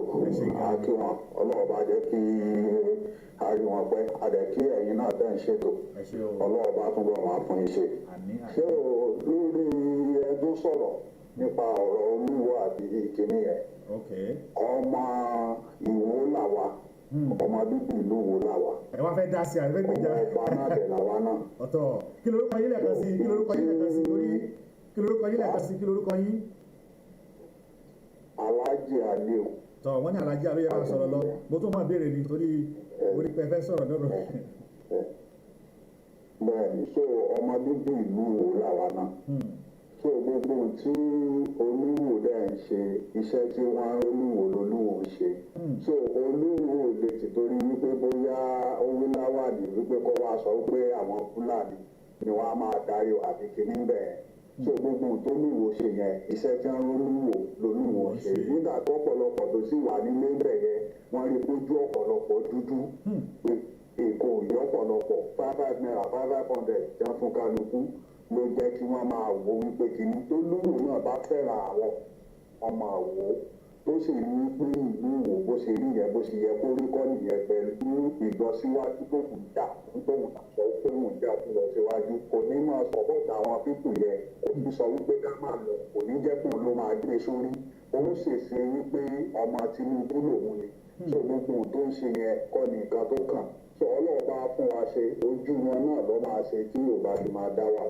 a kí wọn Ọlọ́run bá jẹ́ kí a rí wọn pẹ́ a dẹ̀ kí ẹ̀yin náà bẹ́ẹ̀ ń ṣètò. Ọlọ́run bá túbọ̀ wá fún yín ṣe. ṣé o lórí ẹdún sọ̀rọ̀ nípa ọ̀rọ̀ Olúwo àbí ìkíní yẹn. ọmọ Ìwó làwa ọmọ bíbí ìlú Ìwó làwa. ẹ wá fẹ́ dá sí àrẹ fẹ́ gbèjà. ọmọ ọba náà dẹ̀ làwa náà. ọ̀tọ̀ kí lorúkọ yín lẹ́ẹ̀kan sí kí lorúkọ yín lẹ́ẹ̀kan sí lórí kí lorúkọ yín lẹ́ẹ̀kan sí kí lorúkọ yín. Alájì Aliu. tọ wọ́n ní Alájì Aliu yẹn máa sọ̀rọ̀ lọ mo tún máa béèrè nítorí orí pé fẹ́ sọ̀rọ̀ lọ́rọ̀. bẹ́ẹ̀ni so ọmọ bíbí ìlú Ìwó làwa náà. so gbogbo tí Olúwo dẹ̀ ń ṣe iṣẹ́ tí wọ́n Olúwo ń ṣe. so Olúwo lè ti torí wípé bóyá owó-láwàdì wípé kó wá sọ pé àwọn Fúlàní ni wọ́n á máa darí àbí kìíní bẹ́ẹ̀. so gbogbo tó Olúwo ṣe yẹn iṣẹ́ tí wọ́n Olúwo ṣe nígbà tó ọ̀pọ̀lọpọ̀ tó sì wà nílé bẹ̀ yẹn wọ́n rí kójú ọ̀pọ̀lọpọ̀ dúdú èkó ìyọ́ ọ̀pọ̀lọpọ̀ 500 naira 500 jẹ́ fún kálukú ló jẹ́ kí wọ́n máa wo wípé kìíní tó Olúwo náà bá fẹ́ràn àwọn ọmọ Ìwó tó sì rí pé ìlú Ìwó bó ṣe rí yẹn bó ṣe yẹ kó rí kọ́ nìyẹn pẹ̀lú ìlọsíwájú tó kù jà tó wù sọ pé wù jà fún ìlọsíwájú kò ní máa sọ̀pọ̀tà àwọn pípù yẹn kò ní sọ wípé ká máa lọ kò ní jẹ́ kó ló máa gbé sórí òun ṣèṣe wípé ọmọ Tinubu lòun ni tó gbogbo tó ń ṣe yẹn kọ́ ní nǹkan tó kàn sọ ọlọ́ọ̀bá fún wa ṣe ojú wọn náà lọ́ máa ṣe tí Yorùbá ti máa dá wa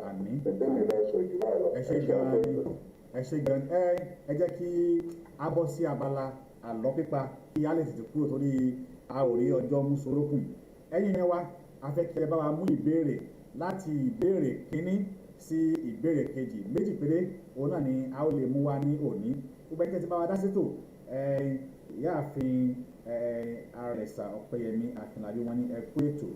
ẹgbẹ́ mi lọ sọ ìjùlọ lọ. ẹ ṣe gan ẹ jẹ́ kí a bọ́ sí abala àlọ́ pípa kí a lè tètè kúrò torí a ò rí ọjọ́ mùsùlùkùn ẹ̀yin yẹn wa a fẹ́ kí ẹ bá wa mú ìbéèrè láti ìbéèrè kínní sí ìbéèrè kejì méjì péré òun náà ni a ó lè mú wa ní òní gbogbo ẹni tí bá wa dá sétò ìyáàfin Àrẹ̀sà Ọ̀pẹ́yẹmí Akínlábí wọn ní ẹkú ètò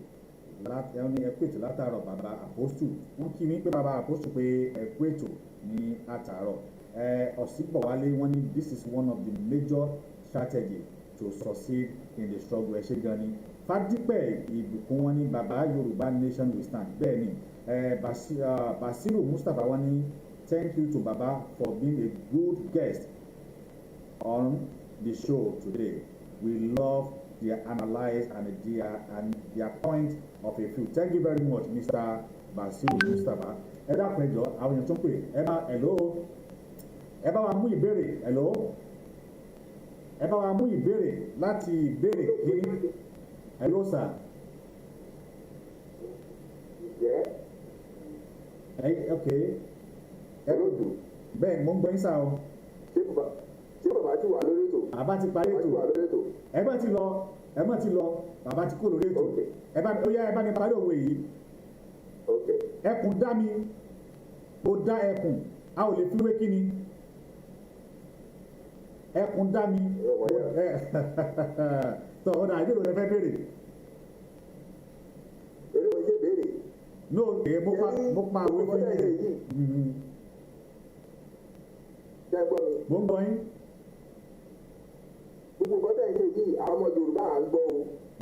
ẹkú ètò látàárọ̀ bàbá àpòstù wọ́n kí mi pé bàbá àpòstù pé ẹkú ètò ní látàárọ̀ Ọ̀sìnbọ̀wálé wọ́n ní this is one of the major strategy to succeed in the struggle ẹ ṣé gan ni Fádípẹ̀ Ìbùkún wọ́n ní bàbá Yorùbá nation will stand bẹ́ẹ̀ ni Basiru Mustapha wọ́n ní thank you to Baba for being a good guest on the show today. We love their analysis and their point of a view. Thank you very much, Mr. Basiru Mustapha. Ẹ dákun ẹjọ́ àwọn èèyàn tó ń pè hello ẹ bá wa mú ìbéèrè hello ẹ bá wa mú ìbéèrè láti ìbéèrè kìíní hello sir. Okay. Bẹ́ẹ̀ mo ń gbọ́ yín sá o. Ṣé bàbá ti wà lórí ètò? Bàbá ti parí ètò. Ẹ má ti lọ bàbá ti kó lórí ètò. Ẹ bá ní parí òwe yìí. Ẹkùn dá mi, ó dá ẹkùn, a ò lè fi wé kíni. Ẹkùn dá mi. Tọ́ ọ̀dà ìbéèrè rẹ fẹ́ béèrè. Èrè wọ́n ṣe béèrè. No, mo pa àwọn fún yín. Ṣé ẹ gbọ́ mi? Mo ń gbọ́ yín. Gbogbo nǹkan tẹ̀ ń ṣe yìí àwọn ọmọ Yorùbá à ń gbọ́ o.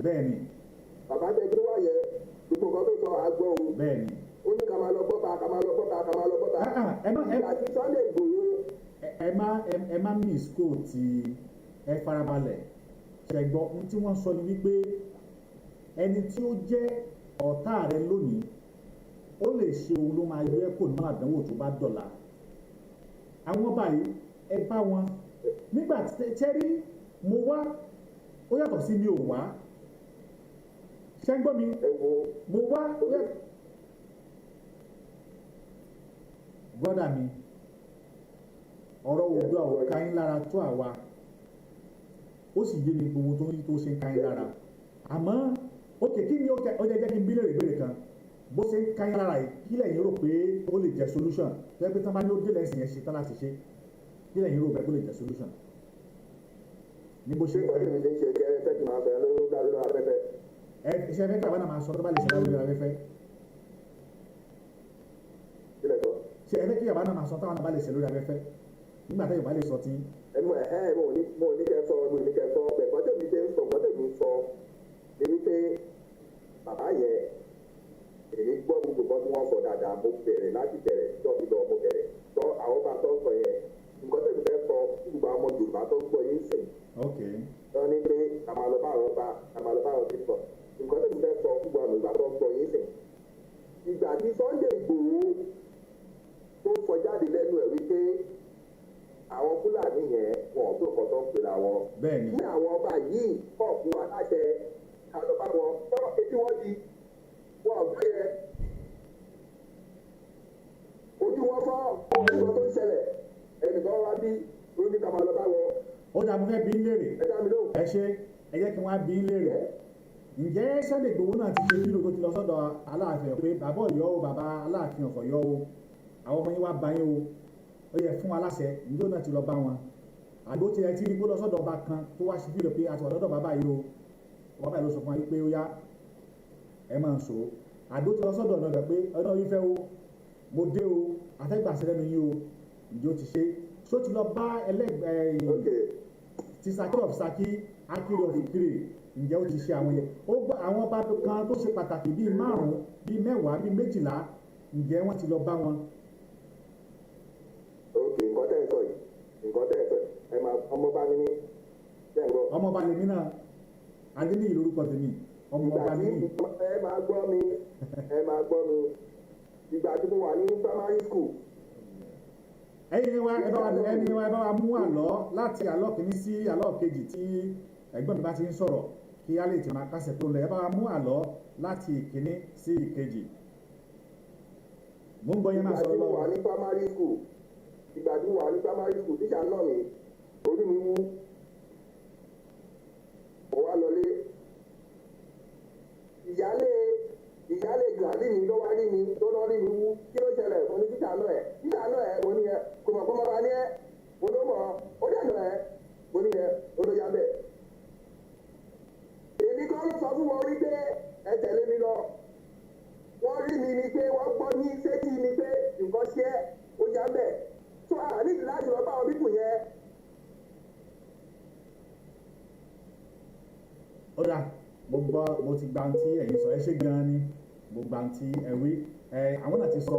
Bẹ́ẹ̀ni. Bàbá tẹ gbé wáyẹ gbogbo nǹkan tó sọ à ń gbọ́ o. Bẹ́ẹ̀ni. Ó ní ká máa lọ gbọ́ta. Àti Sunday Igboho. Ẹ má miss kó ti ẹ farabalẹ̀ ṣẹ̀gbọ́n ohun tí wọ́n sọ ni wípé ẹni tí ó jẹ́ ọ̀tá rẹ lónìí ó lè ṣe òun ló máa yẹ kó nínú àdánwò tó bá dọ̀la àwọn báyìí ẹ bá wọn nígbà tẹ́rí mo wá ó yàtọ̀ sí mi ò wá ṣé ń gbọ́ mi mo wá ó yàtọ̀ brọ́dà mi ọ̀rọ̀ Oòduà ò ká yín lára tó àwa ó sì yé mi gbogbo tó ń tó ṣe ń ká yín lára àmọ́ ókè kí ni ó jẹ́ kí n bí lè rèébèrè kan bó ṣe ń ká yín lára yìí kí lẹ́yìn rò pé ó lè jẹ́ solution tẹ́ pé tí wọ́n bá ní ó dé lẹ́sìn yẹn ṣe tán láti ṣe kí lẹ́yìn rò pé ó lè jẹ́ solution ní bó ṣe ń ká yín. ṣé ṣe kẹ́ ẹ fẹ́ kí n máa fẹ́ lórí afẹ́fẹ́. ẹ ṣe fẹ́ kí àwọn náà máa sọ tó bá lè ṣe lórí afẹ́fẹ́. ṣe ẹ fẹ́ kí àwọn náà máa sọ táwọn náà bá lè ṣe lórí afẹ́fẹ́ nígbà tẹ́ Yorùbá lè sọ tí. mo ní kẹ́ sọ bẹ́ẹ̀ kọ́tẹ́mi ṣe ń sọ kọ́tẹ́mi sọ ni wípé bàbá yẹn èmi gbọ́ gbogbo kan tí wọ́n sọ dáadáa mo bẹ̀rẹ̀ láti bẹ̀rẹ̀ tó ìlọ mo bẹ̀rẹ̀ tó àwọn bá tó sọ yẹn nǹkan tẹ̀mí fẹ́ sọ gbogbo àwọn ọmọ Yorùbá tó gbọ́ yín sìn. tó ní pé àmàlọ́bà ti sọ nǹkan tẹ̀mí fẹ́ sọ gbogbo àwọn Yorùbá tó gbọ́ yín sìn. ìgbà tí Sunday Igboho tó sọ jáde lẹ́nu ẹ̀ wípé àwọn Fúlàní yẹn wọn ò tó nǹkan tó ń pè láwọn. ní àwọn ọba yìí kọ̀ fún aláṣẹ àlọ́bà wọn tọ́ etí wọ́n di wọn ọ̀gbẹ́ yẹn ojú wọn fọ́ ọ̀gbọ́n tó ń ṣẹlẹ̀ ẹnìkan wá bí lóní ká máa lọ bá wọn. ó dà mo fẹ́ bí ń léèrè ẹ ṣe ẹ jẹ́ kí wọ́n á bí ń léèrè ǹjẹ́ Sunday Igboho náà ti ṣe kílò tó ti lọ sọ́dọ̀ Aláàfin pé bàbá Ọ̀yọ́ o bàbá Aláàfin of Ọ̀yọ́ o àwọn ọmọ yín wá bá yín o ó yẹ fún aláṣẹ ǹjẹ́ náà ti lọ bá wọn àgbo tí ẹ ti rí kó lọ sọ́dọ̀ ọba kan tó wá sí kílò pé àti ọ̀dọ́dọ̀ bàbá yìí o bàbá yìí ló sọ fún wa pé ó yá ẹ máa ń so àgbo tí lọ sọ́dọ̀ ọ̀nà pé ọ̀nà yìí fẹ́ o mo dé o àtẹ́gbàsí lẹ́nu yìí o ǹjẹ́ ó ti ṣe ṣó ti lọ bá ti Saki of Saki Akiri of Ikire ǹjẹ́ ó ti ṣe àwọn yẹn ó gbọ́ àwọn ọba kan tó ṣe pàtàkì bíi 5 bíi 10 bíi 12 ǹjẹ́ wọ́n ti lọ bá wọn. ok nǹkan tẹ́ ẹ sọ ẹ máa ọmọọba ní ní bẹ́ẹ̀ gbọ́. ọmọọba lèmi náà adéníyì lórúkọ tèmi ọmọọba lèmi. ẹ máa gbọ́ mi ìgbà tí mo wà ní primary school. ẹni wa ẹ bá wa mú àlọ́ láti àlọ́ kìíní sí àlọ́ kejì tí ẹ̀gbọ́n mi bá ti ń sọ̀rọ̀ kí á lè tì máa kásẹ̀ tó lọ ẹ bá wa mú àlọ́ láti ìkíní sí ìkejì. mo ń gbọ́ yẹn máa sọ̀rọ̀ lọ́wọ́. ìgbà tí mo wà ní primary school tíṣà náà mi orí mi wú mo wá lọlé ìyálé gàdí mi ló wá rí mi tó lọ rí mi wú kí ló ṣẹlẹ̀ mo ní tíṣà náà ẹ̀ mo ní ẹ kò mọ̀ kọ́mọ́ bá ní ẹ mo ló mọ̀ ó dẹ̀ lọ ẹ mo ní ẹ ó ló yá bẹ́ẹ̀. èmi kan ló sọ fún wọn wípé ẹ tẹ̀lé mi lọ ó dà mo ti gba tí ẹ̀yin sọ ẹ ṣé gan ni mo gba tí ẹ wí àwọn náà ti sọ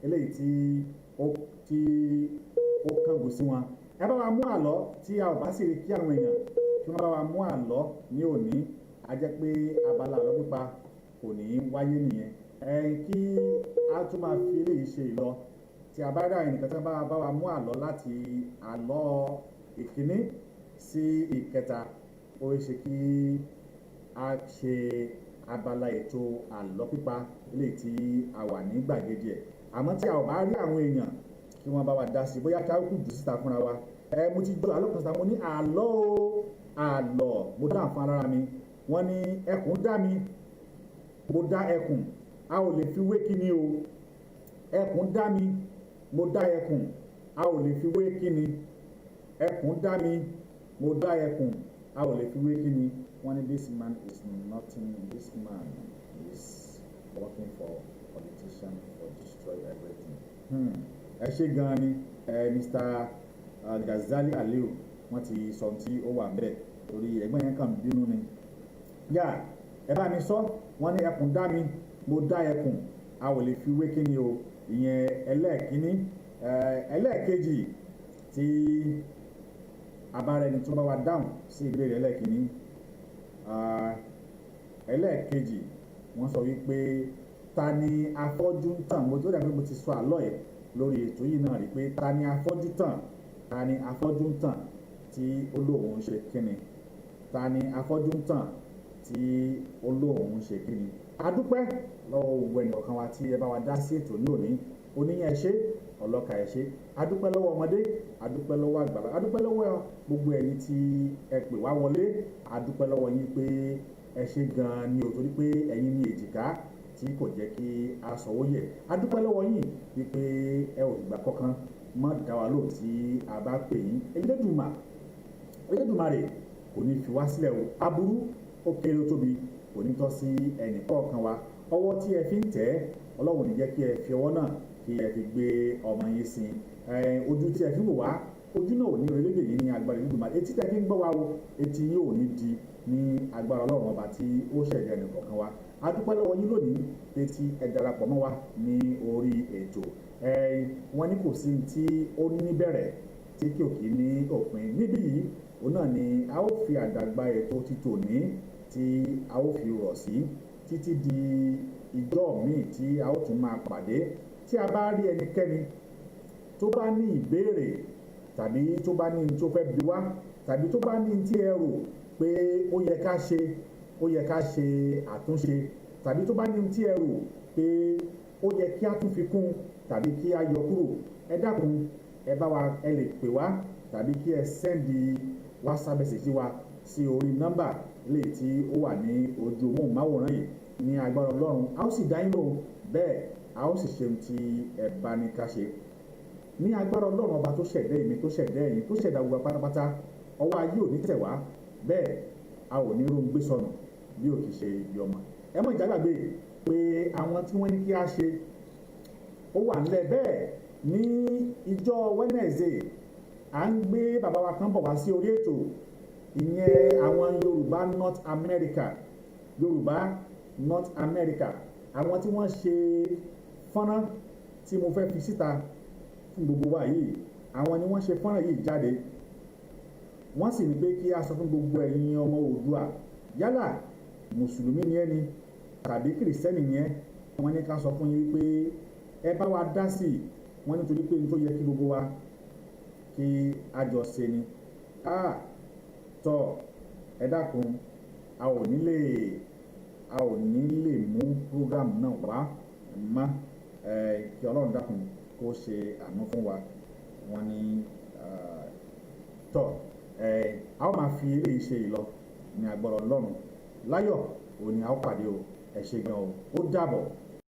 eléyìí tí ó kángun sí wọn ẹ bá wa mú àlọ́ tí a ò bá sì rí kí àwọn èèyàn kí wọ́n bá wa mú àlọ́ ní òní a jẹ́ pé abala àlọ́ pípa kò ní wáyé nìyẹn kí a tún máa fi eléyìí ṣe ìlọ tí a bá rí àwọn ènìyàn tí wọ́n bá wa mú àlọ́ láti àlọ́ ìkíní sí ìkẹta ó ṣe kí a ṣe abala ètò àlọ́ pípa eléyìí tí a wà ní gbàgede ẹ̀ àmọ́ tí a ò bá rí àwọn èèyàn kí wọ́n bá wa dá sí bóyá kí a kú jù síta fúnra wa mo ti jọ àlọ́ kan síta mo ní àlọ́ o àlọ́ mo dá àǹfààní ara mi wọ́n ní ẹkùn dá mi mo dá ẹkùn a ò lè fi wé kíni o ẹkùn dá mi mo dá ẹkùn a ò lè fi wé kíni ẹkùn dá mi mo dá ẹkùn a ò lè fi wé kíni wọ́n ní this man is nothing this man is working for politician for destroy everything. ẹ ṣé gan ni Mr. Ghazali Aliu wọ́n ti sọ tí ó wà bẹ́ẹ̀ torí ẹgbẹ́ yẹn kàn bínú ni yá ẹ bá mi sọ wọ́n ní ẹkùn dá mi mo dá ẹkùn a ò lè fi wé kíni o ìyẹn ẹlẹ́ẹ̀kíní ẹlẹ́ẹ̀kejì tí abárẹni tó bá wa dáhùn sí ìbéèrè ẹlẹ́ẹ̀kíní ẹlẹ́ẹ̀kejì wọ́n sọ wípé ta ni afọ́jú ń tàn mo tó dàbí mo ti sọ àlọ́ ẹ̀ lórí ètò yìí náà rí pé ta ni afọ́jú tàn ta ni afọ́jú ń tàn tí olóhùn ń ṣe kíni ta ni afọ́jú ń tàn tí olóhùn ń ṣe kíni adúpẹ́ lọ́wọ́ gbogbo ẹnì kọ̀ọ̀kan wa tí ẹ bá wa dá sí ètò ní òní oníyàn ẹ ṣé ọlọ́ka ẹ ṣé adúpẹ́ lọ́wọ́ ọmọdé adúpẹ́ lọ́wọ́ àgbàlá adúpẹ́ lọ́wọ́ gbogbo ẹ̀yin tí ẹ pè wá wọlé adúpẹ́ lọ́wọ́ yín pé ẹ ṣé gan-an ni ò torí pé ẹ̀yin ní èjìká tí kò jẹ́ kí a sọ̀wọ́ yẹ̀ adúpẹ́ lọ́wọ́ yín wípé ẹ ò gbà kankan mọ́ dá wa lò tí a bá pè yín Elédùmarè kò ní fi wá sílẹ̀ o aburú ó kéré ó tóbi kò ní tọ́ sí ẹnì kọ̀ọ̀kan wa ọwọ́ tí ẹ fi ń tẹ̀ Ọlọ́run ní jẹ́ kí ẹ fi ọwọ́ náà kí ẹ fi gbé ọmọ yín sí ojú tí ẹ fi wò wá ojú náà ò ní orílẹ̀-èdè yìí ní agbára Elédùmarè etí tẹ́ fi ń gbọ́ wa o etí yín ò ní di ní agbára Ọlọ́run ọba tí ó ṣẹ̀dá ẹnì kọ̀ọ̀kan wa adúpẹ́ lọ́wọ́ yín lónìí etí ẹ darapọ̀ mọ́ wa ní orí ètò wọ́n ní kò sí tí ó ní bẹ̀rẹ̀ tí kò kí ní òpin níbí yìí òun náà ni a ó fi àdàgbà ètò títò ní tí a ó fi rọ̀ sí títí di ìjọ míì tí a ó tún máa pàdé tí a bá rí ẹnikẹ́ni tó bá ní ìbéèrè tàbí tó bá ní tó fẹ́ bi wá tàbí tó bá ní tí ẹ rò pé ó yẹ ká ṣe àtúnṣe tàbí tó bá ní tí ẹ rò pé ó yẹ kí a tún fi kún tàbí kí a yọ kúrò ẹ dákun ẹ bá wa ẹ lè pè wá tàbí kí ẹ sẹ́ndì WhatsApp message wa sí orí nọ́mbà lè tí ó wà ní ojú móhùnmáwòrán yìí ní agbára Ọlọ́run a ó sì dá yín lò bẹ́ẹ̀ a ó sì ṣe ohun tí ẹ bá ní ká ṣe ní agbára Ọlọ́run ọba tó ṣẹ̀dá èmi tó ṣẹ̀dá ẹ̀yin tó ṣẹ̀dá gbogbo pátápátá ọwọ́ ayé ò ní tẹ̀ wá bẹ́ẹ̀ a ò ní rún gbé sọnù bí ò kì í ṣe ibi ọmọ ẹ mọ̀ ìjágbàgbé pé àwọn tí wọ́n ní kí a ṣe ó wà nílẹ̀ bẹ́ẹ̀ ní ìjọ Wednesday à ń gbé bàbá wa kan bọ̀ wá sí orí ètò ìyẹn àwọn Yorùbá North America àwọn tí wọ́n ṣe fọ́nrán tí mo fẹ́ fi síta fún gbogbo wa yìí àwọn ni wọ́n ṣe fọ́nrán yìí jáde wọ́n sì ní pé kí a sọ fún gbogbo ẹ̀yin ọmọ Oòduà yálà mùsùlùmí ni ẹni tàbí kìrìsìtẹ́nì ni ẹ wọ́n ní ká sọ fún yín pé ẹ bá wa dá sí wọ́n nítorí pé nítorí yẹ kí gbogbo wa kí a jọ ṣe ni tọ́ ẹ dákun a ò ní lè mú program náà wá mọ́ kí Ọlọ́run dákun kó ṣe àánú fún wa wọ́n ní tọ́ a ó máa fi eléyìí ṣe ìlọ ní agbára Ọlọ́run láyọ̀ òní a ó pàdé o ẹ ṣé gan o ó dàbọ̀.